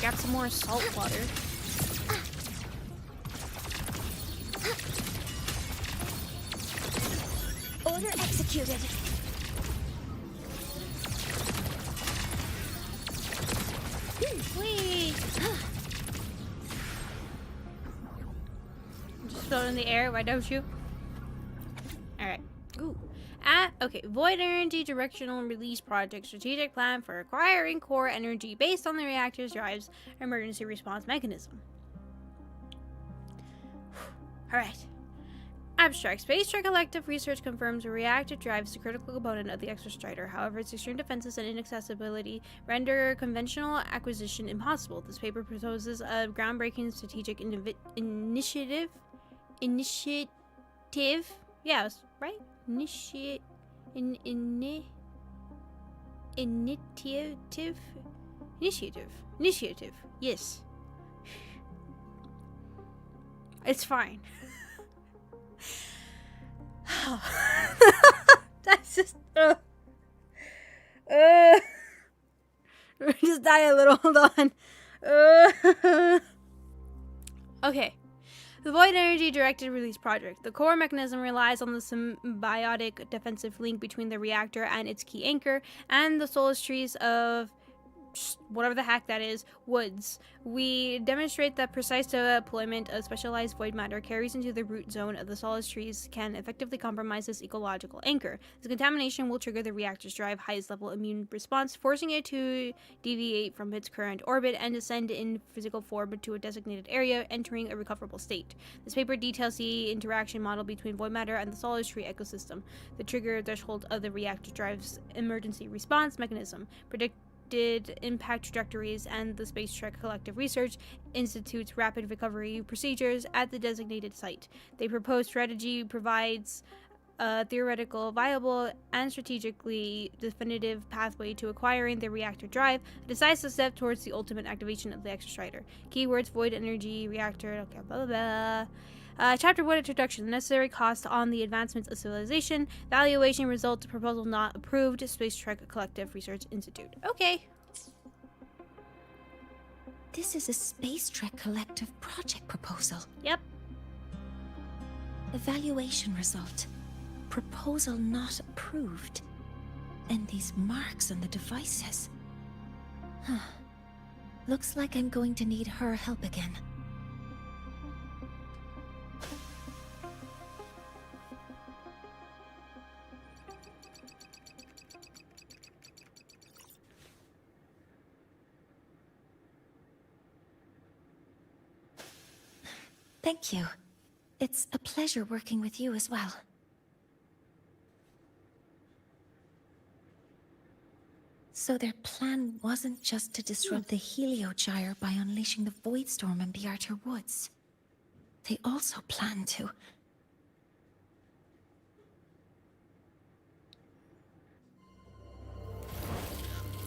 Got some more salt water. Order executed. Whee! Just float in the air, why don't you? Alright. Ooh. Okay. Void Energy Directional Release Project Strategic Plan for acquiring core energy based on the reactor's drive's emergency response mechanism. Alright. Abstract. Space Trek Collective Research confirms a reactor drive is a critical component of the exostrider. However, its extreme defenses and inaccessibility render conventional acquisition impossible. This paper proposes a groundbreaking strategic initiative. Yeah, right? Initiative. Yes. It's fine. That's just just die a little. Hold on. Okay. The Void Energy Directed Release Project. The core mechanism relies on the symbiotic defensive link between the reactor and its key anchor and the soulless trees of whatever the heck that is, woods. We demonstrate that precise deployment of specialized void matter carries into the root zone of the soulless trees can effectively compromise this ecological anchor. This contamination will trigger the reactor's drive highest level immune response, forcing it to deviate from its current orbit and descend in physical form to a designated area, entering a recoverable state. This paper details the interaction model between void matter and the soulless tree ecosystem, the trigger threshold of the reactor drive's emergency response mechanism, impact trajectories, and the Space Trek Collective Research Institute's rapid recovery procedures at the designated site. The proposed strategy provides a theoretical, viable, and strategically definitive pathway to acquiring the reactor drive, a decisive step towards the ultimate activation of the exostrider. Keywords: void energy, reactor, okay, blah blah blah. Chapter 1 Introduction. The necessary cost on the advancements of civilization. Valuation result. Proposal not approved. Space Trek Collective Research Institute. Okay. This is a Space Trek Collective project proposal. Yep. Evaluation result. Proposal not approved. And these marks on the devices. Huh. Looks like I'm going to need her help again. Thank you. It's a pleasure working with you as well. So their plan wasn't just to disrupt the Heliogyre by unleashing the Void Storm in the Outer Woods. They also planned to...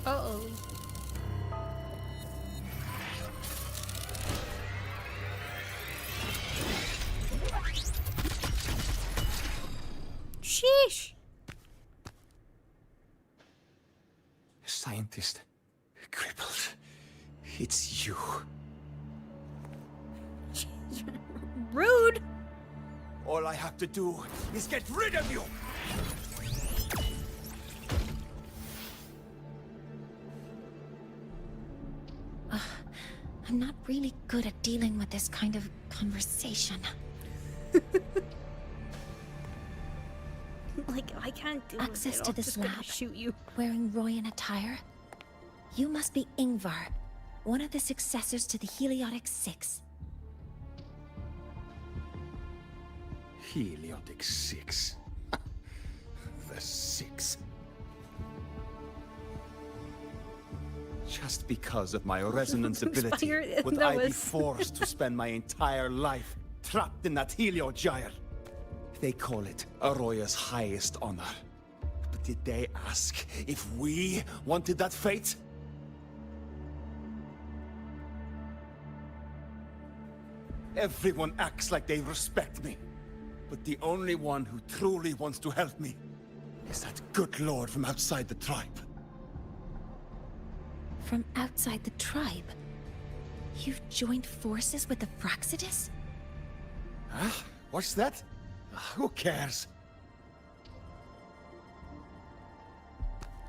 Uh-oh. Sheesh. Scientist, crippled. It's you. Rude. All I have to do is get rid of you. I'm not really good at dealing with this kind of conversation. Like, I can't do Access to this lab. shoot you. Wearing Royan attire. You must be Ingvar, one of the successors to the Heliotic 6. Heliotic 6. The 6. Just because of my resonance ability, would I be forced to spend my entire life trapped in that Heliogyre? They call it Aroya's highest honor. But did they ask if we wanted that fate? Everyone acts like they respect me. But the only one who truly wants to help me is that good lord from outside the tribe. From outside the tribe? You've joined forces with the Fraxidus? Huh? What's that? Who cares?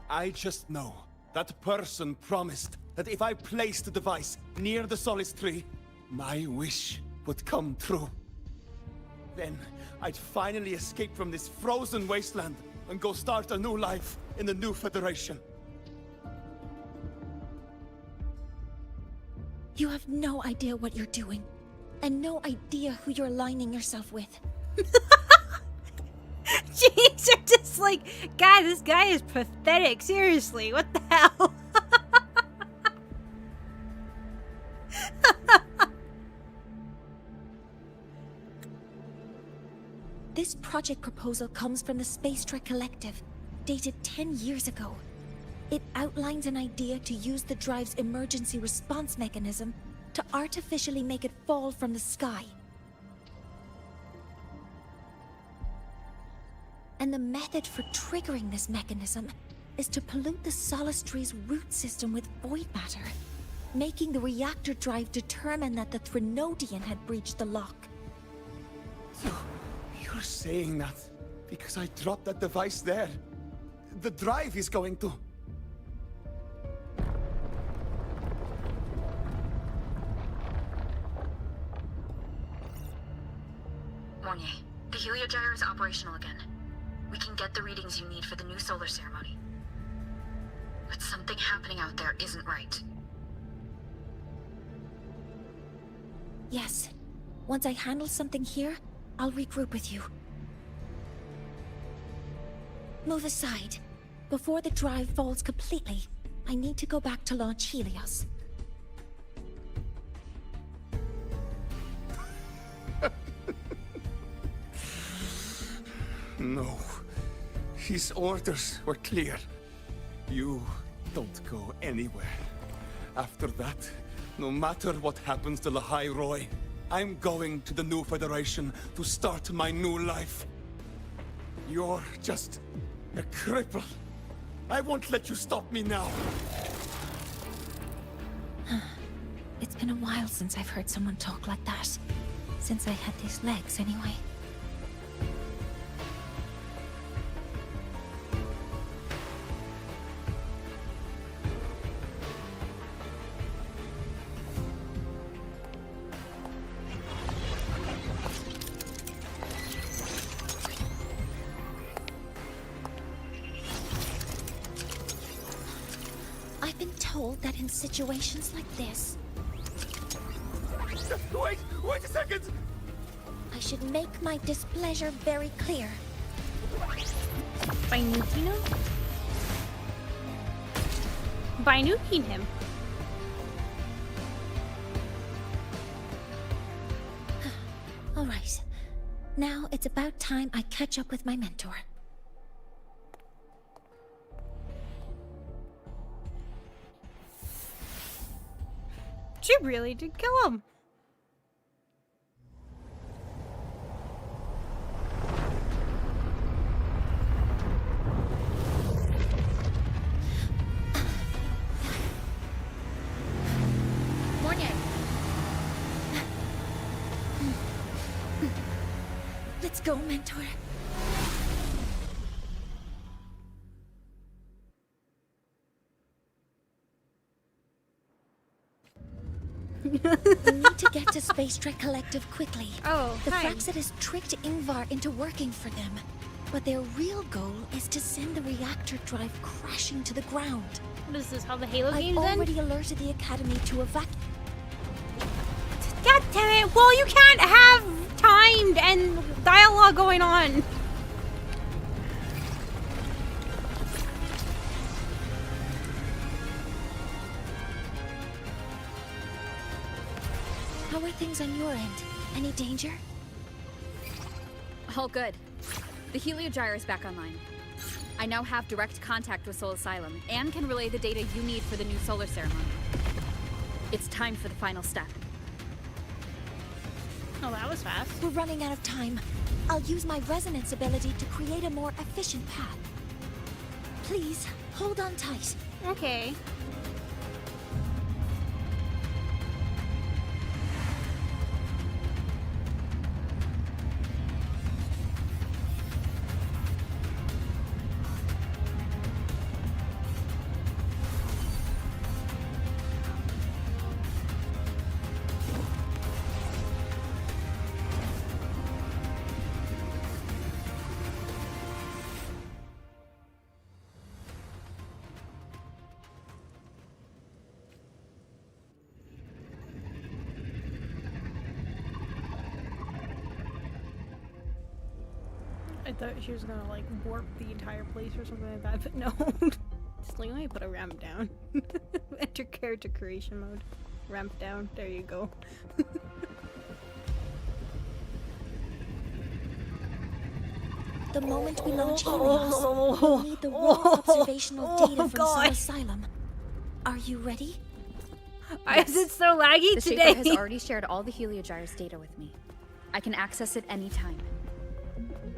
I just know that person promised that if I placed the device near the Solace Tree, my wish would come true. Then I'd finally escape from this frozen wasteland and go start a new life in the new Federation. You have no idea what you're doing, and no idea who you're aligning yourself with. Jeez, you're just like, God, this guy is pathetic. Seriously, what the hell? This project proposal comes from the Space Trek Collective, dated 10 years ago. It outlines an idea to use the drive's emergency response mechanism to artificially make it fall from the sky. And the method for triggering this mechanism is to pollute the Solace Tree's root system with void matter, making the reactor drive determine that the Threnodian had breached the lock. So, you're saying that because I dropped that device there? The drive is going to... Mornye, the Heliogyre is operational again. We can get the readings you need for the new solar ceremony. But something happening out there isn't right. Yes. Once I handle something here, I'll regroup with you. Move aside. Before the drive falls completely, I need to go back to launch Helios. No. His orders were clear. You don't go anywhere. After that, no matter what happens to Lahai Roy, I'm going to the new Federation to start my new life. You're just a cripple. I won't let you stop me now. It's been a while since I've heard someone talk like that. Since I had these legs, anyway. I've been told that in situations like this... Wait a second! I should make my displeasure very clear. By nuking him? By nuking him. All right. Now it's about time I catch up with my mentor. She really did kill him. Mornye. Let's go, mentor. We need to get to Space Trek Collective quickly. Oh, the hi. Fraxidus tricked Ingvar into working for them, but their real goal is to send the reactor drive crashing to the ground. What is this? How the Halo I've games end? already alerted the Academy to evacuate. God damn it! Well, you can't have timed and dialogue going on. How are things on your end? Any danger? All good. The Heliogyre is back online. I now have direct contact with Soul Asylum and can relay the data you need for the new solar ceremony. It's time for the final step. Oh, that was fast. We're running out of time. I'll use my resonance ability to create a more efficient path. Please, hold on tight. Okay. I thought she was gonna like warp the entire place or something like that, but no. Just like, let me put a ramp down. Enter character creation mode. Ramp down. There you go. The moment we launch Helios, we'll need the raw observational data from Soul Asylum. Are you ready? Is it so laggy the today? Shaper has already shared all the Heliogyre's data with me. I can access it anytime.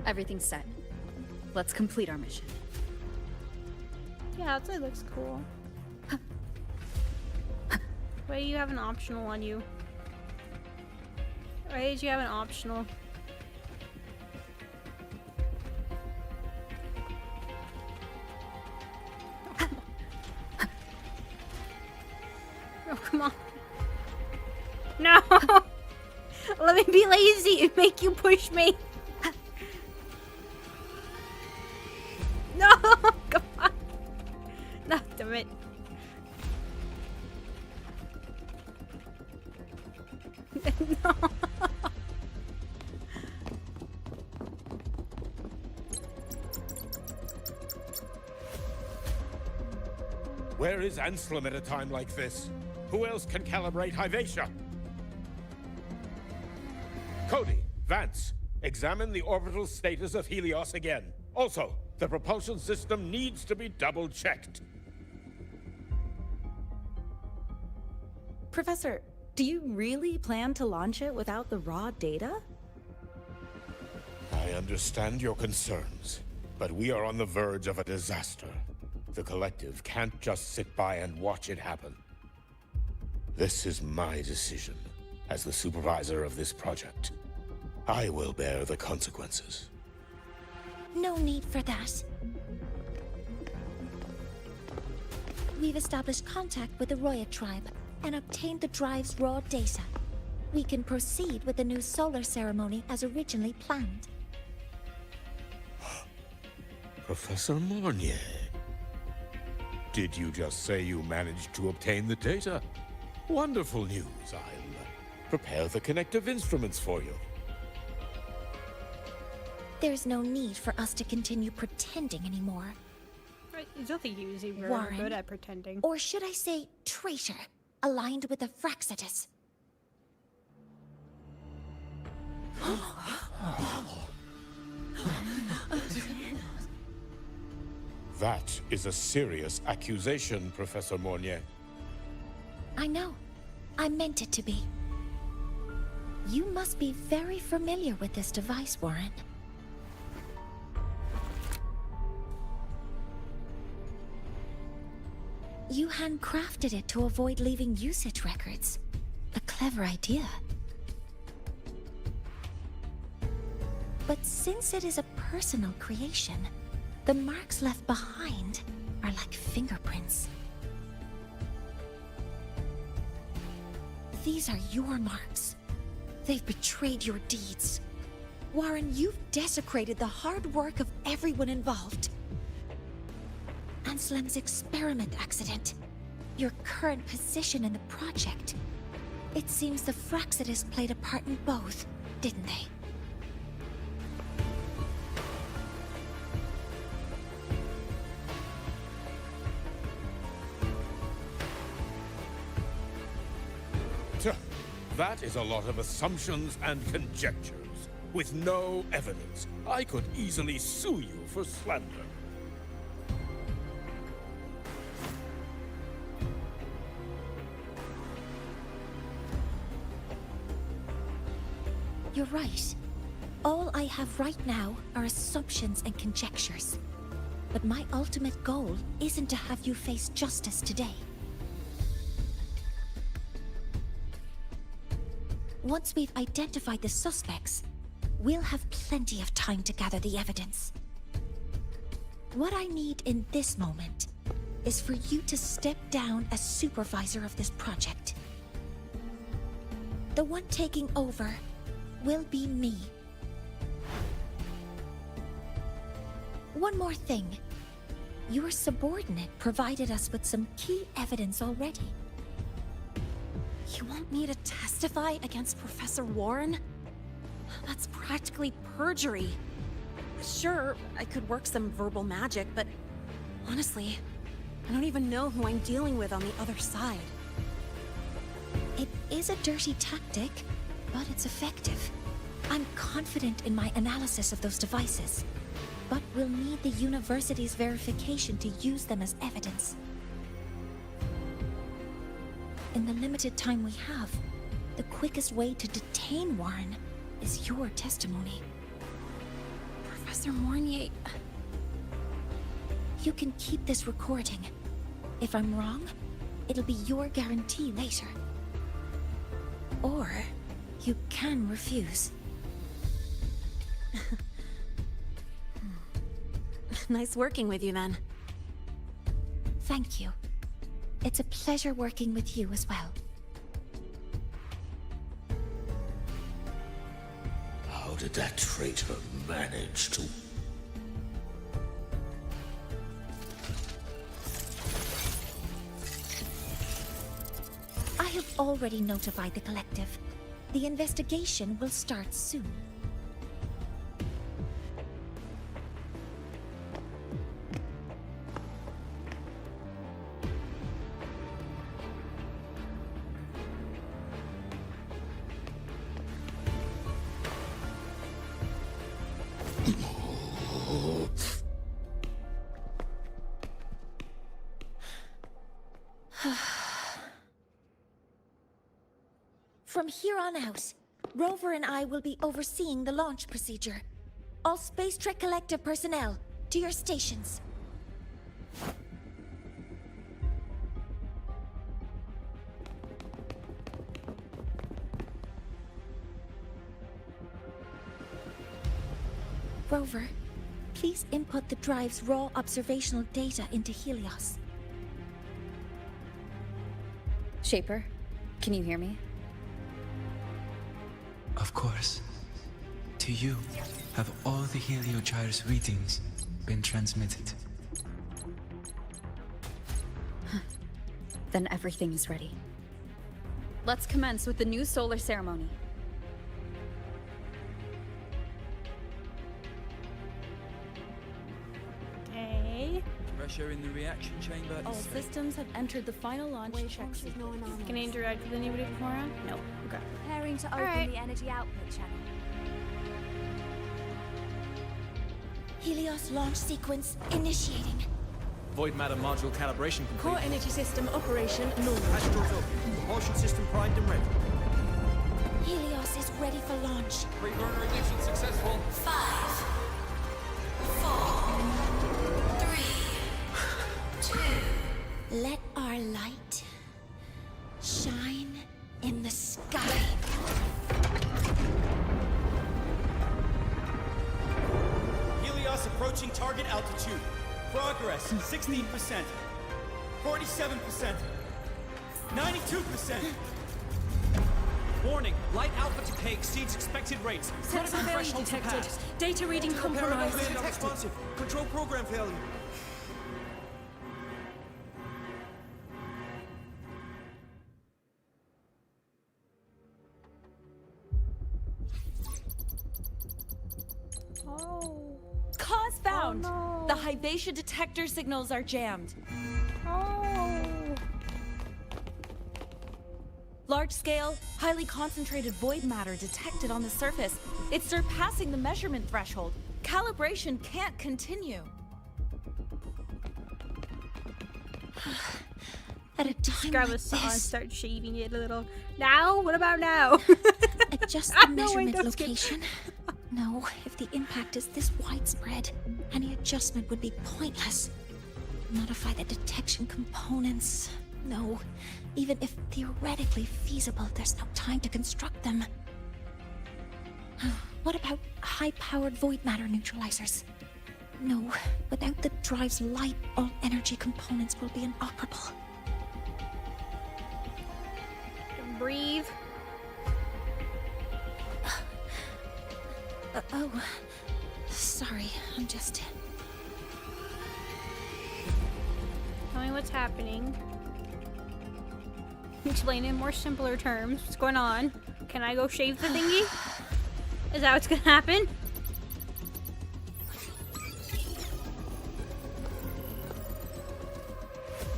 Everything's set. Let's complete our mission. Yeah, outside looks cool. Why do you have an optional on you? Why did you have an optional? Oh, come on. No! Let me be lazy and make you push me. No! Come on. No, damn it. No. Where is Anselm at a time like this? Who else can calibrate Hyvatia? Cody, Vance, examine the orbital status of Helios again. Also, the propulsion system needs to be double-checked. Professor, do you really plan to launch it without the raw data? I understand your concerns, but we are on the verge of a disaster. The Collective can't just sit by and watch it happen. This is my decision, as the supervisor of this project. I will bear the consequences. No need for that. We've established contact with the Roya tribe and obtained the drive's raw data. We can proceed with the new solar ceremony as originally planned. Professor Mornye, did you just say you managed to obtain the data? Wonderful news. I'll prepare the connective instruments for you. There's no need for us to continue pretending anymore. I don't think he was even very Warren, good at pretending. Or should I say traitor, aligned with the Fraxitus. That is a serious accusation, Professor Mornye. I know. I meant it to be. You must be very familiar with this device, Warren. You handcrafted it to avoid leaving usage records. A clever idea. But since it is a personal creation, the marks left behind are like fingerprints. These are your marks. They've betrayed your deeds. Warren, you've desecrated the hard work of everyone involved. And Anslem's experiment accident, your current position in the project. It seems the Fraxidus played a part in both, didn't they? That is a lot of assumptions and conjectures, with no evidence. I could easily sue you for slander. You're right. All I have right now are assumptions and conjectures. But my ultimate goal isn't to have you face justice today. Once we've identified the suspects, we'll have plenty of time to gather the evidence. What I need in this moment is for you to step down as supervisor of this project. The one taking over will be me. One more thing. Your subordinate provided us with some key evidence already. You want me to testify against Professor Warren? That's practically perjury. Sure, I could work some verbal magic, but honestly, I don't even know who I'm dealing with on the other side. It is a dirty tactic, but it's effective. I'm confident in my analysis of those devices, but we'll need the university's verification to use them as evidence. In the limited time we have, the quickest way to detain Warren is your testimony. Professor Mornye... You can keep this recording. If I'm wrong, it'll be your guarantee later. Or you can refuse. Nice working with you, then. Thank you. It's a pleasure working with you as well. How did that traitor manage to... I have already notified the collective. The investigation will start soon. From here on out, Rover and I will be overseeing the launch procedure. All Space Trek Collective personnel, to your stations. Rover, please input the drive's raw observational data into Helios. Shaper, can you hear me? Of course. To you, have all the Heliogyre's readings been transmitted? Then everything is ready. Let's commence with the new solar ceremony. Okay. Pressure in the reaction chamber. All systems have entered the final launch check sequence. Can I interact with anybody beforehand? No. Okay. Preparing to open Alright. the energy output channel. Helios launch sequence initiating. Void matter module calibration complete. Core energy system operation normal. Hatch doors open. Propulsion system primed and ready. Helios is ready for launch. Pre-burner ignition successful. 5, 4, 3, 2. Let our light shine in the sky. Helios approaching target altitude. Progress 16%, 47%, 92%. Warning, light alpha decay exceeds expected rates. Sensor failure detected. Data reading compromised. Unresponsive. Control program failure. Oh. Cause found! Oh, no. The Hyvatia detector signals are jammed. Oh. Large-scale, highly concentrated void matter detected on the surface. It's surpassing the measurement threshold. Calibration can't continue. At a time Grab like a saw and this, start shaving it a little. Now? What about now? adjust Ah, the no, wait, measurement don't skip. location. No, if the impact is this widespread, any adjustment would be pointless. Modify the detection components. No, even if theoretically feasible, there's no time to construct them. What about high-powered void matter neutralizers? No, without the drive's light, all energy components will be inoperable. Breathe. Oh, sorry, I'm just... Tell me what's happening. Explain in more simpler terms. What's going on? Can I go shave the thingy? Is that what's gonna happen?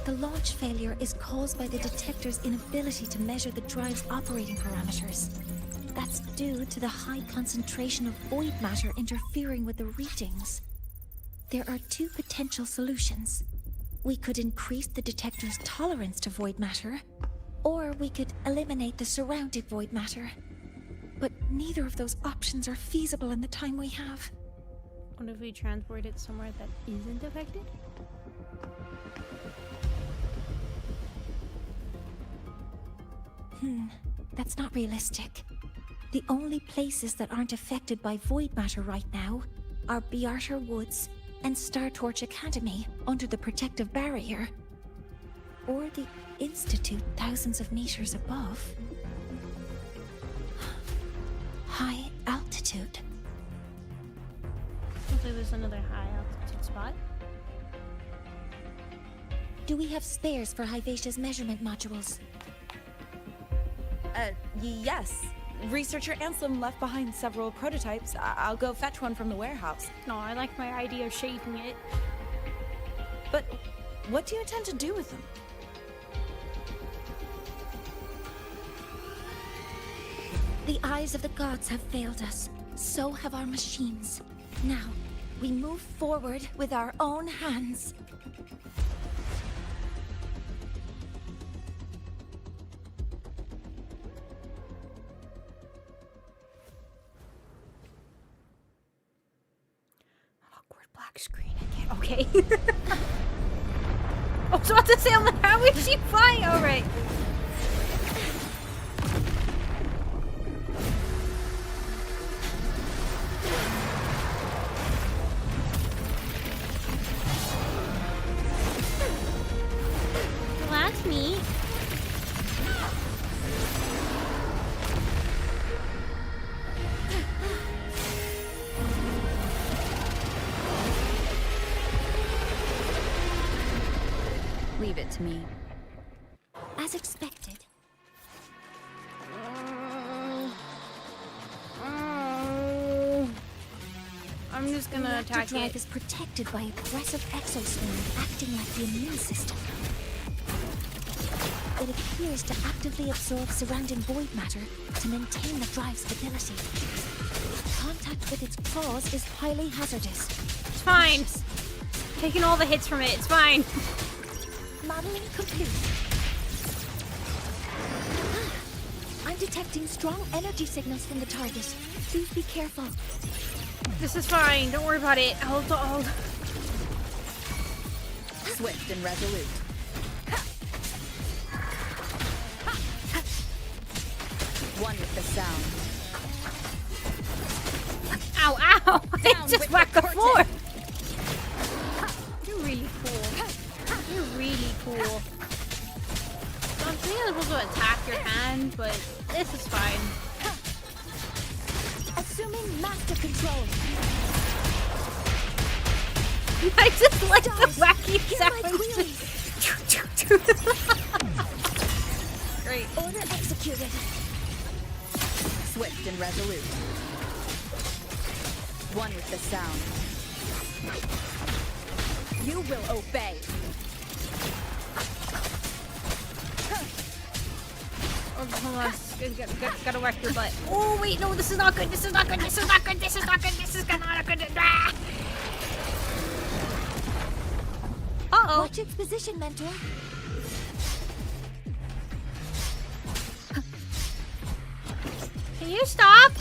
The launch failure is caused by the detector's inability to measure the drive's operating parameters. That's due to the high concentration of void matter interfering with the readings. There are two potential solutions. We could increase the detector's tolerance to void matter, or we could eliminate the surrounding void matter. But neither of those options are feasible in the time we have. What if we transport it somewhere that isn't affected? That's not realistic. The only places that aren't affected by void matter right now are Bearter Woods and Star Torch Academy under the protective barrier. Or the Institute thousands of meters above. High altitude. Hopefully there's another high altitude spot. Do we have spares for Hyvatia's measurement modules? Yes. Researcher Ansem left behind several prototypes. I'll go fetch one from the warehouse. No, I like my idea of shaving it. But what do you intend to do with them? The eyes of the gods have failed us. So have our machines. Now, we move forward with our own hands. Awkward black screen again. Okay. I was about to say, I'm like, how is she flying? All right. Relax me. Leave it to me. As expected. I'm just gonna attack The drive it. is protected by aggressive exosomes acting like the immune system. It appears to actively absorb surrounding void matter to maintain the drive's stability. Contact with its claws is highly hazardous. It's fine. Taking all the hits from it. It's fine. Modeling complete. I'm detecting strong energy signals from the target. Please be careful. This is fine. Don't worry about it. I'll Swift and resolute. One with the sound. Ow, ow! I just whacked the floor! You're really cool. You're really cool. So I'm thinking I'm supposed to attack your hand, but this is fine. Assuming master control. I just like the wacky sounds. Great. Order executed. Swift and resolute. one with the sound. You will obey. Oh, hold on. Gotta whack your butt. Oh, wait, no, this is not good. This is not good. This is not good. This is not good. This is not good. Ah! Uh-oh. Watch its position, Mentor. Can you stop?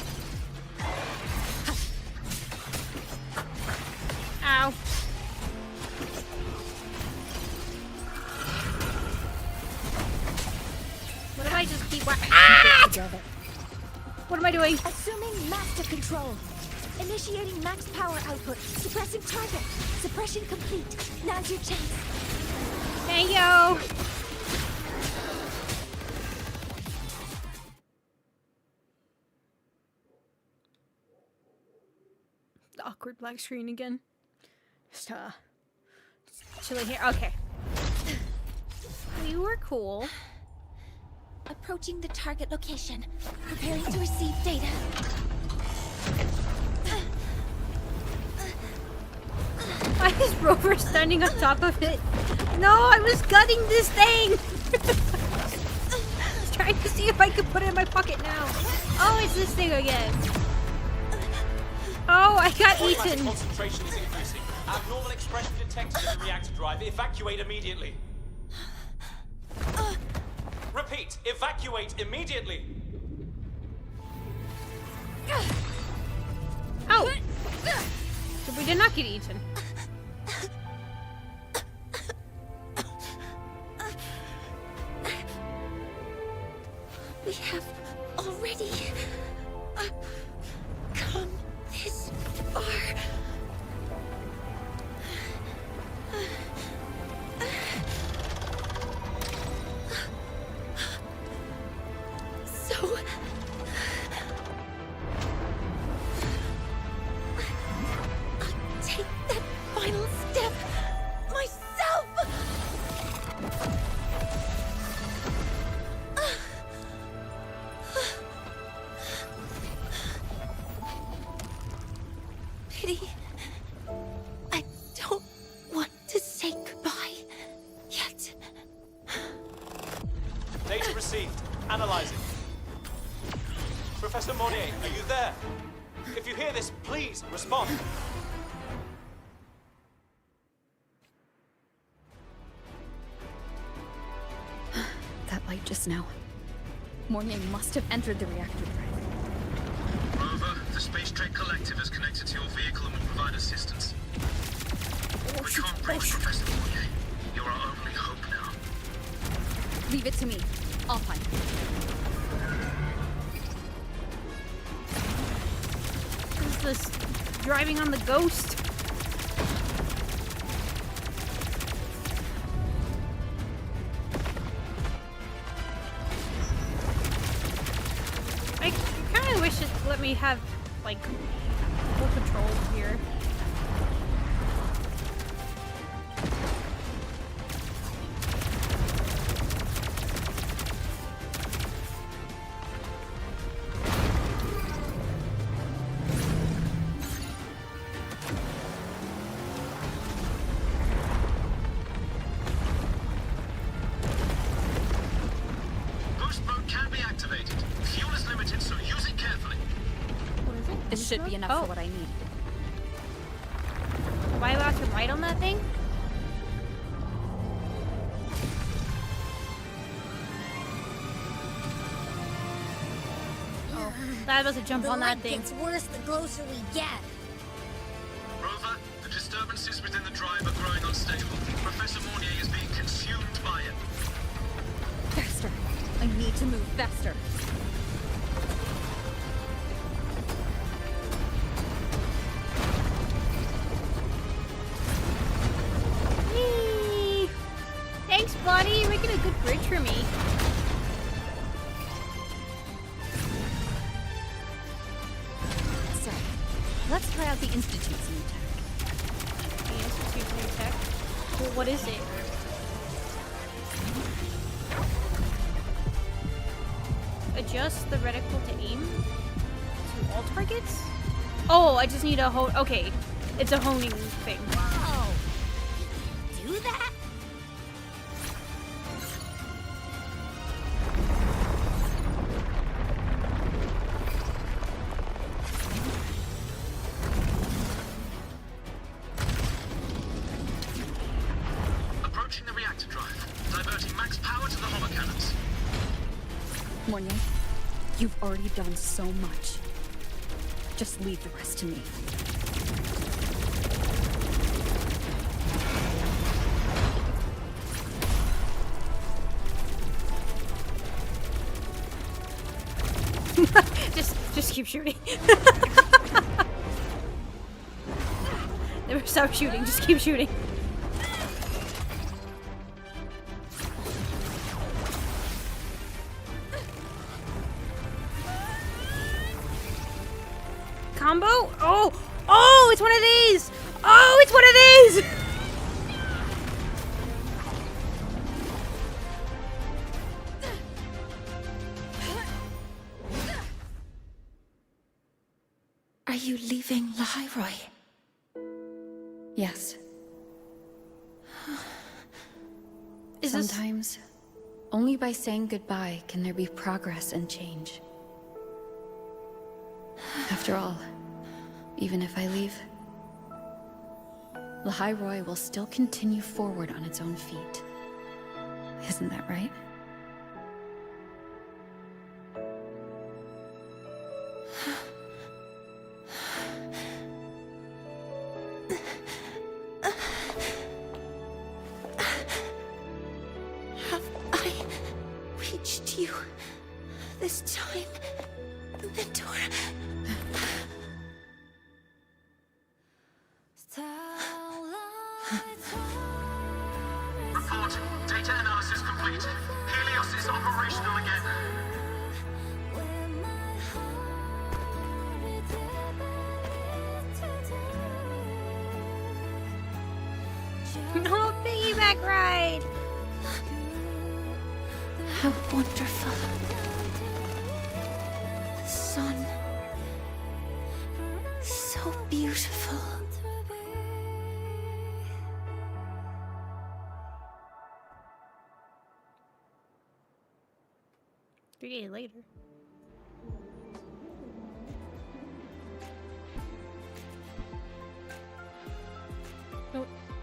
Ow. What if I just keep ah! What am I doing? Assuming master control. Initiating max power output. Suppressing target. Suppression complete. Now's your chance. Thank you. The awkward black screen again. Just chilling here. Okay. You were cool. Approaching the target location. Preparing to receive data. Why is Rover standing on top of it? No, I was gutting this thing! I was trying to see if I could put it in my pocket now. Oh, it's this thing again. Oh, I got eaten. Concentration is increasing. Abnormal expression detected in the reactor drive. Evacuate immediately. Repeat, evacuate immediately. Oh! So we did not get eaten. We have already come this far. So I'll take that final step myself. Pity. I don't want to say goodbye yet. Data received. Analyzing. Professor Mornye, are you there? If you hear this, please respond. That light just now. Mornye must have entered the reactor drive. Over, the Space Trek Collective is connected to your vehicle and will provide assistance. We can't reach Professor Mornye. You're our only hope now. Leave it to me. I'll find it. What is this? Driving on the ghost? I kind of wish it let me have, like, full control here. Boost mode can be activated. Fuel is limited, so use it carefully. What is it? This should be enough for what I need. Am I allowed to ride on that thing? Oh, that was a jump on that thing. It's worse the closer we get. Rover, the disturbances within the drive are growing unstable. Professor Mornye is being consumed by it. Faster. I need to move faster. Whee! Thanks, buddy. You're making a good bridge for me. So, let's try out the Institute's new tech. The Institute's new tech. Well, what is it? Adjust the reticle to aim to all targets? Oh, I just need a hone. Okay, it's a honing thing. Whoa! Do that? Approaching the reactor drive, diverting max power to the holocannons. Mornye, you've already done so much. Just leave the rest to me. just keep shooting. Never stop shooting, just keep shooting. Combo? Oh! Oh, it's one of these! Oh, it's one of these! Are you leaving Lahairoi? Yes. Sometimes, only by saying goodbye can there be progress and change. After all, even if I leave, Lahairoi will still continue forward on its own feet. Isn't that right? Have I reached you this time, Mentor? Report. Data analysis complete. Helios is operational again. No piggyback ride! How wonderful. The sun. So beautiful. Three days later.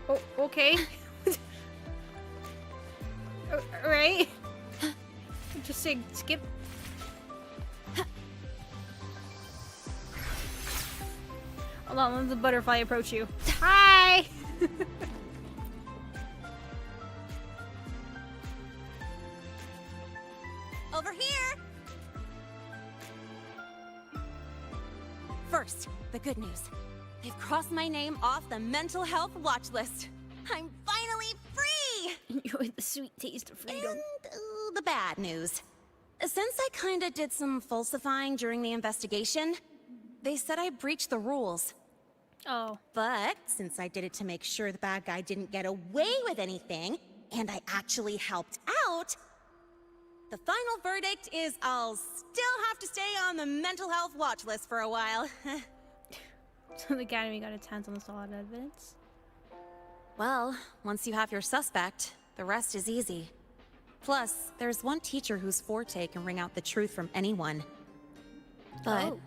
Oh, okay. Alright. Just say skip. Hold on, let the butterfly approach you. Hi! Over here! First, the good news. They've crossed my name off the mental health watch list. I'm finally free! Enjoy the sweet taste of freedom. And the bad news. Since I kinda did some falsifying during the investigation, they said I breached the rules. Oh. But since I did it to make sure the bad guy didn't get away with anything, and I actually helped out, the final verdict is I'll still have to stay on the mental health watch list for a while. So the Academy got its hands on the solid evidence? Well, once you have your suspect, the rest is easy. Plus, there's one teacher whose forte can wring out the truth from anyone. But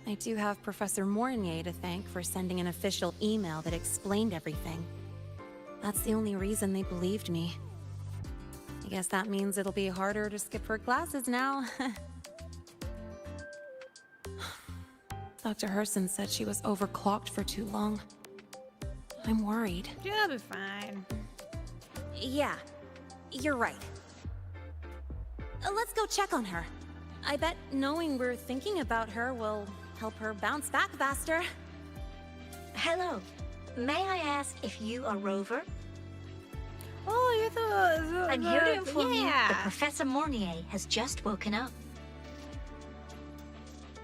I do have Professor Mornye to thank for sending an official email that explained everything. That's the only reason they believed me. I guess that means it'll be harder to skip her classes now. Dr. Herson said she was overclocked for too long. I'm worried. She'll be fine. Yeah, you're right. Let's go check on her. I bet knowing we're thinking about her will help her bounce back faster. Hello. May I ask if you are Rover? Oh, you're the I'm here to inform you that yeah. Professor Mornye has just woken up.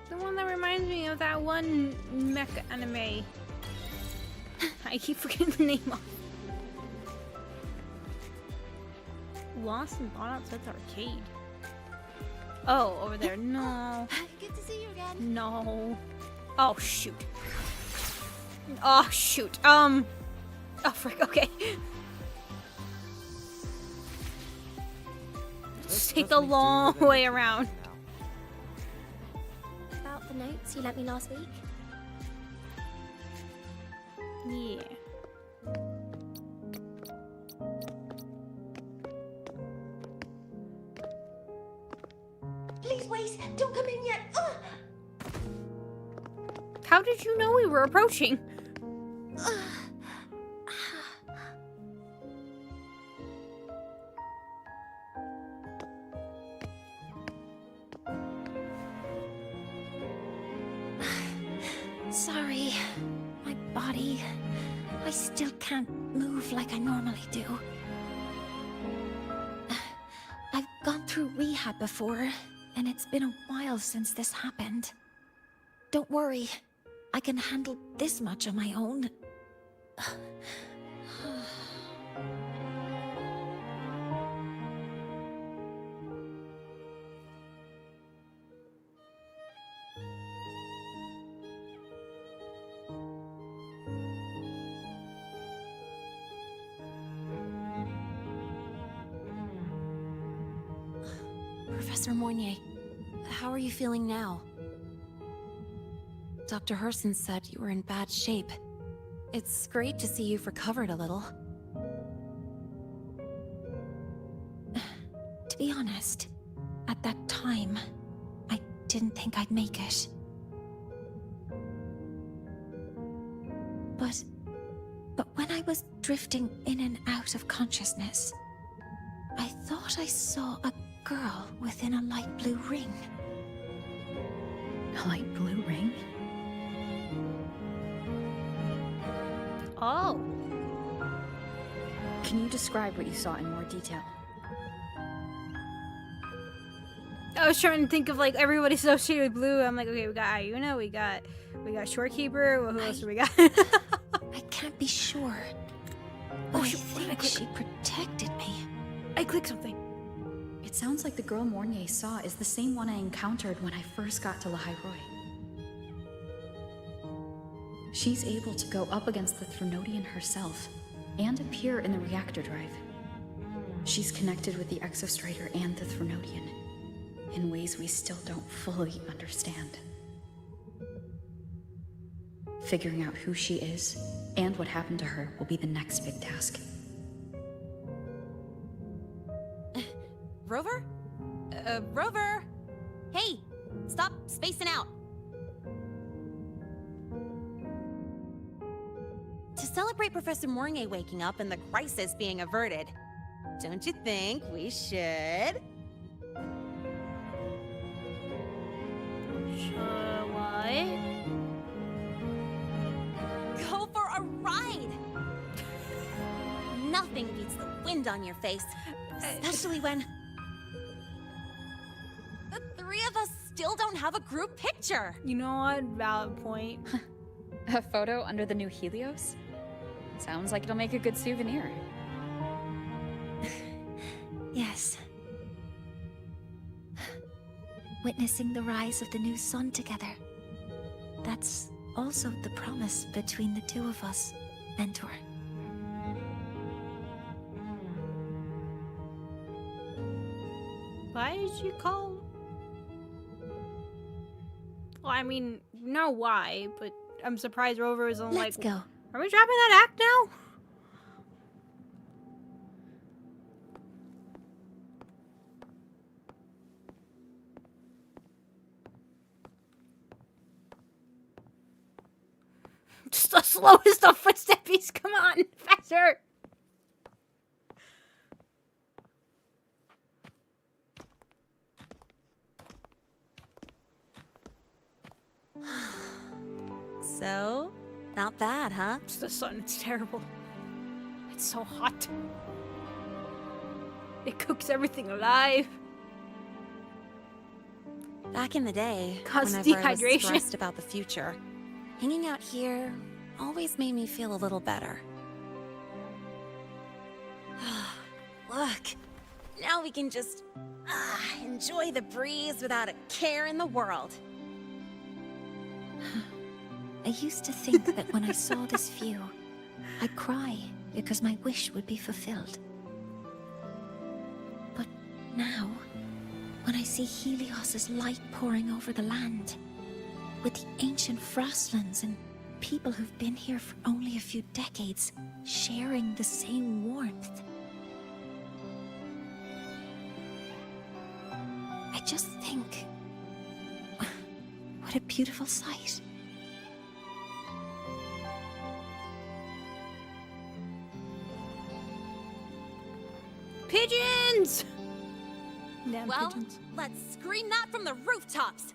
The one that reminds me of that one mech anime. I keep forgetting the name of. Lost and thought outside the arcade. Oh, over there. No. Good to see you again. No. Oh, shoot. Oh, shoot. Oh, frick, okay. Just take the long way around. About the notes you lent me last week? Yeah. Please wait! Don't come in yet! Ugh. How did you know we were approaching? Sorry. My body... I still can't move like I normally do. I've gone through rehab before, and it's been a while since this happened. Don't worry. I can handle this much on my own. Professor Mornye, how are you feeling now? Dr. Herson said you were in bad shape. It's great to see you've recovered a little. To be honest, at that time, I didn't think I'd make it. But when I was drifting in and out of consciousness, I thought I saw a girl within a light blue ring. A light blue ring? Oh. Can you describe what you saw in more detail? I was trying to think of like everybody associated with blue. I'm like, okay, we got Ayuna, we got Shorekeeper. Who else do we got? I can't be sure. But I think she protected me. I clicked something. It sounds like the girl Mornye saw is the same one I encountered when I first got to Lahairoi. She's able to go up against the Threnodian herself and appear in the reactor drive. She's connected with the Exostrider and the Threnodian in ways we still don't fully understand. Figuring out who she is and what happened to her will be the next big task. Rover? Rover! Hey! Stop spacing out! To celebrate Professor Mornye waking up and the crisis being averted, don't you think we should? What? Go for a ride! Nothing beats the wind on your face, especially when the three of us still don't have a group picture. You know what? Valid point. A photo under the new Helios? Sounds like it'll make a good souvenir. Yes. Witnessing the rise of the new sun together. That's also the promise between the two of us, Mentor. Why did you call? Well, I mean, no why, but I'm surprised Rover is on Let's like... go. Are we dropping that act now? Just the slowest of footsteps. Come on, faster. So, not bad, huh? It's the sun. It's terrible. It's so hot. It cooks everything alive. Back in the day, Cause whenever I dehydration. was stressed about the future, hanging out here always made me feel a little better. Look, now we can just enjoy the breeze without a care in the world. I used to think that when I saw this view, I'd cry because my wish would be fulfilled. But now, when I see Helios's light pouring over the land, with the ancient frostlands and people who've been here for only a few decades sharing the same warmth, I just think, what a beautiful sight. Pigeons! Damn Well, pigeons. let's scream that from the rooftops.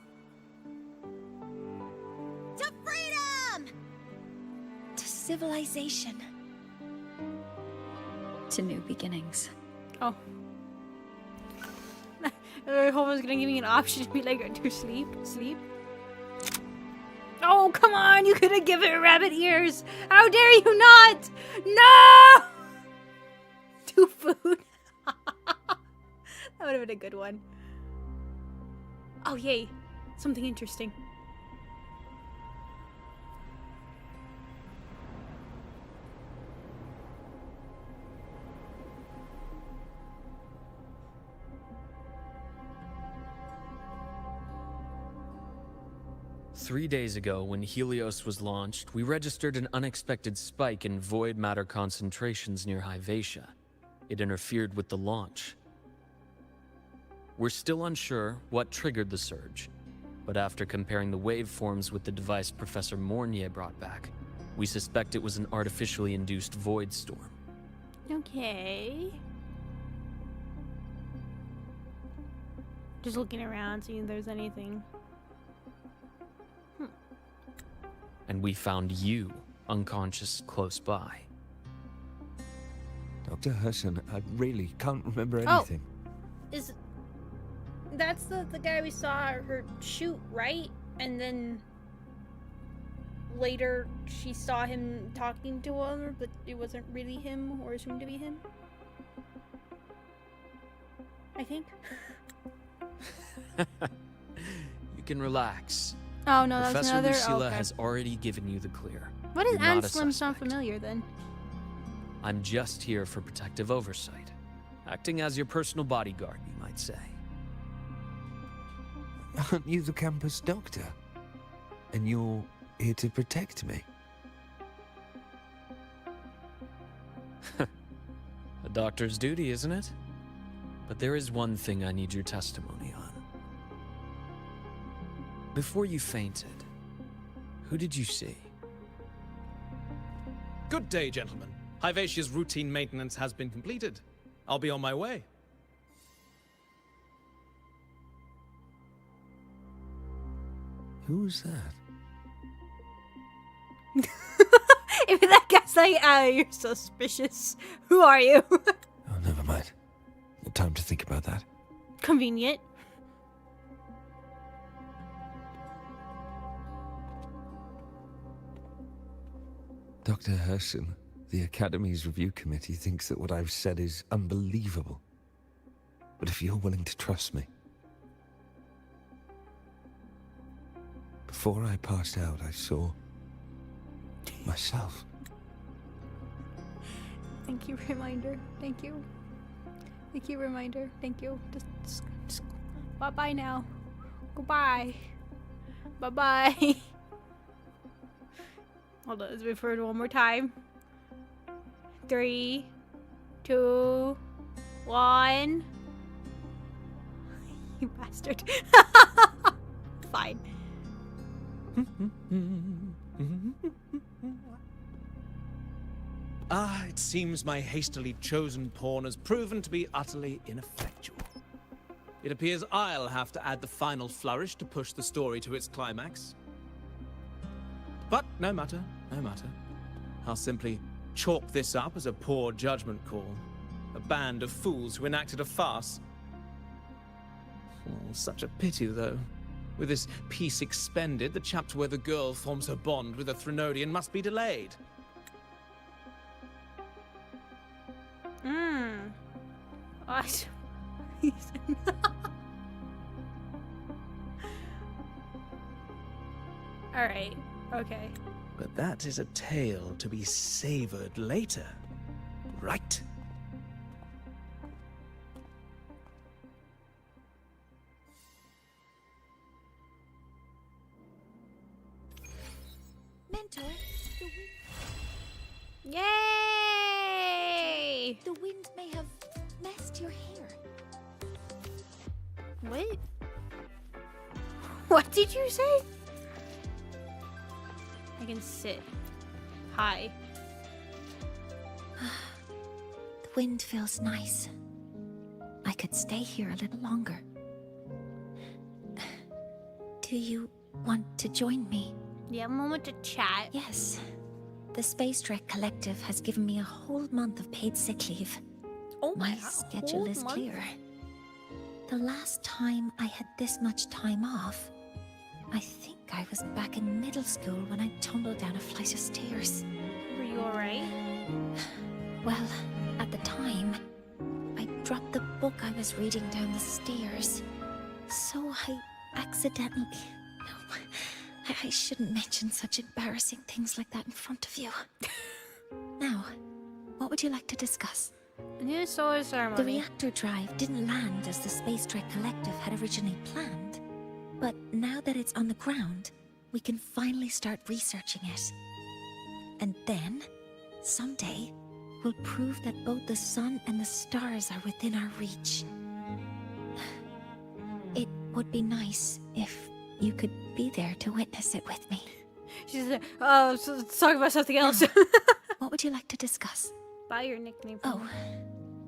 To freedom! To civilization. To new beginnings. Oh. I hope I was gonna give me an option to be like, to sleep. Oh, come on! You could have given it rabbit ears! How dare you not! No! To food. That would have been a good one. Oh, yay. Something interesting. Three days ago, when Helios was launched, we registered an unexpected spike in void matter concentrations near Hyvatia. It interfered with the launch. We're still unsure what triggered the surge, but after comparing the waveforms with the device Professor Mornye brought back, we suspect it was an artificially induced void storm. Okay. Just looking around, seeing if there's anything. And we found you unconscious close by. Dr. Herson, I really can't remember anything. That's the guy we saw her shoot, right? And then later she saw him talking to her, but it wasn't really him or assumed to be him. I think. You can relax. Oh no, that was Professor another. Lucilla Okay. has already given you the clear. What does You're not a Anslim sound suspect. familiar then? I'm just here for protective oversight, acting as your personal bodyguard, you might say. Aren't you the campus doctor? And you're here to protect me? A doctor's duty, isn't it? But there is one thing I need your testimony on. Before you fainted, who did you see? Good day, gentlemen. Hyvatia's routine maintenance has been completed. I'll be on my way. Who's that? If that guy's like, you're suspicious. Who are you? Oh, never mind. No time to think about that. Convenient. Dr. Herson, the Academy's review committee thinks that what I've said is unbelievable. But if you're willing to trust me... Before I passed out, I saw... myself. Thank you, reminder. Thank you. Thank you, reminder. Thank you. Just bye-bye now. Goodbye. Bye-bye. Hold on, let's wait for it one more time. 3, 2, 1. You bastard. Fine. It seems my hastily chosen pawn has proven to be utterly ineffectual. It appears I'll have to add the final flourish to push the story to its climax. But no matter, no matter. I'll simply chalk this up as a poor judgment call. A band of fools who enacted a farce. Oh, such a pity, though. With this piece expended, the chapter where the girl forms her bond with a Threnodian must be delayed. Alright. Okay. But that is a tale to be savored later, right? Mentor, Yay! the wind may have messed your hair. What? What did you say? I can sit. Hi. The wind feels nice. I could stay here a little longer. Do you want to join me? You have a moment to chat? Yes. The Space Trek Collective has given me a whole month of paid sick leave. Oh my schedule is clear. The last time I had this much time off, I think I was back in middle school when I tumbled down a flight of stairs. Were you alright? Well, at the time, I dropped the book I was reading down the stairs. So I accidentally... No, I shouldn't mention such embarrassing things like that in front of you. Now, what would you like to discuss? New solar ceremony. The reactor drive didn't land as the Space Trek Collective had originally planned. But now that it's on the ground, we can finally start researching it. And then, someday, we'll prove that both the sun and the stars are within our reach. It would be nice if you could be there to witness it with me. She's like, oh, so let's talk about something else. What would you like to discuss? Buy your nickname. Oh,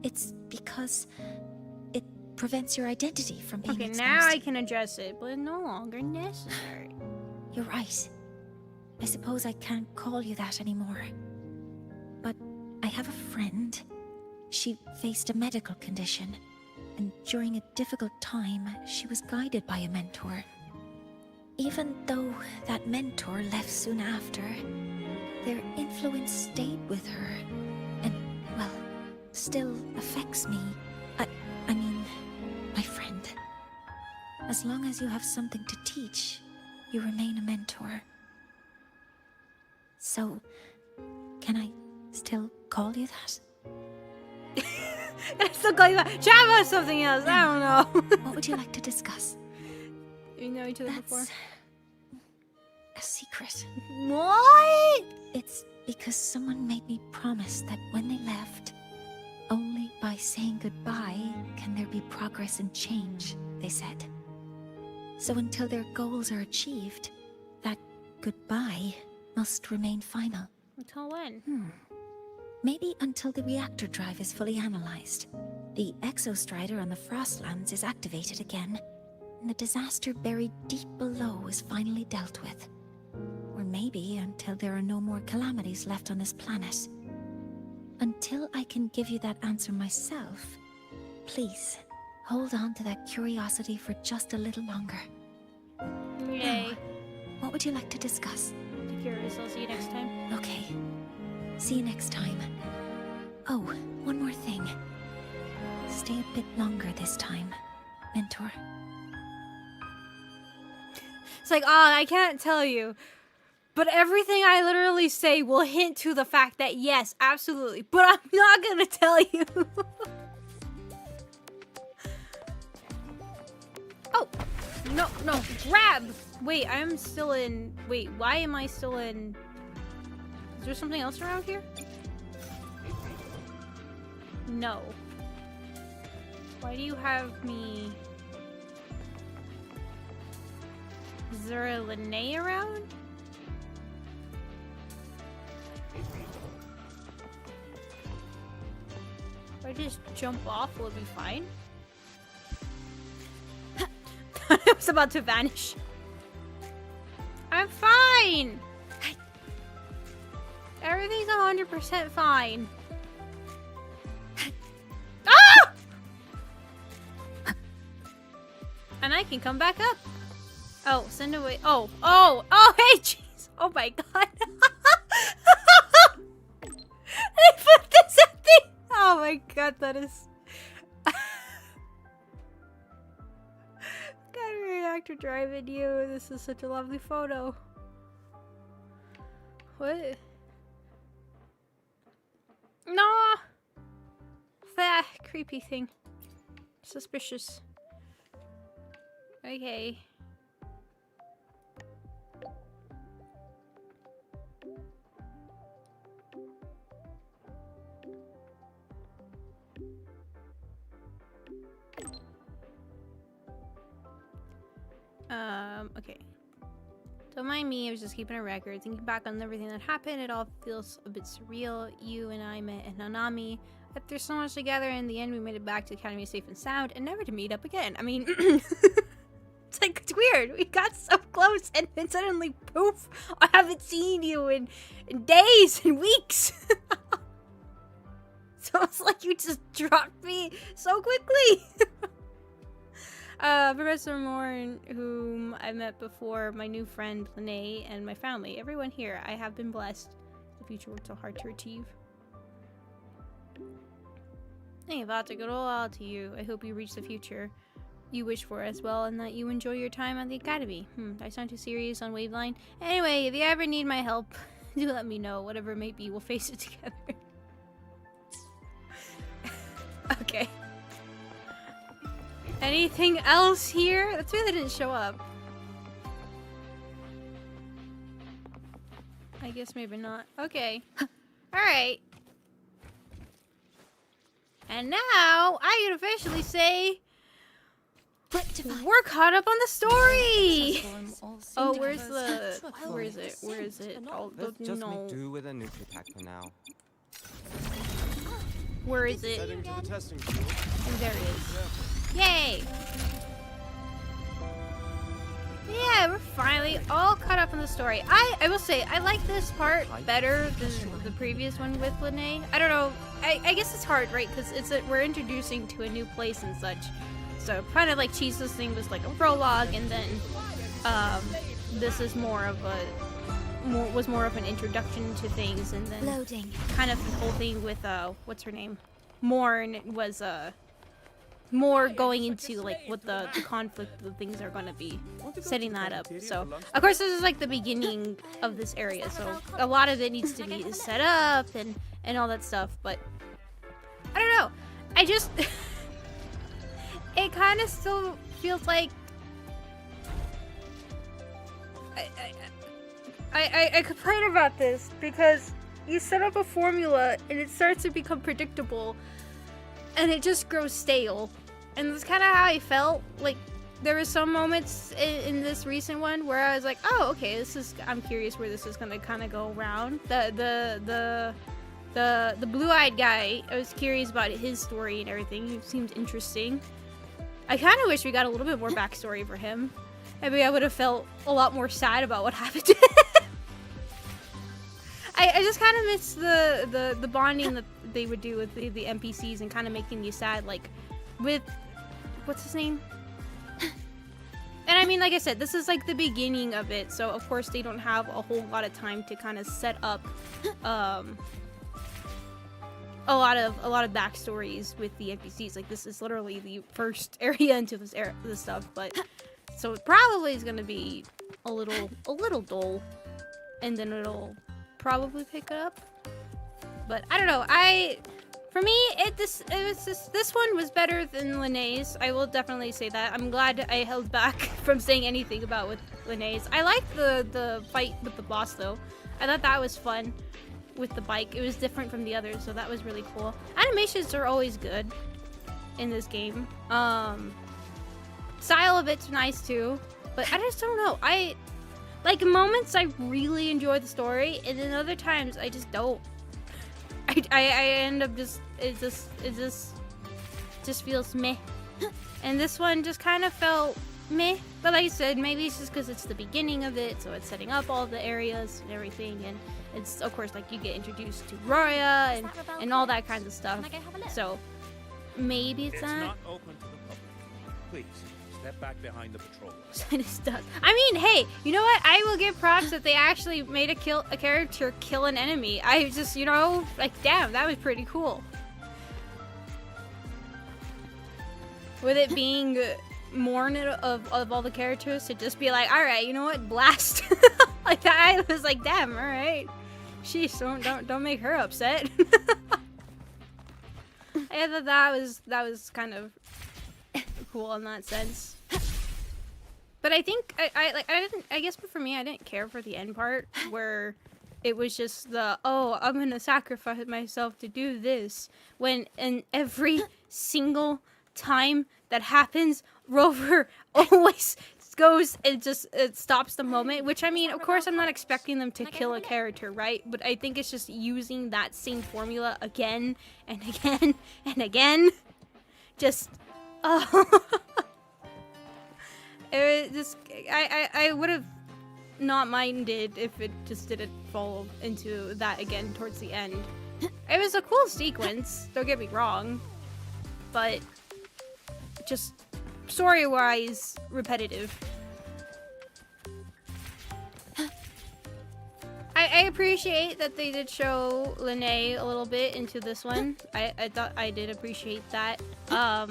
it's because it prevents your identity from being exposed. Now I can address it, but no longer necessary. You're right. I suppose I can't call you that anymore. But I have a friend. She faced a medical condition, and during a difficult time, she was guided by a mentor. Even though that mentor left soon after, their influence stayed with her, and, well, still affects me. I mean, my friend. As long as you have something to teach, you remain a mentor. So, can I still call you that? I still call you that. Chat about something else. I don't know. What would you like to discuss? You know each other before? A secret. What? It's because someone made me promise that when they left, only by saying goodbye can there be progress and change, they said. So until their goals are achieved, that goodbye must remain final. Until when? Maybe until the reactor drive is fully analyzed. The exostrider on the Frostlands is activated again, and the disaster buried deep below is finally dealt with. Or maybe until there are no more calamities left on this planet. Until I can give you that answer myself, please, hold on to that curiosity for just a little longer. Yay. Now, what would you like to discuss? Curious, I'll see you next time. Okay. See you next time. Oh, one more thing. Stay a bit longer this time, Mentor. It's like, I can't tell you. But everything I literally say will hint to the fact that yes, absolutely. But I'm not gonna tell you. Oh! No, grab! Wait, I'm still in... Wait, why am I still in... Is there something else around here? No. Why do you have me... Is there a Linnae around? If I just jump off, will it be fine? I was about to vanish. I'm fine! Everything's 100% fine. Ah! And I can come back up. Oh, send away. Oh, hey, jeez. Oh my god. I put this at the... Oh my god, that is... Got a reactor driving you. This is such a lovely photo. What? No! That creepy thing. Suspicious. Okay. Okay. Don't mind me, I was just keeping a record. Thinking back on everything that happened, it all feels a bit surreal. You and I met in Nanami. After so much together, in the end we made it back to Academy safe and sound, and never to meet up again. I mean, it's like, it's weird. We got so close, and then suddenly, poof, I haven't seen you in days and weeks. So it's like you just dropped me so quickly. Professor Mornye, whom I met before, my new friend Lene, and my family, everyone here, I have been blessed. The future worked so hard to achieve. Hey, Vata, good old to you. I hope you reach the future you wish for as well, and that you enjoy your time at the academy. I sound too serious on Waveline. Anyway, if you ever need my help, do let me know. Whatever it may be, we'll face it together. Okay. Anything else here? That's why they didn't show up. I guess maybe not. Okay. Alright. And now, I can officially say... we're caught up on the story! Oh, where's the... Where is it? Where is it? Oh, Let's just no. make do with a nuclear pack for now. Where is it? Heading to the testing field. Oh, there it is. Yay! Yeah, we're finally all caught up in the story. I will say, I like this part better than the previous one with Lene. I don't know. I guess it's hard, right? Because we're introducing to a new place and such. So kind of like Chisa's thing was like a prologue, and then this is more of an introduction to things, and then Loading. Kind of the whole thing with what's her name, Mornye was more going into like what the conflict of things are going to be, setting that up. So of course this is like the beginning of this area, so a lot of it needs to be set up and all that stuff. But I don't know, I just it kind of still feels like I complain about this because you set up a formula and it starts to become predictable and it just grows stale. And that's kind of how I felt. Like, there were some moments in this recent one where I was like, oh, okay, I'm curious where this is gonna kind of go around. The blue-eyed guy, I was curious about his story and everything. He seemed interesting. I kind of wish we got a little bit more backstory for him. Maybe I would have felt a lot more sad about what happened to him. I just kind of miss the bonding that they would do with the NPCs and kind of making you sad, like with what's his name? And I mean, like I said, this is like the beginning of it, so of course they don't have a whole lot of time to kind of set up a lot of backstories with the NPCs. Like, this is literally the first area into this stuff, but so it probably is gonna be a little dull, and then it'll probably pick up. But I don't know. For me, this one was better than Lene's. I will definitely say that. I'm glad I held back from saying anything about with Lene's. I liked the fight with the boss though. I thought that was fun with the bike. It was different from the others, so that was really cool. Animations are always good in this game. Style of it's nice too, but I just don't know. Like, moments I really enjoy the story, and then other times I just don't. I end up it just feels meh. And this one just kind of felt meh. But like I said, maybe it's just because it's the beginning of it, so it's setting up all the areas and everything, and it's, of course, like, you get introduced to Roya and all that kind of stuff. So maybe it's that. Not open to the public. Please, step back behind the patrol. I mean, hey, you know what? I will give props that they actually made a character kill an enemy. I just, like, damn, that was pretty cool. With it being Mornye of all the characters to just be like, all right, you know what? Blast. Like that, I was like, damn, all right. Sheesh, don't make her upset. I thought that was kind of cool in that sense. But I think I guess for me I didn't care for the end part where it was just I'm gonna sacrifice myself to do this, when in every single time that happens, Rover always goes and it stops the moment, which I mean, of course I'm not expecting them to kill a character, right? But I think it's just using that same formula again and again and again. Just it was just I would have not minded if it just didn't fall into that again towards the end. It was a cool sequence, don't get me wrong, but just story-wise repetitive. I appreciate that they did show Linnea a little bit into this one. I thought I did appreciate that. I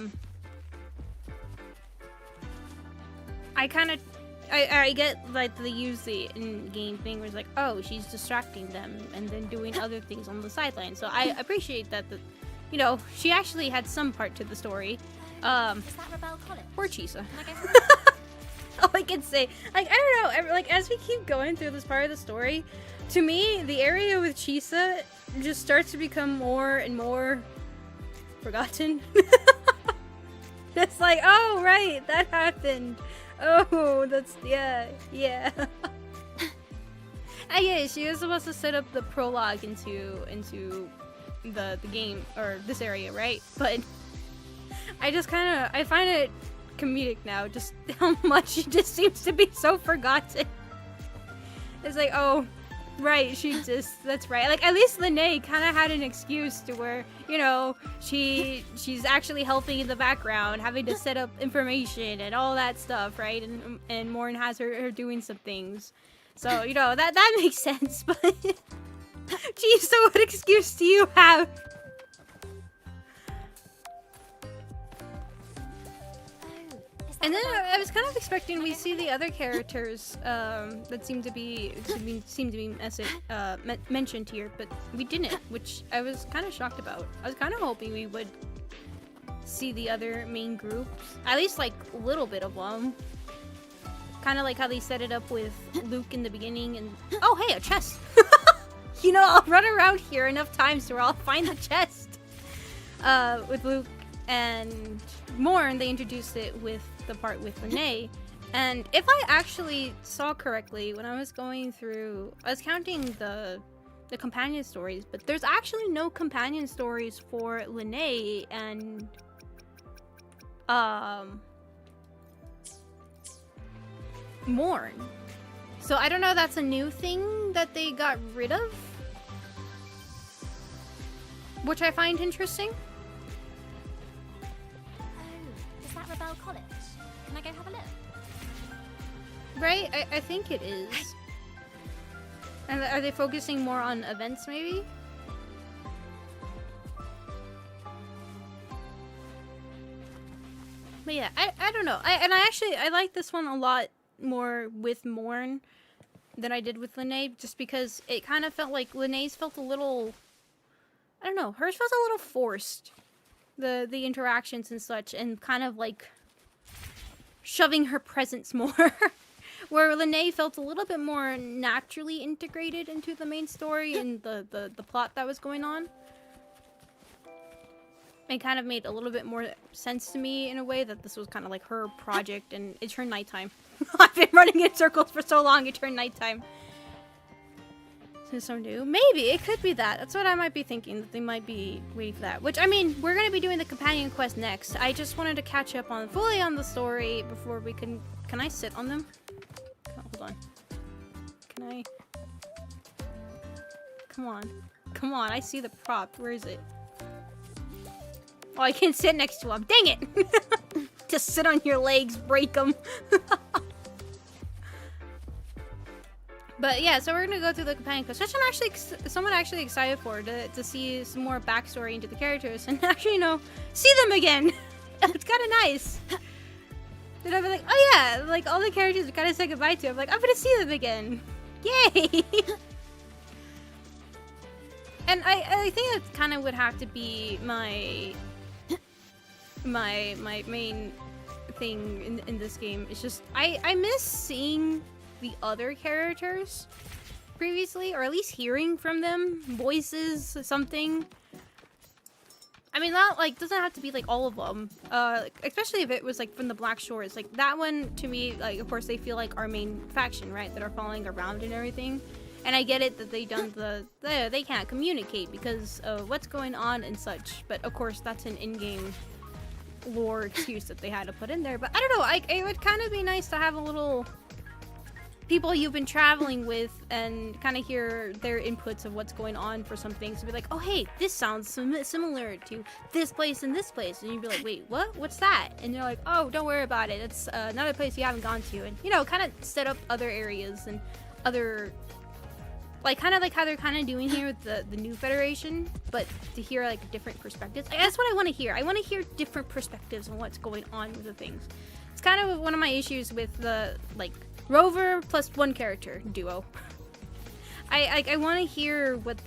get like they use the in-game thing where it's like, oh, she's distracting them and then doing other things on the sideline. So I appreciate that she actually had some part to the story. Is that Rebel College? Poor Chisa. All I can say, like, I don't know, like, as we keep going through this part of the story, to me, the area with Chisa just starts to become more and more forgotten. It's like, oh, right, that happened. Oh, that's, yeah. I guess she was supposed to set up the prologue into the game, or this area, right? But I just I find it comedic now, just how much she just seems to be so forgotten. It's like, oh, right, that's right. Like, at least Linnea kind of had an excuse to where, she's actually helping in the background, having to set up information and all that stuff, right? And Morn has her doing some things. So, that makes sense, but geez, so what excuse do you have? And then I was kind of expecting we see the other characters that seem to be mentioned here, but we didn't, which I was kind of shocked about. I was kind of hoping we would see the other main groups, at least like a little bit of them. Kind of like how they set it up with Luke in the beginning, and oh hey, a chest! I'll run around here enough times to where I'll find the chest. With Luke and Morn, they introduced it with the part with Linnea, and if I actually saw correctly when I was going through, I was counting the companion stories, but there's actually no companion stories for Linnea and Morn. So I don't know if that's a new thing that they got rid of, which I find interesting. Is that Rebel College? Can I go have a look? Right? I think it is. And are they focusing more on events, maybe? But yeah, I don't know. I like this one a lot more with Morn than I did with Linnea, just because it kind of felt like Linnea's felt a little, I don't know, hers felt a little forced. The interactions and such, and kind of like shoving her presence more. Where Linnea felt a little bit more naturally integrated into the main story and the plot that was going on. It kind of made a little bit more sense to me in a way that this was kind of like her project, and it turned nighttime. I've been running in circles for so long, it turned nighttime. So new. Maybe it could be that. That's what I might be thinking, that they might be waiting for that. Which, I mean, we're going to be doing the companion quest next. I just wanted to catch up fully on the story before we can I sit on them? Oh, hold on. Can I? Come on, I see the prop. Where is it? Oh, I can't sit next to him. Dang it! Just sit on your legs, break them. But yeah, so we're gonna go through the companion quest, which I'm someone actually excited for, to see some more backstory into the characters and actually, see them again. It's kind of nice. Then I'll be like, oh yeah, like all the characters we kind of said goodbye to. I'm like, I'm gonna see them again. Yay! And I think that kind of would have to be my main thing in this game. It's just I miss seeing the other characters previously, or at least hearing from them, voices, something. I mean, not like, doesn't have to be like all of them, especially if it was like from the Black Shores. Like that one to me, like of course they feel like our main faction, right, that are following around and everything. And I get it that they done they can't communicate because of what's going on and such, but of course that's an in-game lore excuse that they had to put in there. But I don't know, it would kind of be nice to have a little people you've been traveling with and kind of hear their inputs of what's going on for some things. To be like, oh hey, this sounds similar to this place and this place, and you'd be like, wait, what? What's that? And they're like, oh, don't worry about it. It's another place you haven't gone to, and you know, kind of set up other areas and other. Like, kind of like how they're kind of doing here with the new Federation, but to hear, like, different perspectives. Like, that's what I want to hear. I want to hear different perspectives on what's going on with the things. It's kind of one of my issues with the, like, Rover plus one character duo. I want to hear what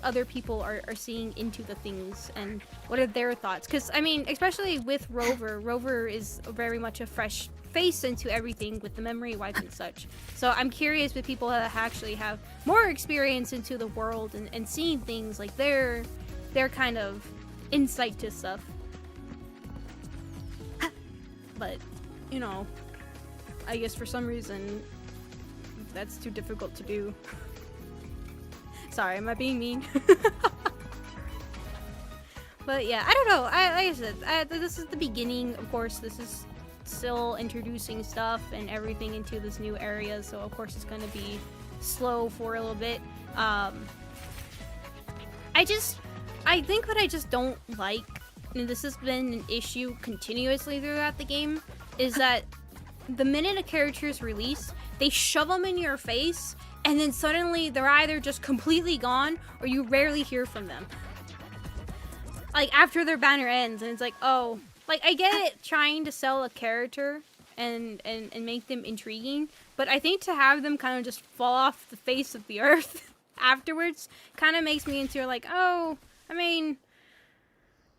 other people are seeing into the things and what are their thoughts. Because, I mean, especially with Rover is very much a fresh face into everything with the memory wipe and such. So I'm curious with people that actually have more experience into the world and seeing things, like their kind of insight to stuff. But, you know, I guess for some reason that's too difficult to do. Sorry, am I being mean? But yeah, I don't know. Like I said, this is the beginning. Of course, this is still introducing stuff and everything into this new area, so of course it's going to be slow for a little bit. I think what I just don't like, and this has been an issue continuously throughout the game, is that the minute a character is released, they shove them in your face, and then suddenly they're either just completely gone or you rarely hear from them. Like after their banner ends, and it's like, oh, like I get it trying to sell a character and make them intriguing, but I think to have them kind of just fall off the face of the earth afterwards kind of makes me into like, oh, I mean,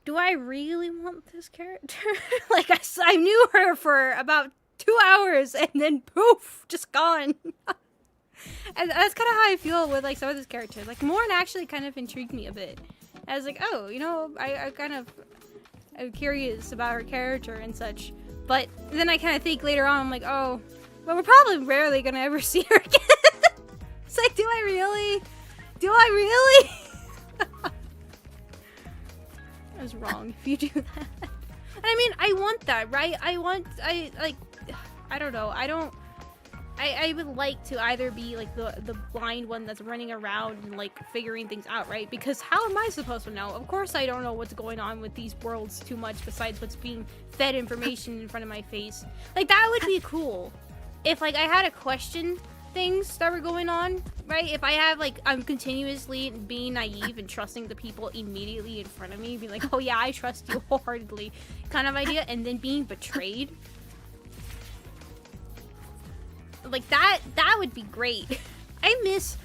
do I really want this character? Like I knew her for about 2 hours and then poof, just gone. And that's kind of how I feel with like some of these characters. Like Morn actually kind of intrigued me a bit. I was like, oh, you know, I'm curious about her character and such. But then I kind of think later on, I'm like, oh, well, we're probably rarely gonna ever see her again. It's like, do I really? Do I really? I was wrong if you do that. And I mean, I want that, right? I don't know. I would like to either be like the blind one that's running around and like figuring things out, right? Because how am I supposed to know? Of course I don't know what's going on with these worlds too much besides what's being fed information in front of my face. Like that would be cool. If like I had to question things that were going on, right? If I have like, I'm continuously being naive and trusting the people immediately in front of me, be like, oh yeah, I trust you wholeheartedly kind of idea, and then being betrayed. Like that would be great. I miss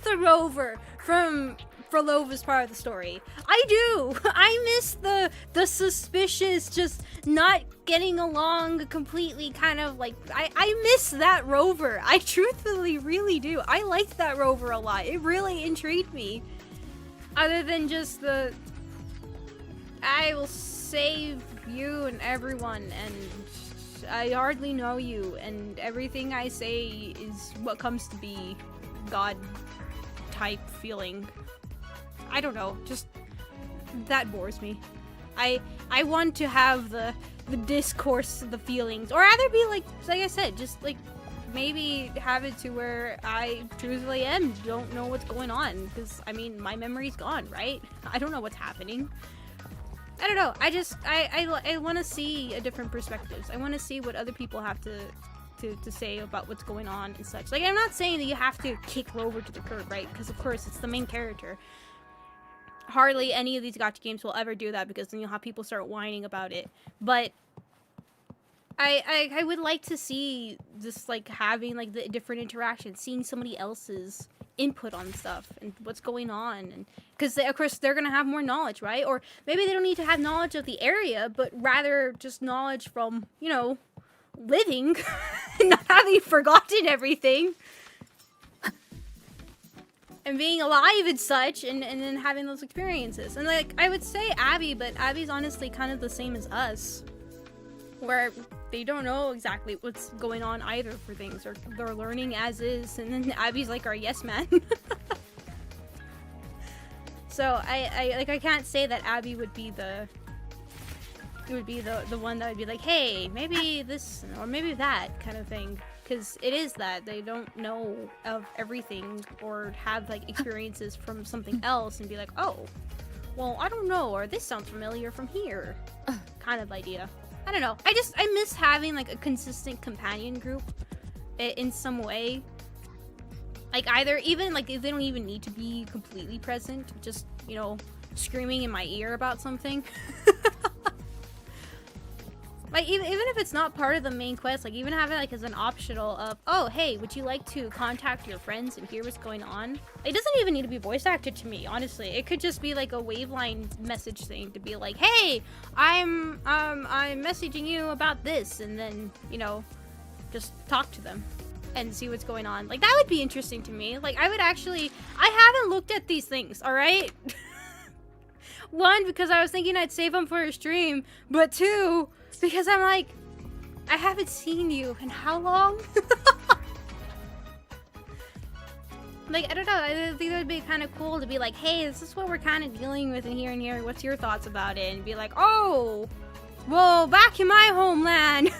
the Rover from Phrolova's part of the story. I do. I miss the suspicious, just not getting along completely kind of like, I miss that Rover. I truthfully really do. I liked that Rover a lot. It really intrigued me. Other than just the, I will save you and everyone, and I hardly know you, and everything I say is what comes to be God type feeling. I don't know, just that bores me. I want to have the discourse, the feelings, or either be like I said, just like maybe have it to where I truthfully don't know what's going on, because I mean my memory's gone, right? I don't know what's happening. I don't know. I want to see a different perspectives. I want to see what other people have to say about what's going on and such. Like, I'm not saying that you have to kick Rover to the curb, right? Because of course it's the main character. Hardly any of these gacha games will ever do that, because then you'll have people start whining about it. But I would like to see just like having like the different interactions, seeing somebody else's input on stuff and what's going on, and because of course they're gonna have more knowledge, right? Or maybe they don't need to have knowledge of the area, but rather just knowledge from, you know, living and not having forgotten everything and being alive and such, and then having those experiences. And like I would say Abby, but Abby's honestly kind of the same as us, where they don't know exactly what's going on either for things, or they're learning as is, and then Abby's like our yes man. So I can't say that Abby would be the one that would be like, hey, maybe this or maybe that kind of thing, because it is that they don't know of everything or have like experiences from something else and be like, oh, well, I don't know, or this sounds familiar from here, kind of idea. I don't know. I miss having like a consistent companion group in some way. Like either even like if they don't even need to be completely present, just, you know, screaming in my ear about something. Like even if it's not part of the main quest, like even have it like as an optional of, oh hey, would you like to contact your friends and hear what's going on? It doesn't even need to be voice acted to me, honestly. It could just be like a waveline message thing to be like, hey, I'm messaging you about this, and then, you know, just talk to them and see what's going on. Like that would be interesting to me. Like I haven't looked at these things, all right? One, because I was thinking I'd save them for a stream, but two, because I'm like, I haven't seen you in how long? Like, I don't know, I think that would be kind of cool to be like, hey, this is what we're kind of dealing with in here and here, what's your thoughts about it? And be like, oh, well, back in my homeland.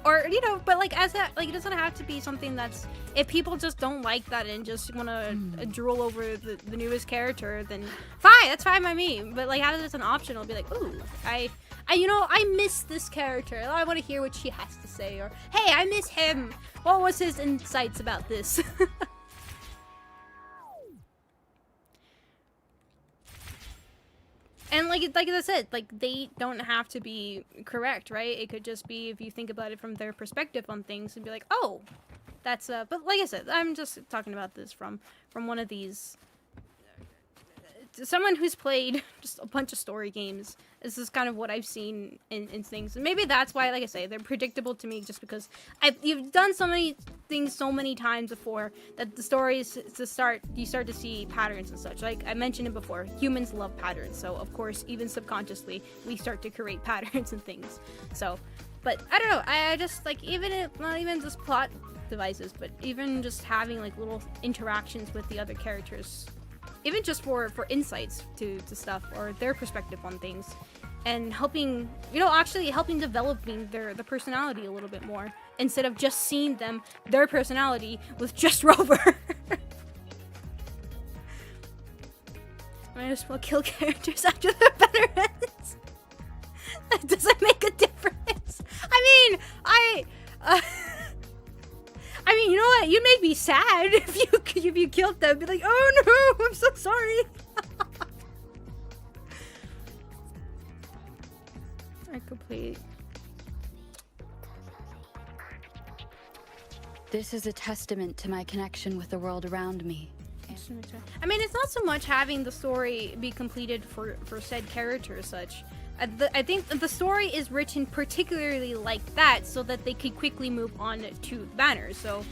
Or, you know, but like, as that, like, it doesn't have to be something that's, if people just don't like that and just want to drool over the newest character, then fine, that's fine by me. But like, have it as an optional, be like, ooh, you know, I miss this character. I want to hear what she has to say. Or, hey, I miss him. What was his insights about this? And like I said, like they don't have to be correct, right? It could just be if you think about it from their perspective on things and be like, oh, that's but like I said, I'm just talking about this from one of these, someone who's played just a bunch of story games. This is kind of what I've seen in things, and maybe that's why, like I say, they're predictable to me, just because you've done so many things so many times before that the stories you start to see patterns and such. Like I mentioned it before, humans love patterns, so of course even subconsciously we start to create patterns and things. So, but I don't know, I just like, even if not even just plot devices, but even just having like little interactions with the other characters, even just for insights to stuff or their perspective on things, and helping, you know, actually helping developing the personality a little bit more, instead of just seeing their personality with just Rover. Might as well kill characters after their veterans. That doesn't make a difference. I mean, I mean, you know what? You make me sad if you killed them. Be like, oh no, I'm so sorry. I complete. This is a testament to my connection with the world around me. I mean, it's not so much having the story be completed for said character as such. I think the story is written particularly like that so that they could quickly move on to banners. So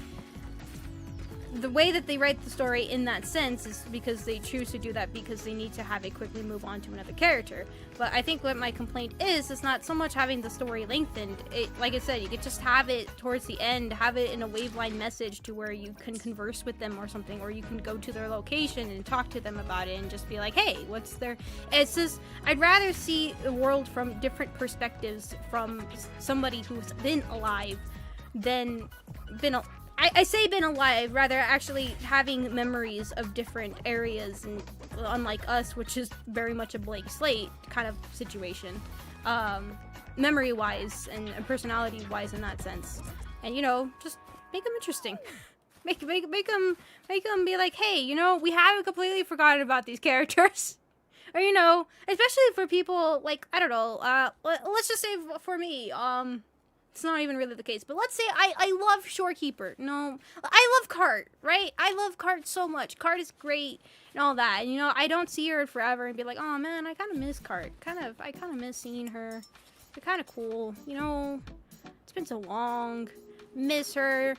the way that they write the story in that sense is because they choose to do that because they need to have it quickly move on to another character. But I think what my complaint is not so much having the story lengthened. Like I said, you could just have it towards the end, have it in a waveline message to where you can converse with them or something, or you can go to their location and talk to them about it and just be like, hey, what's their... It's just, I'd rather see the world from different perspectives from somebody who's been alive than I say been alive, rather actually having memories of different areas, and unlike us, which is very much a blank slate kind of situation, memory-wise and personality-wise in that sense. And, you know, just make them interesting. Make them be like, hey, you know, we haven't completely forgotten about these characters. Or, you know, especially for people, like, I don't know, let's just say for me, It's not even really the case. But let's say I love Shorekeeper. No, I love Cart, right? I love Cart so much. Cart is great and all that. And, you know, I don't see her forever and be like, oh man, I kind of miss Cart. I kind of miss seeing her. They're kind of cool. You know, it's been so long. Miss her.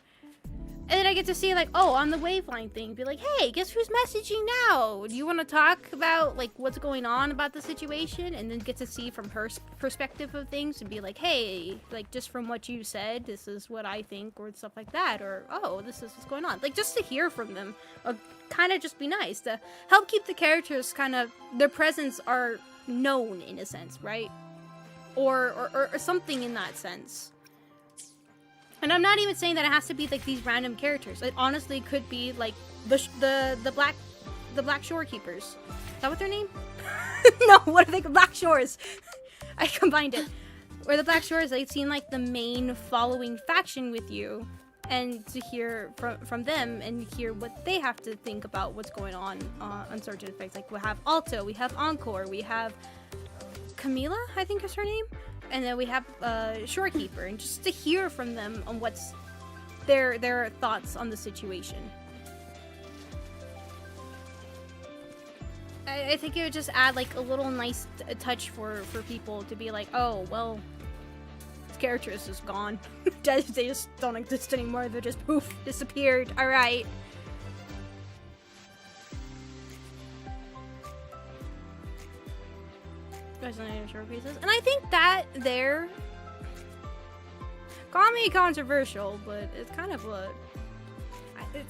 And then I get to see, like, oh, on the Waveline thing, be like, hey, guess who's messaging now? Do you want to talk about, like, what's going on about the situation? And then get to see from her perspective of things and be like, hey, like, just from what you said, this is what I think, or stuff like that. Or, oh, this is what's going on. Like, just to hear from them kind of just be nice. To help keep the characters kind of, their presence are known, in a sense, right? Or something in that sense. And I'm not even saying that it has to be like these random characters. It honestly could be like the black Shorekeepers. Is that what their name? No, what are they? Black Shores. I combined it. Or the Black Shores, they seem like the main following faction with you, and to hear from them and hear what they have to think about what's going on certain effects. Like we have Alto, we have Encore, we have Camila, I think is her name. And then we have Shorekeeper, and just to hear from them on what's their thoughts on the situation. I think it would just add like a little nice touch for people to be like, oh, well, this character is just gone. They just don't exist anymore. They're just poof, disappeared. All right. And I think that there, call me controversial, but it's kind of a,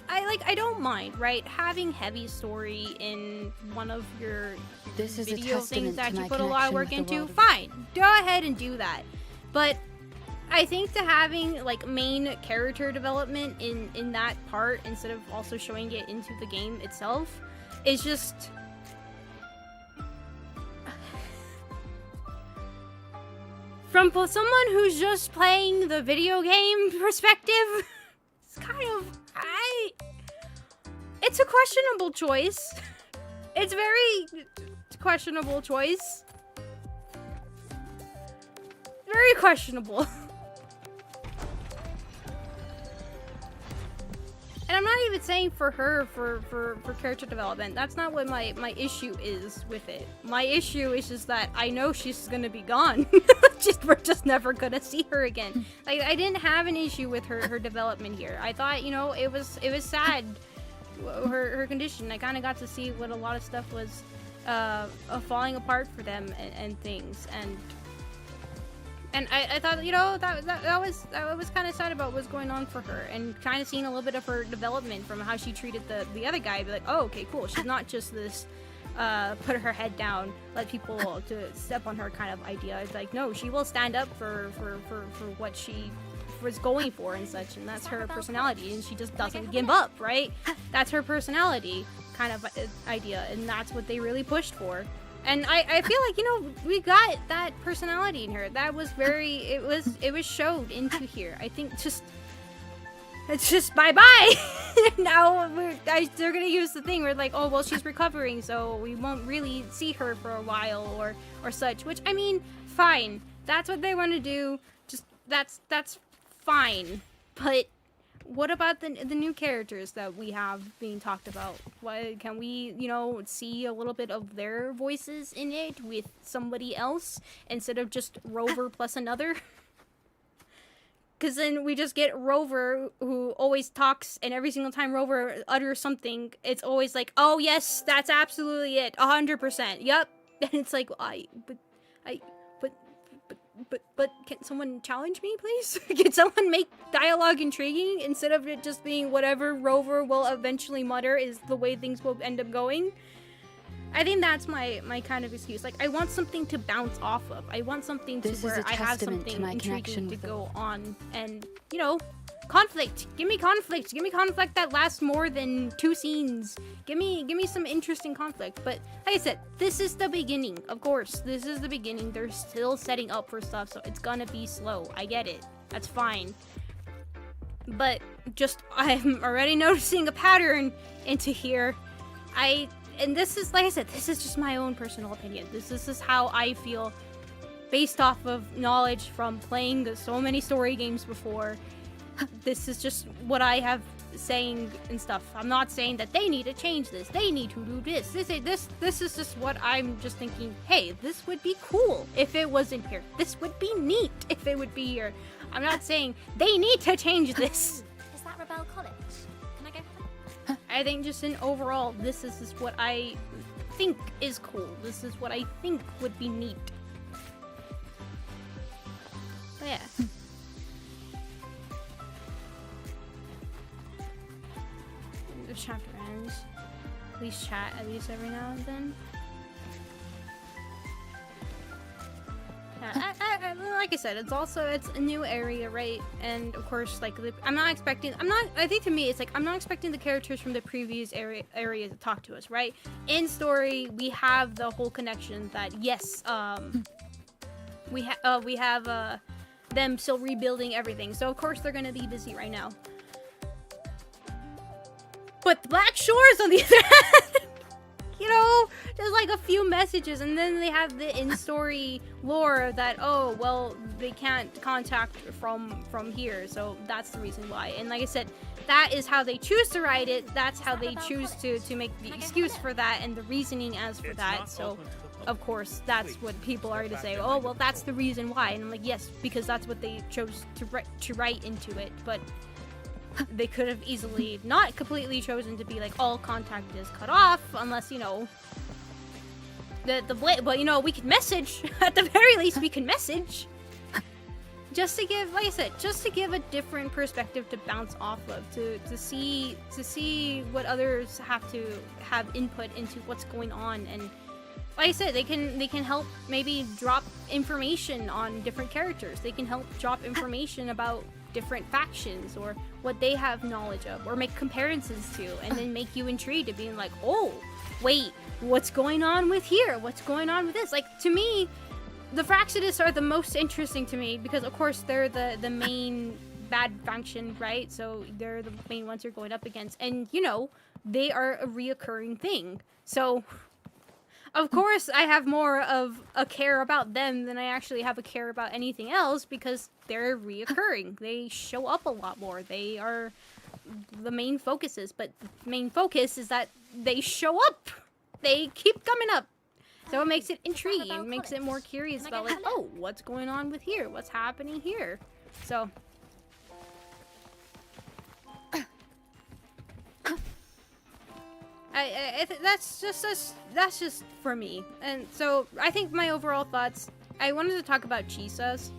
I don't mind, right? Having heavy story in one of your video things that you put a lot of work into, fine. Go ahead and do that. But I think to having like main character development in that part instead of also showing it into the game itself is just, from someone who's just playing the video game perspective, it's kind of, it's a questionable choice. It's very questionable choice. Very questionable. And I'm not even saying for her, for character development. That's not what my issue is with it. My issue is just that I know she's gonna be gone. We're just never gonna see her again. Like, I didn't have an issue with her development here. I thought, you know, it was sad, her condition. I kind of got to see what a lot of stuff was falling apart for them and things. And I thought, you know, that was kind of sad about what's going on for her, and kind of seeing a little bit of her development from how she treated the other guy. Be like, oh, okay, cool. She's not just this put her head down, let people to step on her kind of idea. It's like, no, she will stand up for what she was going for and such, and that's her personality, and she just doesn't give up, right? That's her personality kind of idea, and that's what they really pushed for. And I feel like, you know, we got that personality in her. That was very, it was showed into here. I think it's just bye-bye. Now they're gonna use the thing where like, oh, well, she's recovering, so we won't really see her for a while or such, which, I mean, fine. That's what they want to do. Just, that's fine. But what about the new characters that we have being talked about? What, can we, you know, see a little bit of their voices in it with somebody else instead of just Rover plus another? Because then we just get Rover, who always talks, and every single time Rover utters something, it's always like, oh yes, that's absolutely it, 100%, yep. And it's like, but can someone challenge me, please? Can someone make dialogue intriguing instead of it just being whatever Rover will eventually mutter is the way things will end up going? I think that's my kind of excuse. Like, I want something to bounce off of. I want something to where I have something intriguing to go on. And, you know, conflict. Give me conflict. Give me conflict that lasts more than 2 scenes. Give me some interesting conflict. But like I said, this is the beginning. Of course, this is the beginning. They're still setting up for stuff, so it's gonna be slow. I get it. That's fine. But just, I'm already noticing a pattern into here. And this is, like I said, this is just my own personal opinion. This is how I feel based off of knowledge from playing so many story games before. This is just what I have saying and stuff. I'm not saying that they need to change this. They need to do this. This is just what I'm just thinking. Hey, this would be cool if it wasn't here. This would be neat if it would be here. I'm not saying they need to change this. Is that Rebel College? Can I go have a... I think just in overall, this is just what I think is cool. This is what I think would be neat. But yeah. The chapter ends. Please chat at least every now and then. Yeah, like I said, it's a new area, right? And of course, like I think to me it's like I'm not expecting the characters from the previous area to talk to us, right? In story, we have the whole connection that yes, we have them still rebuilding everything. So of course they're gonna be busy right now. But the Black Shores, on the other hand, you know, there's like a few messages, and then they have the in-story lore that, oh, well, they can't contact from here, so that's the reason why. And like I said, that is how they choose to write it. That's how they choose to make the excuse for that and the reasoning as for that. So, of course, that's what people are to say. Oh, well, that's the reason why. And I'm like, yes, because that's what they chose to write into it. But they could have easily not completely chosen to be like all contact is cut off unless, you know, but you know, we can message. At the very least, we can message. Just to give, like I said, just to give a different perspective to bounce off of, to see what others have to have input into what's going on. And like I said, they can help maybe drop information on different characters. They can help drop information about different factions or what they have knowledge of, or make comparisons to, and then make you intrigued to being like, oh, wait, what's going on with here? What's going on with this? Like, to me, the Fractionists are the most interesting to me because, of course, they're the main bad faction, right? So they're the main ones you're going up against, and you know, they are a reoccurring thing. So of course, I have more of a care about them than I actually have a care about anything else because they're reoccurring. They show up a lot more. They are the main focuses, but the main focus is that they show up. They keep coming up. So it makes it intriguing. It makes it more curious about like, oh, what's going on with here? What's happening here? So that's just for me. And so I think my overall thoughts, I wanted to talk about Chisa's.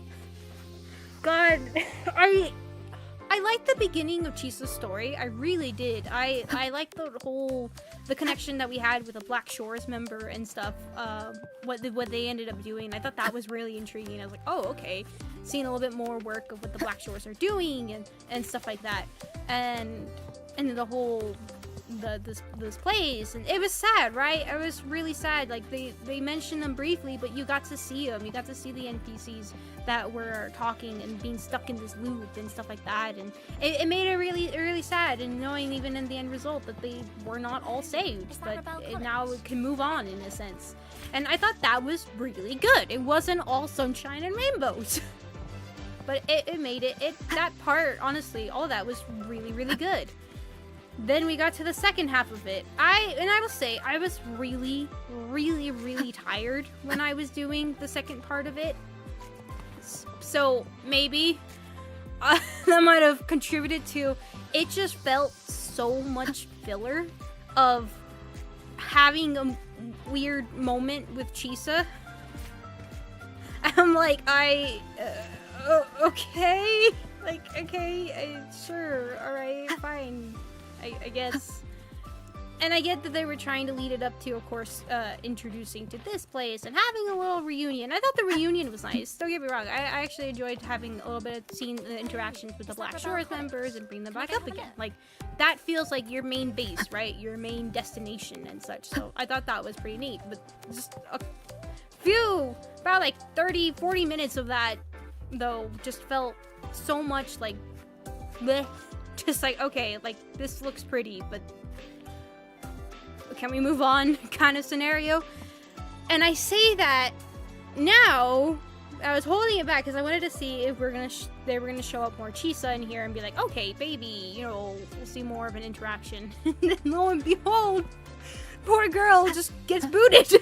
God, I liked the beginning of Chisa's story. I really did. I liked the connection that we had with a Black Shores member and stuff. What they ended up doing. I thought that was really intriguing. I was like, oh, okay. Seeing a little bit more work of what the Black Shores are doing and stuff like that. And the whole this place, and it was sad, right? It was really sad. Like they mentioned them briefly, but you got to see them. You got to see the NPCs that were talking and being stuck in this loop and stuff like that, and it made it really sad. And knowing even in the end result that they were not all saved, but now it can move on in a sense. And I thought that was really good. It wasn't all sunshine and rainbows. But it made it that part, honestly, all that was really good. Then we got to the second half of it. I will say, I was really tired when I was doing the second part of it. So maybe that might have contributed to it. Just felt so much filler of having a weird moment with Chisa. I'm like, okay, like, okay, sure, alright, fine. I guess. And I get that they were trying to lead it up to, of course, introducing to this place and having a little reunion. I thought the reunion was nice. Don't get me wrong. I actually enjoyed having a little bit of seeing the interactions with the Black Shores members and bring them back up again. Like, that feels like your main base, right? Your main destination and such. So I thought that was pretty neat. But just a few, about like 30, 40 minutes of that, though, just felt so much like bleh. Just like, okay, like, this looks pretty, but can we move on kind of scenario? And I say that now I was holding it back because I wanted to see if they were gonna show up more Chisa in here and be like, okay, baby, you know, we'll see more of an interaction. And then lo and behold, poor girl just gets booted.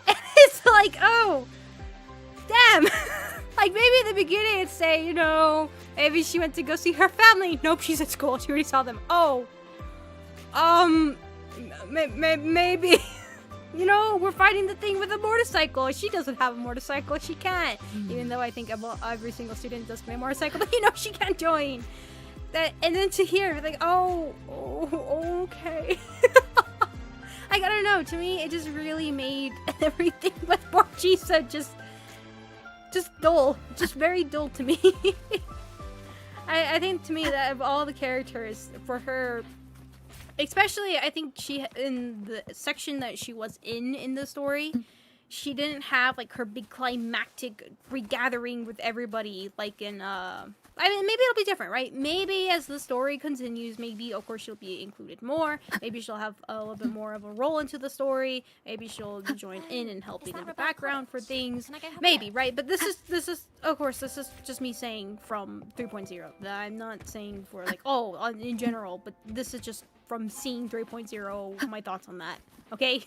And it's like, oh, damn. Like, maybe in the beginning it'd say, you know, maybe she went to go see her family. Nope, she's at school. She already saw them. Oh. Maybe. You know, we're fighting the thing with a motorcycle. She doesn't have a motorcycle. She can't. Even though I think every single student does play a motorcycle. But, you know, she can't join. And then to hear, like, oh, okay. Like, I don't know. To me, it just really made everything with poor Chisa just dull. Just very dull to me. I think, to me, that of all the characters, for her... Especially, I think in the section that she was in the story, she didn't have, like, her big climactic regathering with everybody, like in, I mean, maybe it'll be different, right? Maybe as the story continues, maybe, of course, she'll be included more. Maybe she'll have a little bit more of a role into the story. Maybe she'll join in and helping in the background for things. Maybe, right? But this is, of course, this is just me saying from 3.0. I'm not saying for, like, oh, in general, but this is just from seeing 3.0, my thoughts on that. Okay?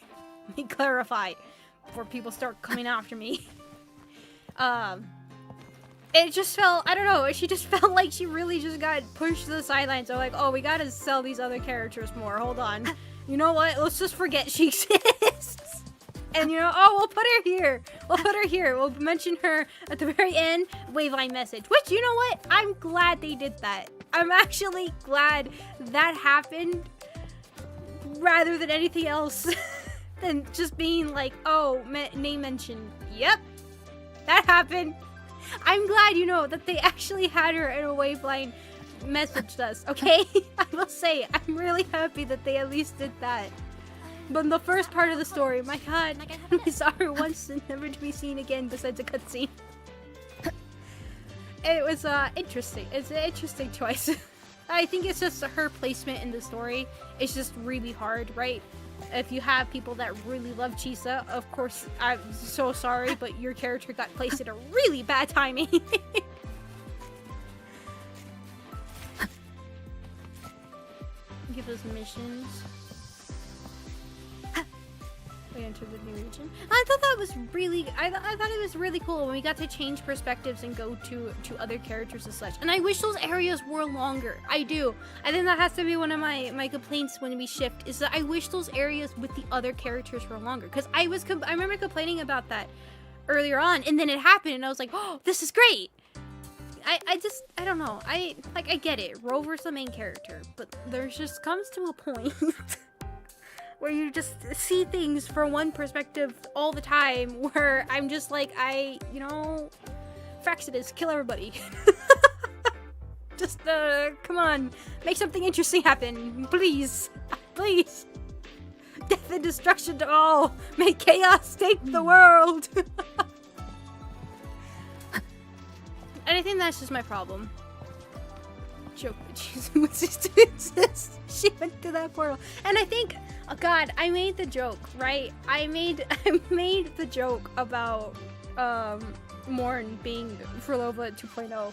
Let me clarify before people start coming after me. It just felt, I don't know, she just felt like she really just got pushed to the sidelines. So like, oh, we gotta sell these other characters more. Hold on. You know what? Let's just forget she exists. And you know, oh, we'll put her here. We'll put her here. We'll mention her at the very end. Waveline message. Which, you know what? I'm glad they did that. I'm actually glad that happened rather than anything else than just being like, oh, name mention. Yep, that happened. I'm glad, you know, that they actually had her in a Waveline messaged us, okay? I will say, I'm really happy that they at least did that. But in the first part of the story, my god, we saw her once and never to be seen again besides a cutscene. It was interesting. It's an interesting choice. I think it's just her placement in the story. It's just really hard, right? If you have people that really love Chisa, of course, I'm so sorry, but your character got placed at a really bad timing. Give us missions. We entered the new region. I thought that was really, I thought it was really cool when we got to change perspectives and go to other characters and such. And I wish those areas were longer. I do. I think that has to be one of my complaints when we shift, is that I wish those areas with the other characters were longer. Because I remember complaining about that earlier on, and then it happened, and I was like, oh, this is great. I don't know. I get it. Rover's the main character, but there just comes to a point where you just see things from one perspective all the time, where I'm just like, you know, Fraxidus, kill everybody. Just, come on, make something interesting happen, please, please. Death and destruction to all, may chaos take the world. And I think that's just my problem. Joke, she went to that portal, and I think, oh god, I made the joke, right? I made the joke about Morn being Phrolova 2.0,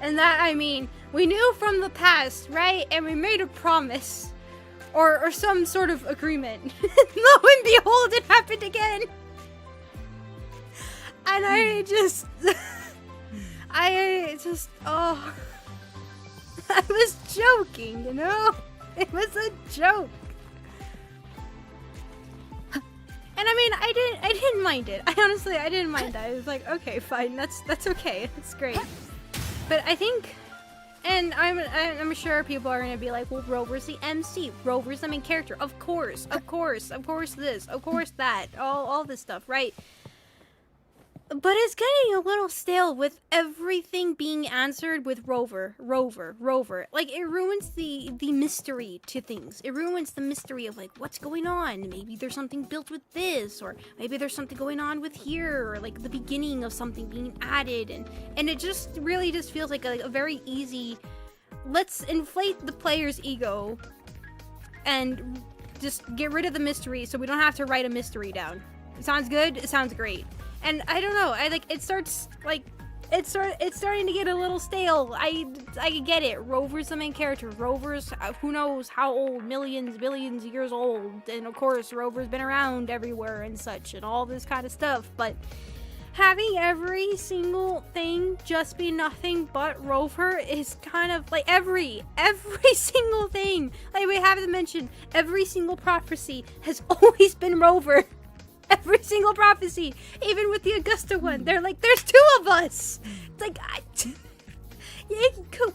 and that, I mean, we knew from the past, right? And we made a promise, or some sort of agreement. Lo and behold, it happened again, and I just, oh. I was joking, you know? It was a joke. And I mean, I didn't mind it. I didn't mind that. I was like, okay, fine, that's okay. That's great. But I think, and I'm sure people are gonna be like, well, Rover's the MC. Rover's the main character. Of course this, of course that, all this stuff, right? But it's getting a little stale with everything being answered with Rover. Like, it ruins the mystery to things. It ruins the mystery of, like, what's going on? Maybe there's something built with this, or maybe there's something going on with here, or, like, the beginning of something being added. And it just really just feels like a very easy, let's inflate the player's ego and just get rid of the mystery so we don't have to write a mystery down. It sounds good. It sounds great. And I don't know. It's starting to get a little stale. I get it. Rover's the main character. Rover's who knows how old, millions, billions of years old. And of course, Rover's been around everywhere and such and all this kind of stuff. But having every single thing just be nothing but Rover is kind of like every single thing. Like we haven't mentioned, every single prophecy has always been Rover. Every single prophecy, even with the Augusta one, they're like, there's two of us. It's like,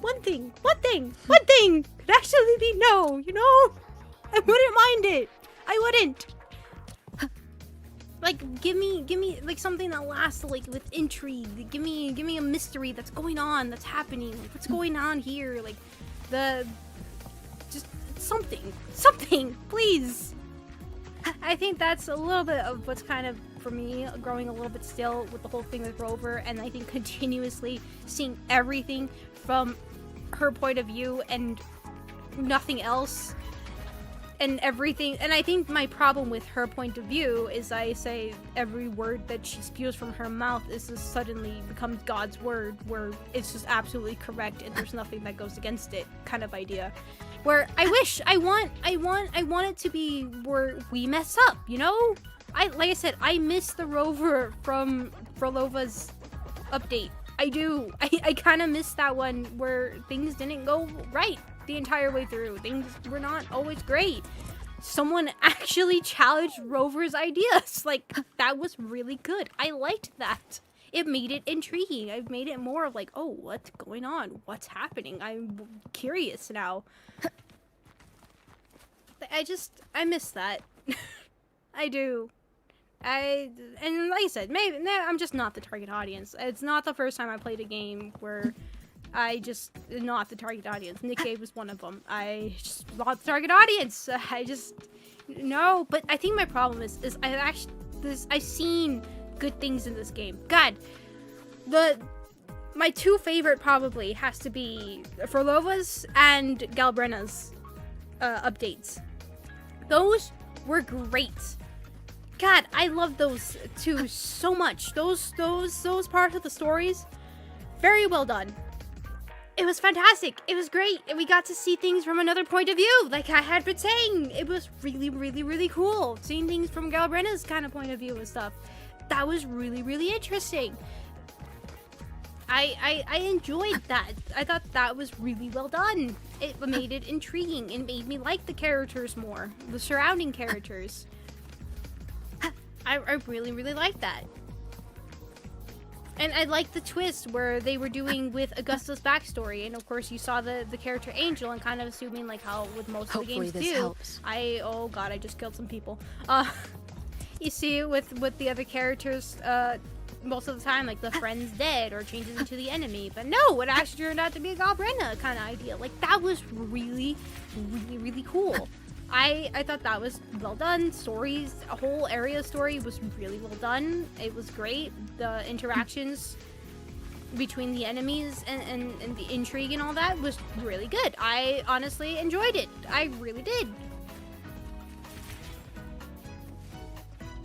one thing could actually be no, you know? I wouldn't mind it. I wouldn't. Like, give me like something that lasts, like with intrigue. Give me a mystery that's going on, that's happening. Like, what's going on here? Like, just something, please. I think that's a little bit of what's kind of, for me, growing a little bit still with the whole thing with Rover, and I think continuously seeing everything from her point of view and nothing else, and everything. And I think my problem with her point of view is I say every word that she spews from her mouth is just suddenly becomes God's word, where it's just absolutely correct and there's nothing that goes against it, kind of idea. Where I want it to be where we mess up, you know? Like I said, I miss the Rover from Phrolova's update. I do. I kind of miss that one where things didn't go right the entire way through. Things were not always great. Someone actually challenged Rover's ideas. Like, that was really good. I liked that. It made it intriguing. I've made it more of like, oh, what's going on? What's happening? I'm curious now. I miss that. I do. And like I said, maybe I'm just not the target audience. It's not the first time I played a game where I just not the target audience. Nick Cave was one of them. I just not the target audience. No. But I think my problem is I've seen good things in this game. God, my two favorite probably has to be Phrolova's and Galbrenna's updates. Those were great. God, I love those two so much. Those parts of the stories, very well done. It was fantastic. It was great. And we got to see things from another point of view, like I had been saying. It was really, really, really cool. Seeing things from Galbrenna's kind of point of view and stuff. That was really, really interesting. I enjoyed that. I thought that was really well done. It made it intriguing. It made me like the characters more. The surrounding characters. I really, really liked that. And I liked the twist where they were doing with Augusta's backstory. And of course you saw the character Angel and kind of assuming like how with most of the games this do. helps. Oh god, I just killed some people. You see with the other characters, most of the time, like the friend's dead or changes into the enemy. But no, it actually turned out to be a Galbrenna kind of idea. Like, that was really, really, really cool. I thought that was well done. Stories, a whole area story was really well done. It was great. The interactions between the enemies and the intrigue and all that was really good. I honestly enjoyed it. I really did.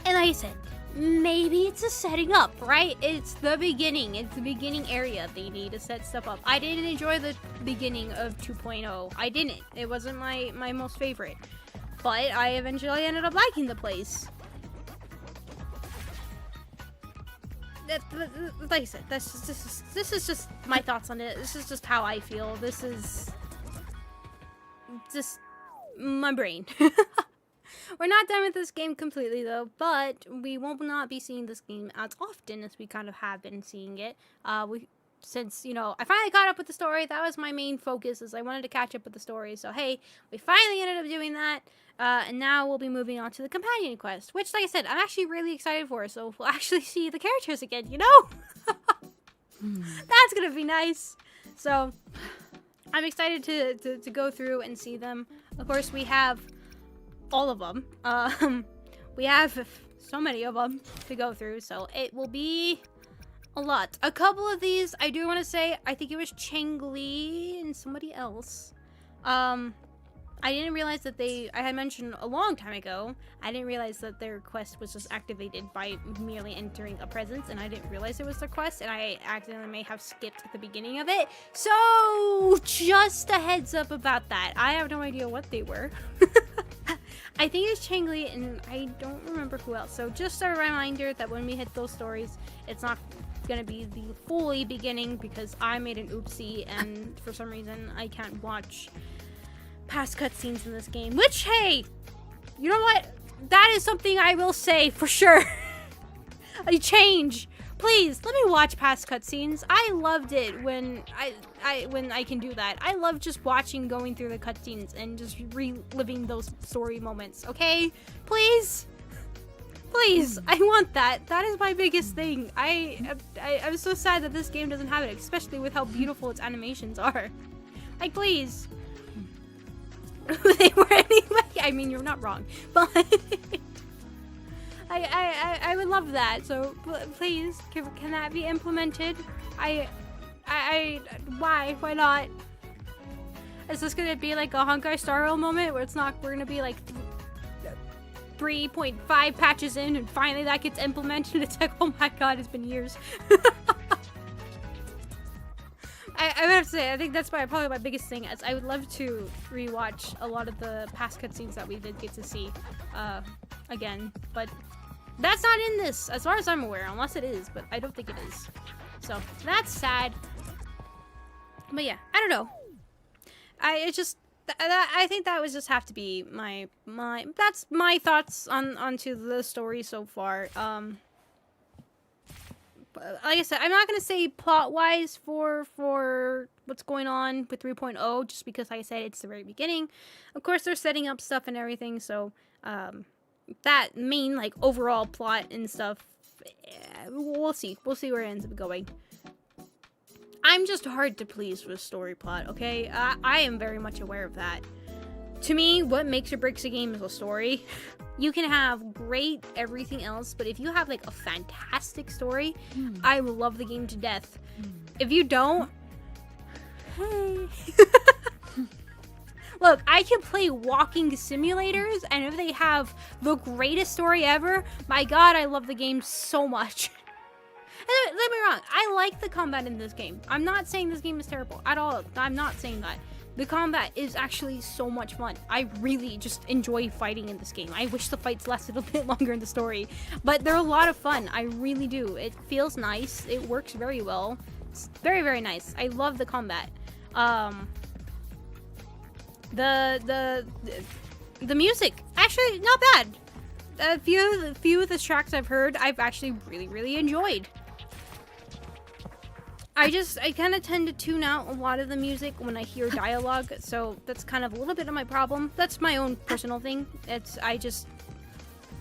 And like I said, maybe it's a setting up, right? It's the beginning. It's the beginning area. They need to set stuff up. I didn't enjoy the beginning of 2.0. I didn't. It wasn't my most favorite. But I eventually ended up liking the place. Like I said, this is just my thoughts on it. This is just how I feel. This is just my brain. We're not done with this game completely though, but we will not be seeing this game as often as we kind of have been seeing it. Since, you know, I finally caught up with the story. That was my main focus, is I wanted to catch up with the story. So hey, we finally ended up doing that. And now we'll be moving on to the companion quest, which, like I said, I'm actually really excited for. So we'll actually see the characters again, you know? That's gonna be nice. So I'm excited to go through and see them. Of course, we have all of them. We have so many of them to go through, so it will be a lot. A couple of these, I do want to say, I think it was Cheng Li and somebody else. I didn't realize that I had mentioned a long time ago, I didn't realize that their quest was just activated by merely entering a presence, and I didn't realize it was their quest, and I accidentally may have skipped the beginning of it. So, just a heads up about that. I have no idea what they were. I think it's Changli, and I don't remember who else. So, just a reminder that when we hit those stories, it's not gonna be the fully beginning, because I made an oopsie, and for some reason, I can't watch past cutscenes in this game, which, hey, you know what? That is something I will say for sure. A change. Please, let me watch past cutscenes. I loved it when I can do that. I love just watching, going through the cutscenes, and just reliving those story moments, okay? Please? Please, I want that. That is my biggest thing. I'm so sad that this game doesn't have it, especially with how beautiful its animations are. Like, please. They were anyway. I mean, you're not wrong, but I would love that. So please, can that be implemented? Why not? Is this gonna be like a Honkai Star Rail moment where we're gonna be like 3.5 patches in and finally that gets implemented? It's like, oh my god, it's been years. I would have to say, I think that's probably my biggest thing, is I would love to rewatch a lot of the past cutscenes that we did get to see again, but that's not in this, as far as I'm aware, unless it is, but I don't think it is. So, that's sad. But yeah, I don't know. I think that would just have to be that's my thoughts onto the story so far. Like I said, I'm not gonna say plot-wise for what's going on with 3.0, just because, like I said, it's the very beginning. Of course, they're setting up stuff and everything, so that main like overall plot and stuff, we'll see. We'll see where it ends up going. I'm just hard to please with story plot. Okay, I am very much aware of that. To me, what makes or breaks a game is a story. You can have great everything else, but if you have like a fantastic story, I will love the game to death. If you don't, hey. Look, I can play walking simulators, and if they have the greatest story ever, my god, I love the game so much. And don't get me wrong, I like the combat in this game. I'm not saying this game is terrible at all. I'm not saying that. The combat is actually so much fun. I really just enjoy fighting in this game. I wish the fights lasted a bit longer in the story, but they're a lot of fun. I really do. It feels nice. It works very well. It's very, very nice. I love the combat. The music, actually not bad. A few of the tracks I've heard, I've actually really, really enjoyed. I kind of tend to tune out a lot of the music when I hear dialogue, so that's kind of a little bit of my problem. That's my own personal thing.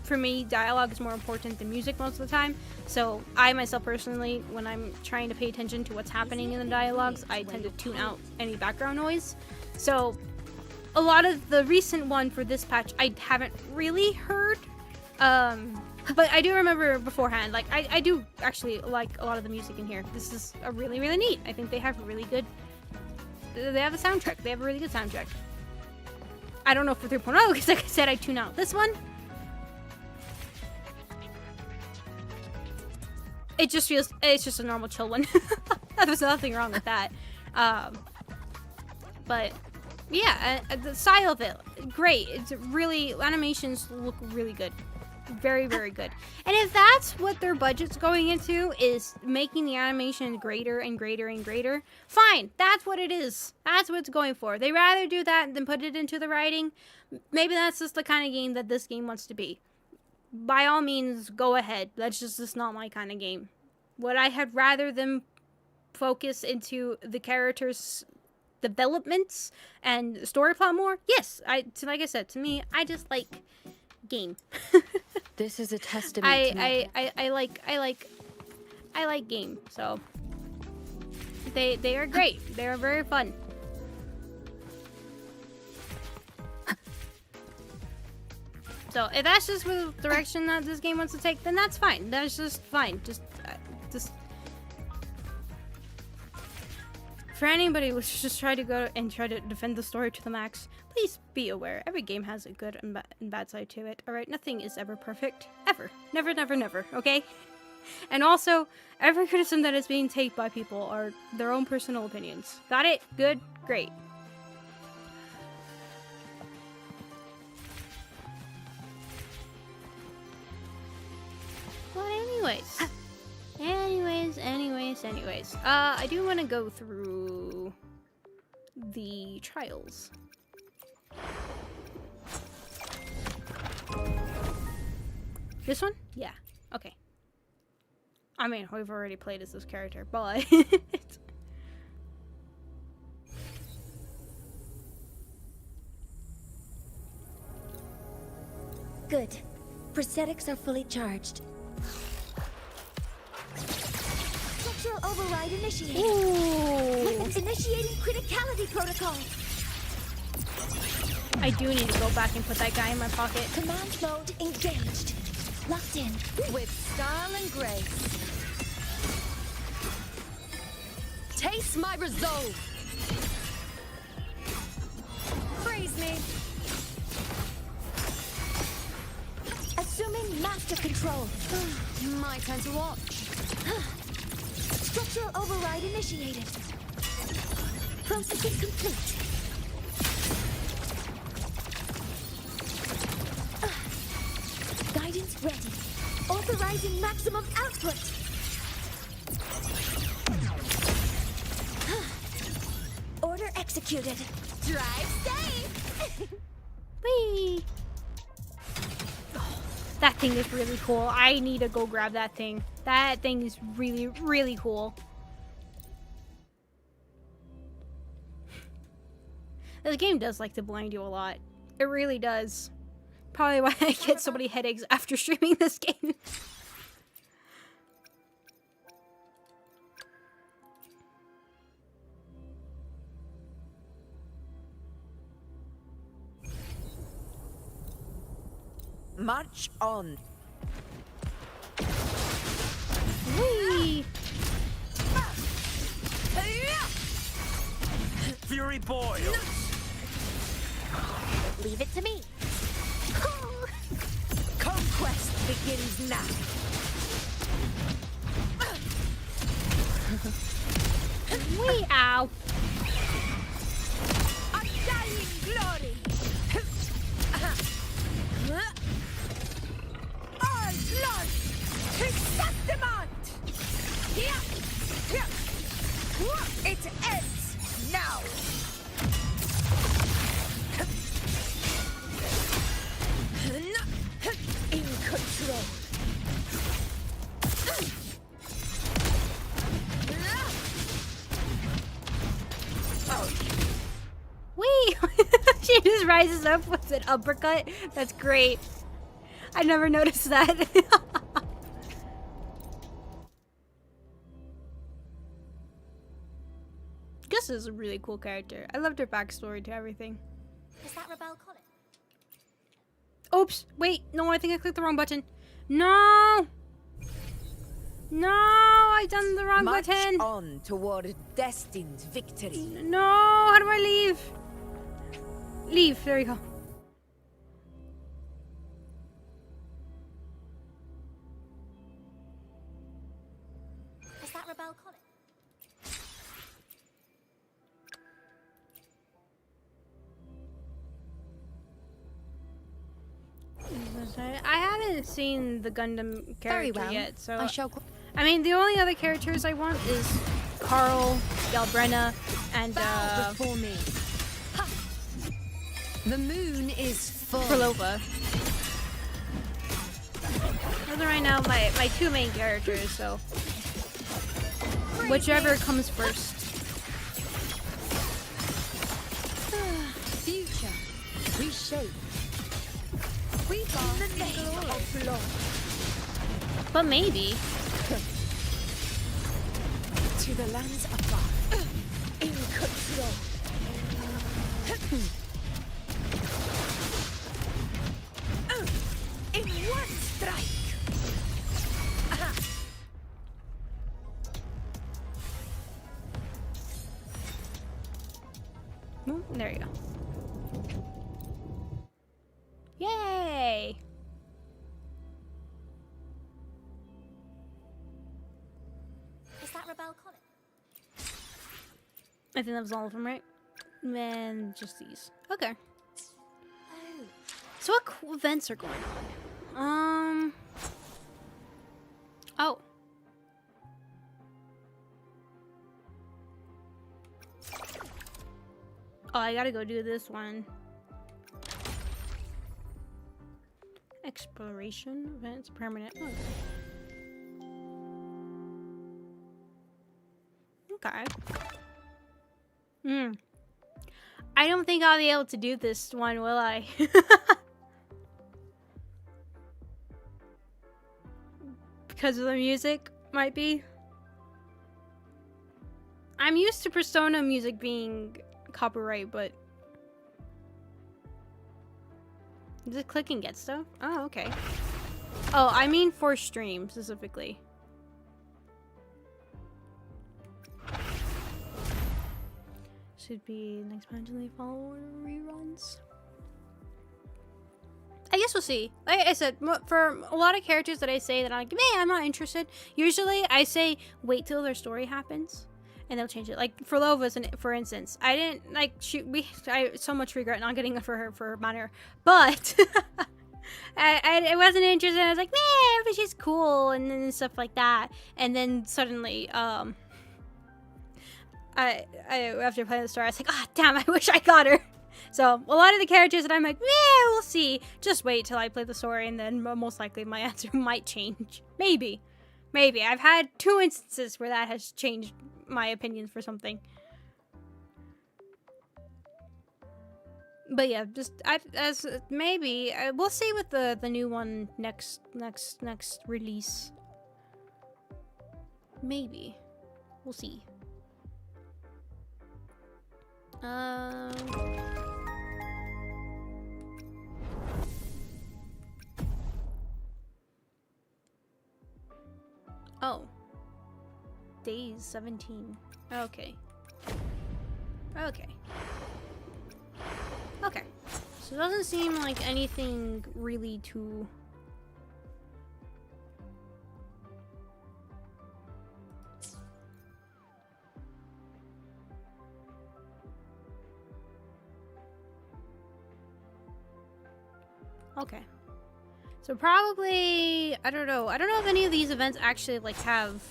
For me, dialogue is more important than music most of the time. So I myself personally, when I'm trying to pay attention to what's happening in the dialogues, I tend to tune out any background noise. So a lot of the recent one for this patch, I haven't really heard. But I do remember beforehand, like, I do actually like a lot of the music in here. This is a really, really neat. I think they have a really good, they have a soundtrack. They have a really good soundtrack. I don't know for 3.0, because like I said, I tune out this one. It just feels, it's just a normal chill one. There's nothing wrong with that. But yeah, the style of it, great. It's really, animations look really good. Very, very good. And if that's what their budget's going into, is making the animation greater and greater and greater, fine. That's what it is. That's what it's going for. They rather do that than put it into the writing. Maybe that's just the kind of game that this game wants to be. By all means, go ahead. That's just not my kind of game. Would I had rather them focus into the characters' developments and story plot more? Yes. Like I said, to me, I just like game. This is a testament to I like game, so they are great. They are very fun. So if that's just the direction that this game wants to take, then that's fine. That's just fine. Just For anybody who's just trying to go and try to defend the story to the max, please be aware, every game has a good and bad side to it, alright? Nothing is ever perfect. Ever. Never, never, never, okay? And also, every criticism that is being taken by people are their own personal opinions. Got it? Good? Great. But anyways, I do want to go through the trials. This one? Yeah. Okay. I mean, we've already played as this character, but... Good. Prosthetics are fully charged. Structural override initiated. Weapons initiating criticality protocol. I do need to go back and put that guy in my pocket. Command mode engaged. Locked in. With style and grace. Taste my resolve. Praise me. Assuming master control. My turn to watch. Structural override initiated. Processing complete. Guidance ready. Authorizing maximum output. Order executed. Drive safe. Whee! That thing is really cool. I need to go grab that thing. That thing is really, really cool. This game does like to blind you a lot. It really does. Probably why I get so many headaches after streaming this game. March on. Whee! Fury boils. Leave it to me. Conquest begins now. Wee! Ow! Undying glory. All blood to Septimont! It ends now! In control. Wee! She just rises up with an uppercut. That's great. I never noticed that. Gus is a really cool character. I loved her backstory to everything. Is that Rebel Colin? Oops! Wait, no, I think I clicked the wrong button. No! No, I done the wrong button. March on toward destined victory. No, how do I leave? Leave, there you go. Is that Rebel Colin? I haven't seen the Gundam character well. yet, so I shall. I mean, the only other characters I want is Carl, Galbrenna, and Before me. Ha. The moon is full. Phrolova. Those are right now my two main characters, so whichever comes first. Future. Reshape. We found the name of love. But maybe. To the lands above. In control. In one strike. there you go. Yay! Is that Rebel Colin? I think that was all of them, right? And just these. Okay. Oh. So what events are going on? Oh. Oh, I gotta go do this one. Exploration events permanent. Okay. I don't think I'll be able to do this one, will I? Because of the music, might be. I'm used to Persona music being copyright, but... Does it click and get stuff? Oh, okay. Oh, I mean for stream, specifically. Should be next expansion follow reruns. I guess we'll see. Like I said, for a lot of characters that I say that I'm like, man, I'm not interested. Usually, I say wait till their story happens, and they'll change it. Like Phrolova, for instance, I didn't like. I so much regret not getting it for her for Matter, but I wasn't interested. I was like, man, but she's cool, and then stuff like that. And then suddenly, I after playing the story, I was like, ah, oh, damn, I wish I got her. So a lot of the characters that I'm like, yeah, we'll see. Just wait till I play the story, and then most likely my answer might change. Maybe. I've had 2 instances where that has changed my opinions for something. But yeah, just as maybe we'll see with the new one next release. Maybe we'll see. Oh. Days 17. Okay. Okay. Okay. So it doesn't seem like anything really too... Okay. So probably, I don't know if any of these events actually like have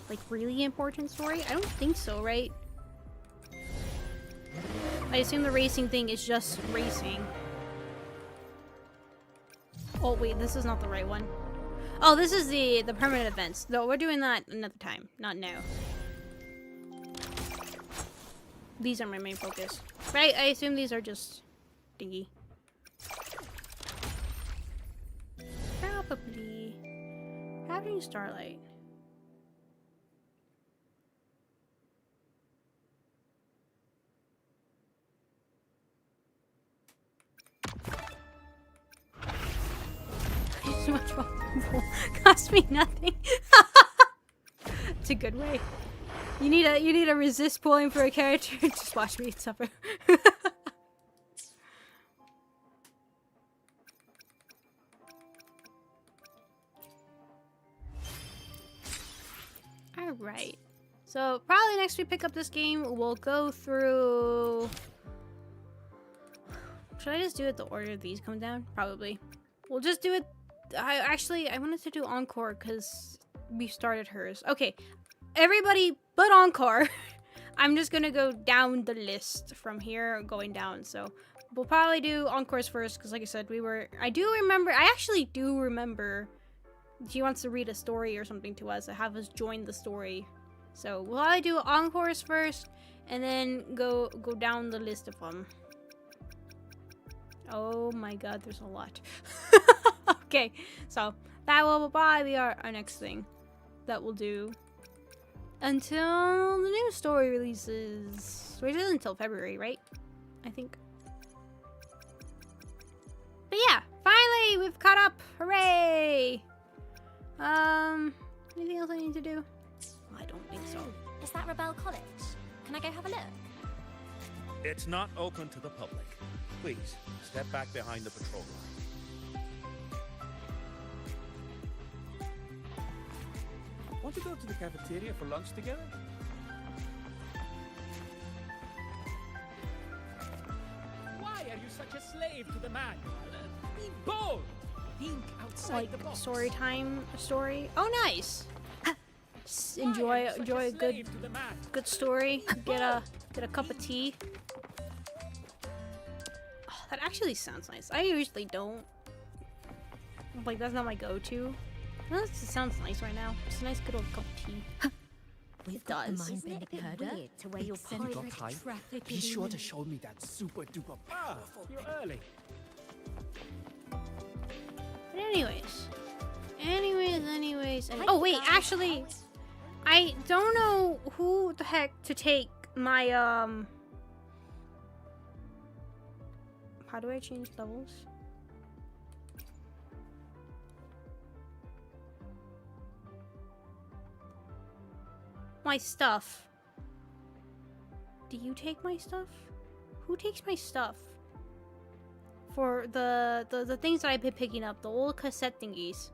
like really important story. I don't think so, right? I assume the racing thing is just racing. Oh wait, this is not the right one. Oh, this is the permanent events. No, we're doing that another time, not now. These are my main focus. Right? I assume these are just dingy. Probably. Having Starlight. So much more. Cost me nothing. It's a good way. You need a resist pulling for a character. Just watch me suffer. Alright. So probably next we pick up this game, we'll go through... Should I just do it the order these come down? Probably. We'll just do it... I wanted to do Encore because we started hers. Okay. Everybody but Encore. I'm just gonna go down the list from here going down. So we'll probably do Encores first because like I said, I actually do remember she wants to read a story or something to us, to have us join the story. So we'll probably do Encores first and then go down the list of them. Oh my god, there's a lot. Okay, so that will probably be our next thing that we'll do. Until the new story releases, which is until February, right? I think. But yeah, finally we've caught up. Hooray! Anything else I need to do? I don't think so. Is that Rebel College? Can I go have a look? It's not open to the public. Please, step back behind the patrol line. Want to go to the cafeteria for lunch together? Why are you such a slave to the manual? Be bold! Think outside the box. Story time story. Oh, nice. Enjoy a good story. Get a cup of tea. Oh, that actually sounds nice. I usually don't. Like, that's not my go-to. Well, it sounds nice right now. It's a nice good old cup of tea. It does. Isn't it a bit weird to wear your pirate traffic? Be sure to show me that super duper powerful. You're early. But anyways. Oh wait, actually, I don't know who the heck to take my How do I change levels? My stuff. Do you take my stuff? Who takes my stuff? For the things that I've been picking up, the old cassette thingies.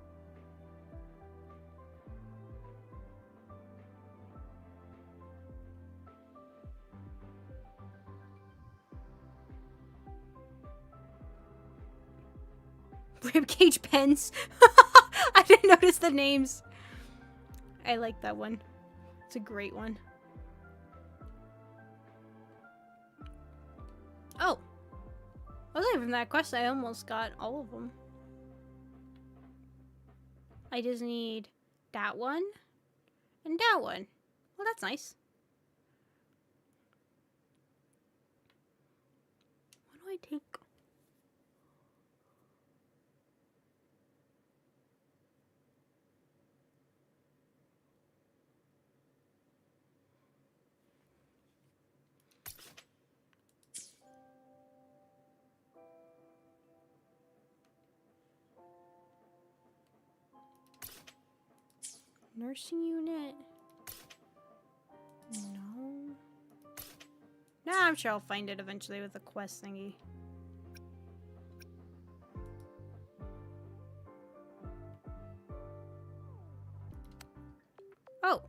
Ribcage pens. I didn't notice the names. I like that one. It's a great one. Oh. Aside from that quest, I almost got all of them. I just need that one and that one. Well, that's nice. What do I take? Nursing unit. No. Nah, I'm sure I'll find it eventually with the quest thingy. Oh!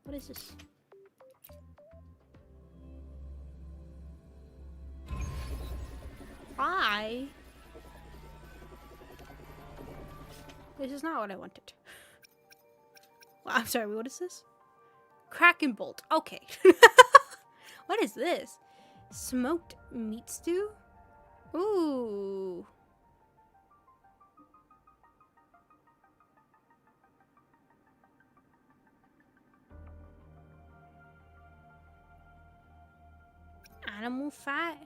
What is this? This is not what I wanted. Well, I'm sorry, what is this? Kraken Bolt. Okay. What is this? Smoked meat stew? Ooh. Animal fat?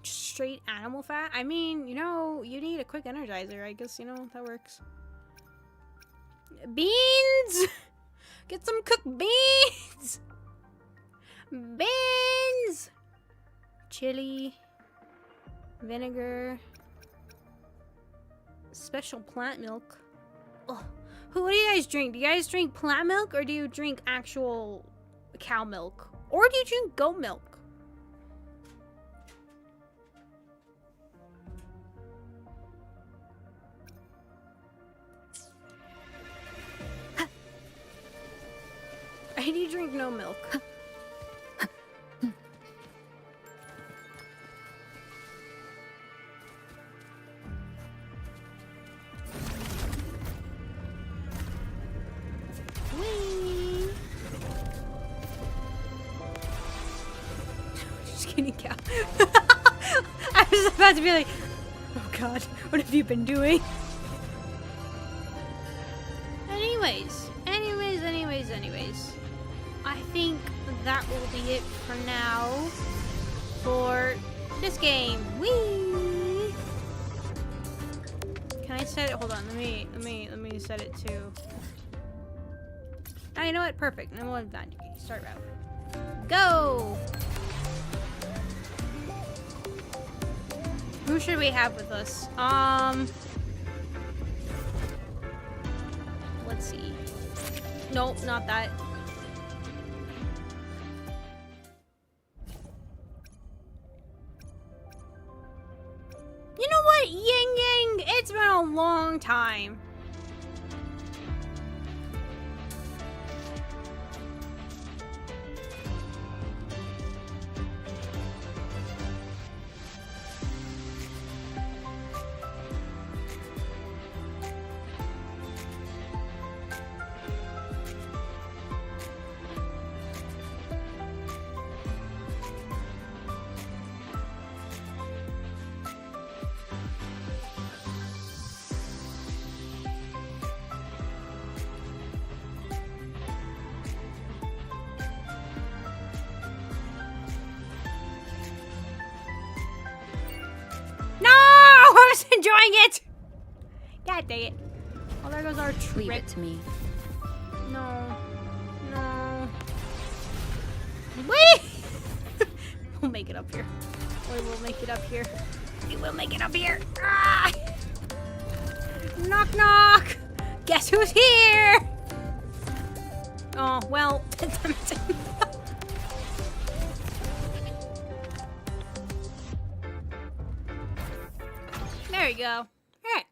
Just straight animal fat? I mean, you know, you need a quick energizer. I guess, you know, that works. Beans! Get some cooked beans! Beans! Chili. Vinegar. Special plant milk. Oh. What do you guys drink? Do you guys drink plant milk or do you drink actual cow milk? Or do you drink goat milk? I do drink no milk. Whee! Just kidding, cow. I was about to be like, oh god, what have you been doing? Anyways. I think that will be it for now for this game. Whee! Can I set it? Hold on. Let me set it to. Oh, you know what? Perfect. And then we'll have that. Start route. Go! Who should we have with us? Let's see. Nope, not that. It's been a long time. No! I was enjoying it! God dang it. Oh, there goes our trip. Leave it to me. No. No. Wait! We'll make it up here. We will make it up here. We will make it up here. Ah! Knock, knock! Guess who's here? Oh, well. There you go. Alright.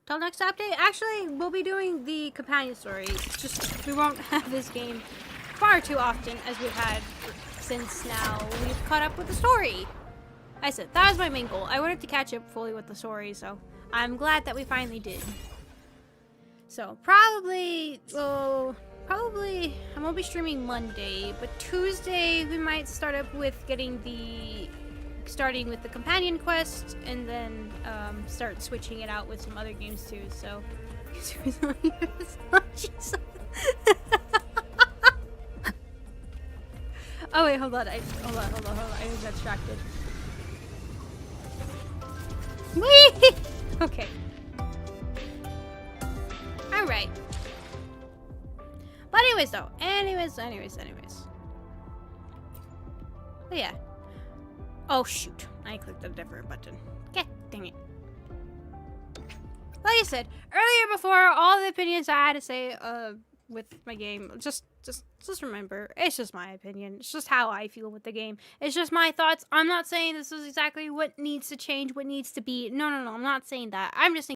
Till next update. Actually, we'll be doing the companion story. Just, we won't have this game far too often as we've had since now we've caught up with the story. I said, that was my main goal. I wanted to catch up fully with the story, so I'm glad that we finally did. So, probably I won't be streaming Monday, but Tuesday we might start up with starting with the companion quest, and then start switching it out with some other games too. So, oh wait, hold on. I was distracted. Whee! Okay. All right. But anyways, though. Anyways. But yeah. Oh shoot! I clicked a different button. God dang it. Like I said earlier, before all the opinions I had to say with my game, just remember, it's just my opinion. It's just how I feel with the game. It's just my thoughts. I'm not saying this is exactly what needs to change, what needs to be. No. I'm not saying that. I'm just saying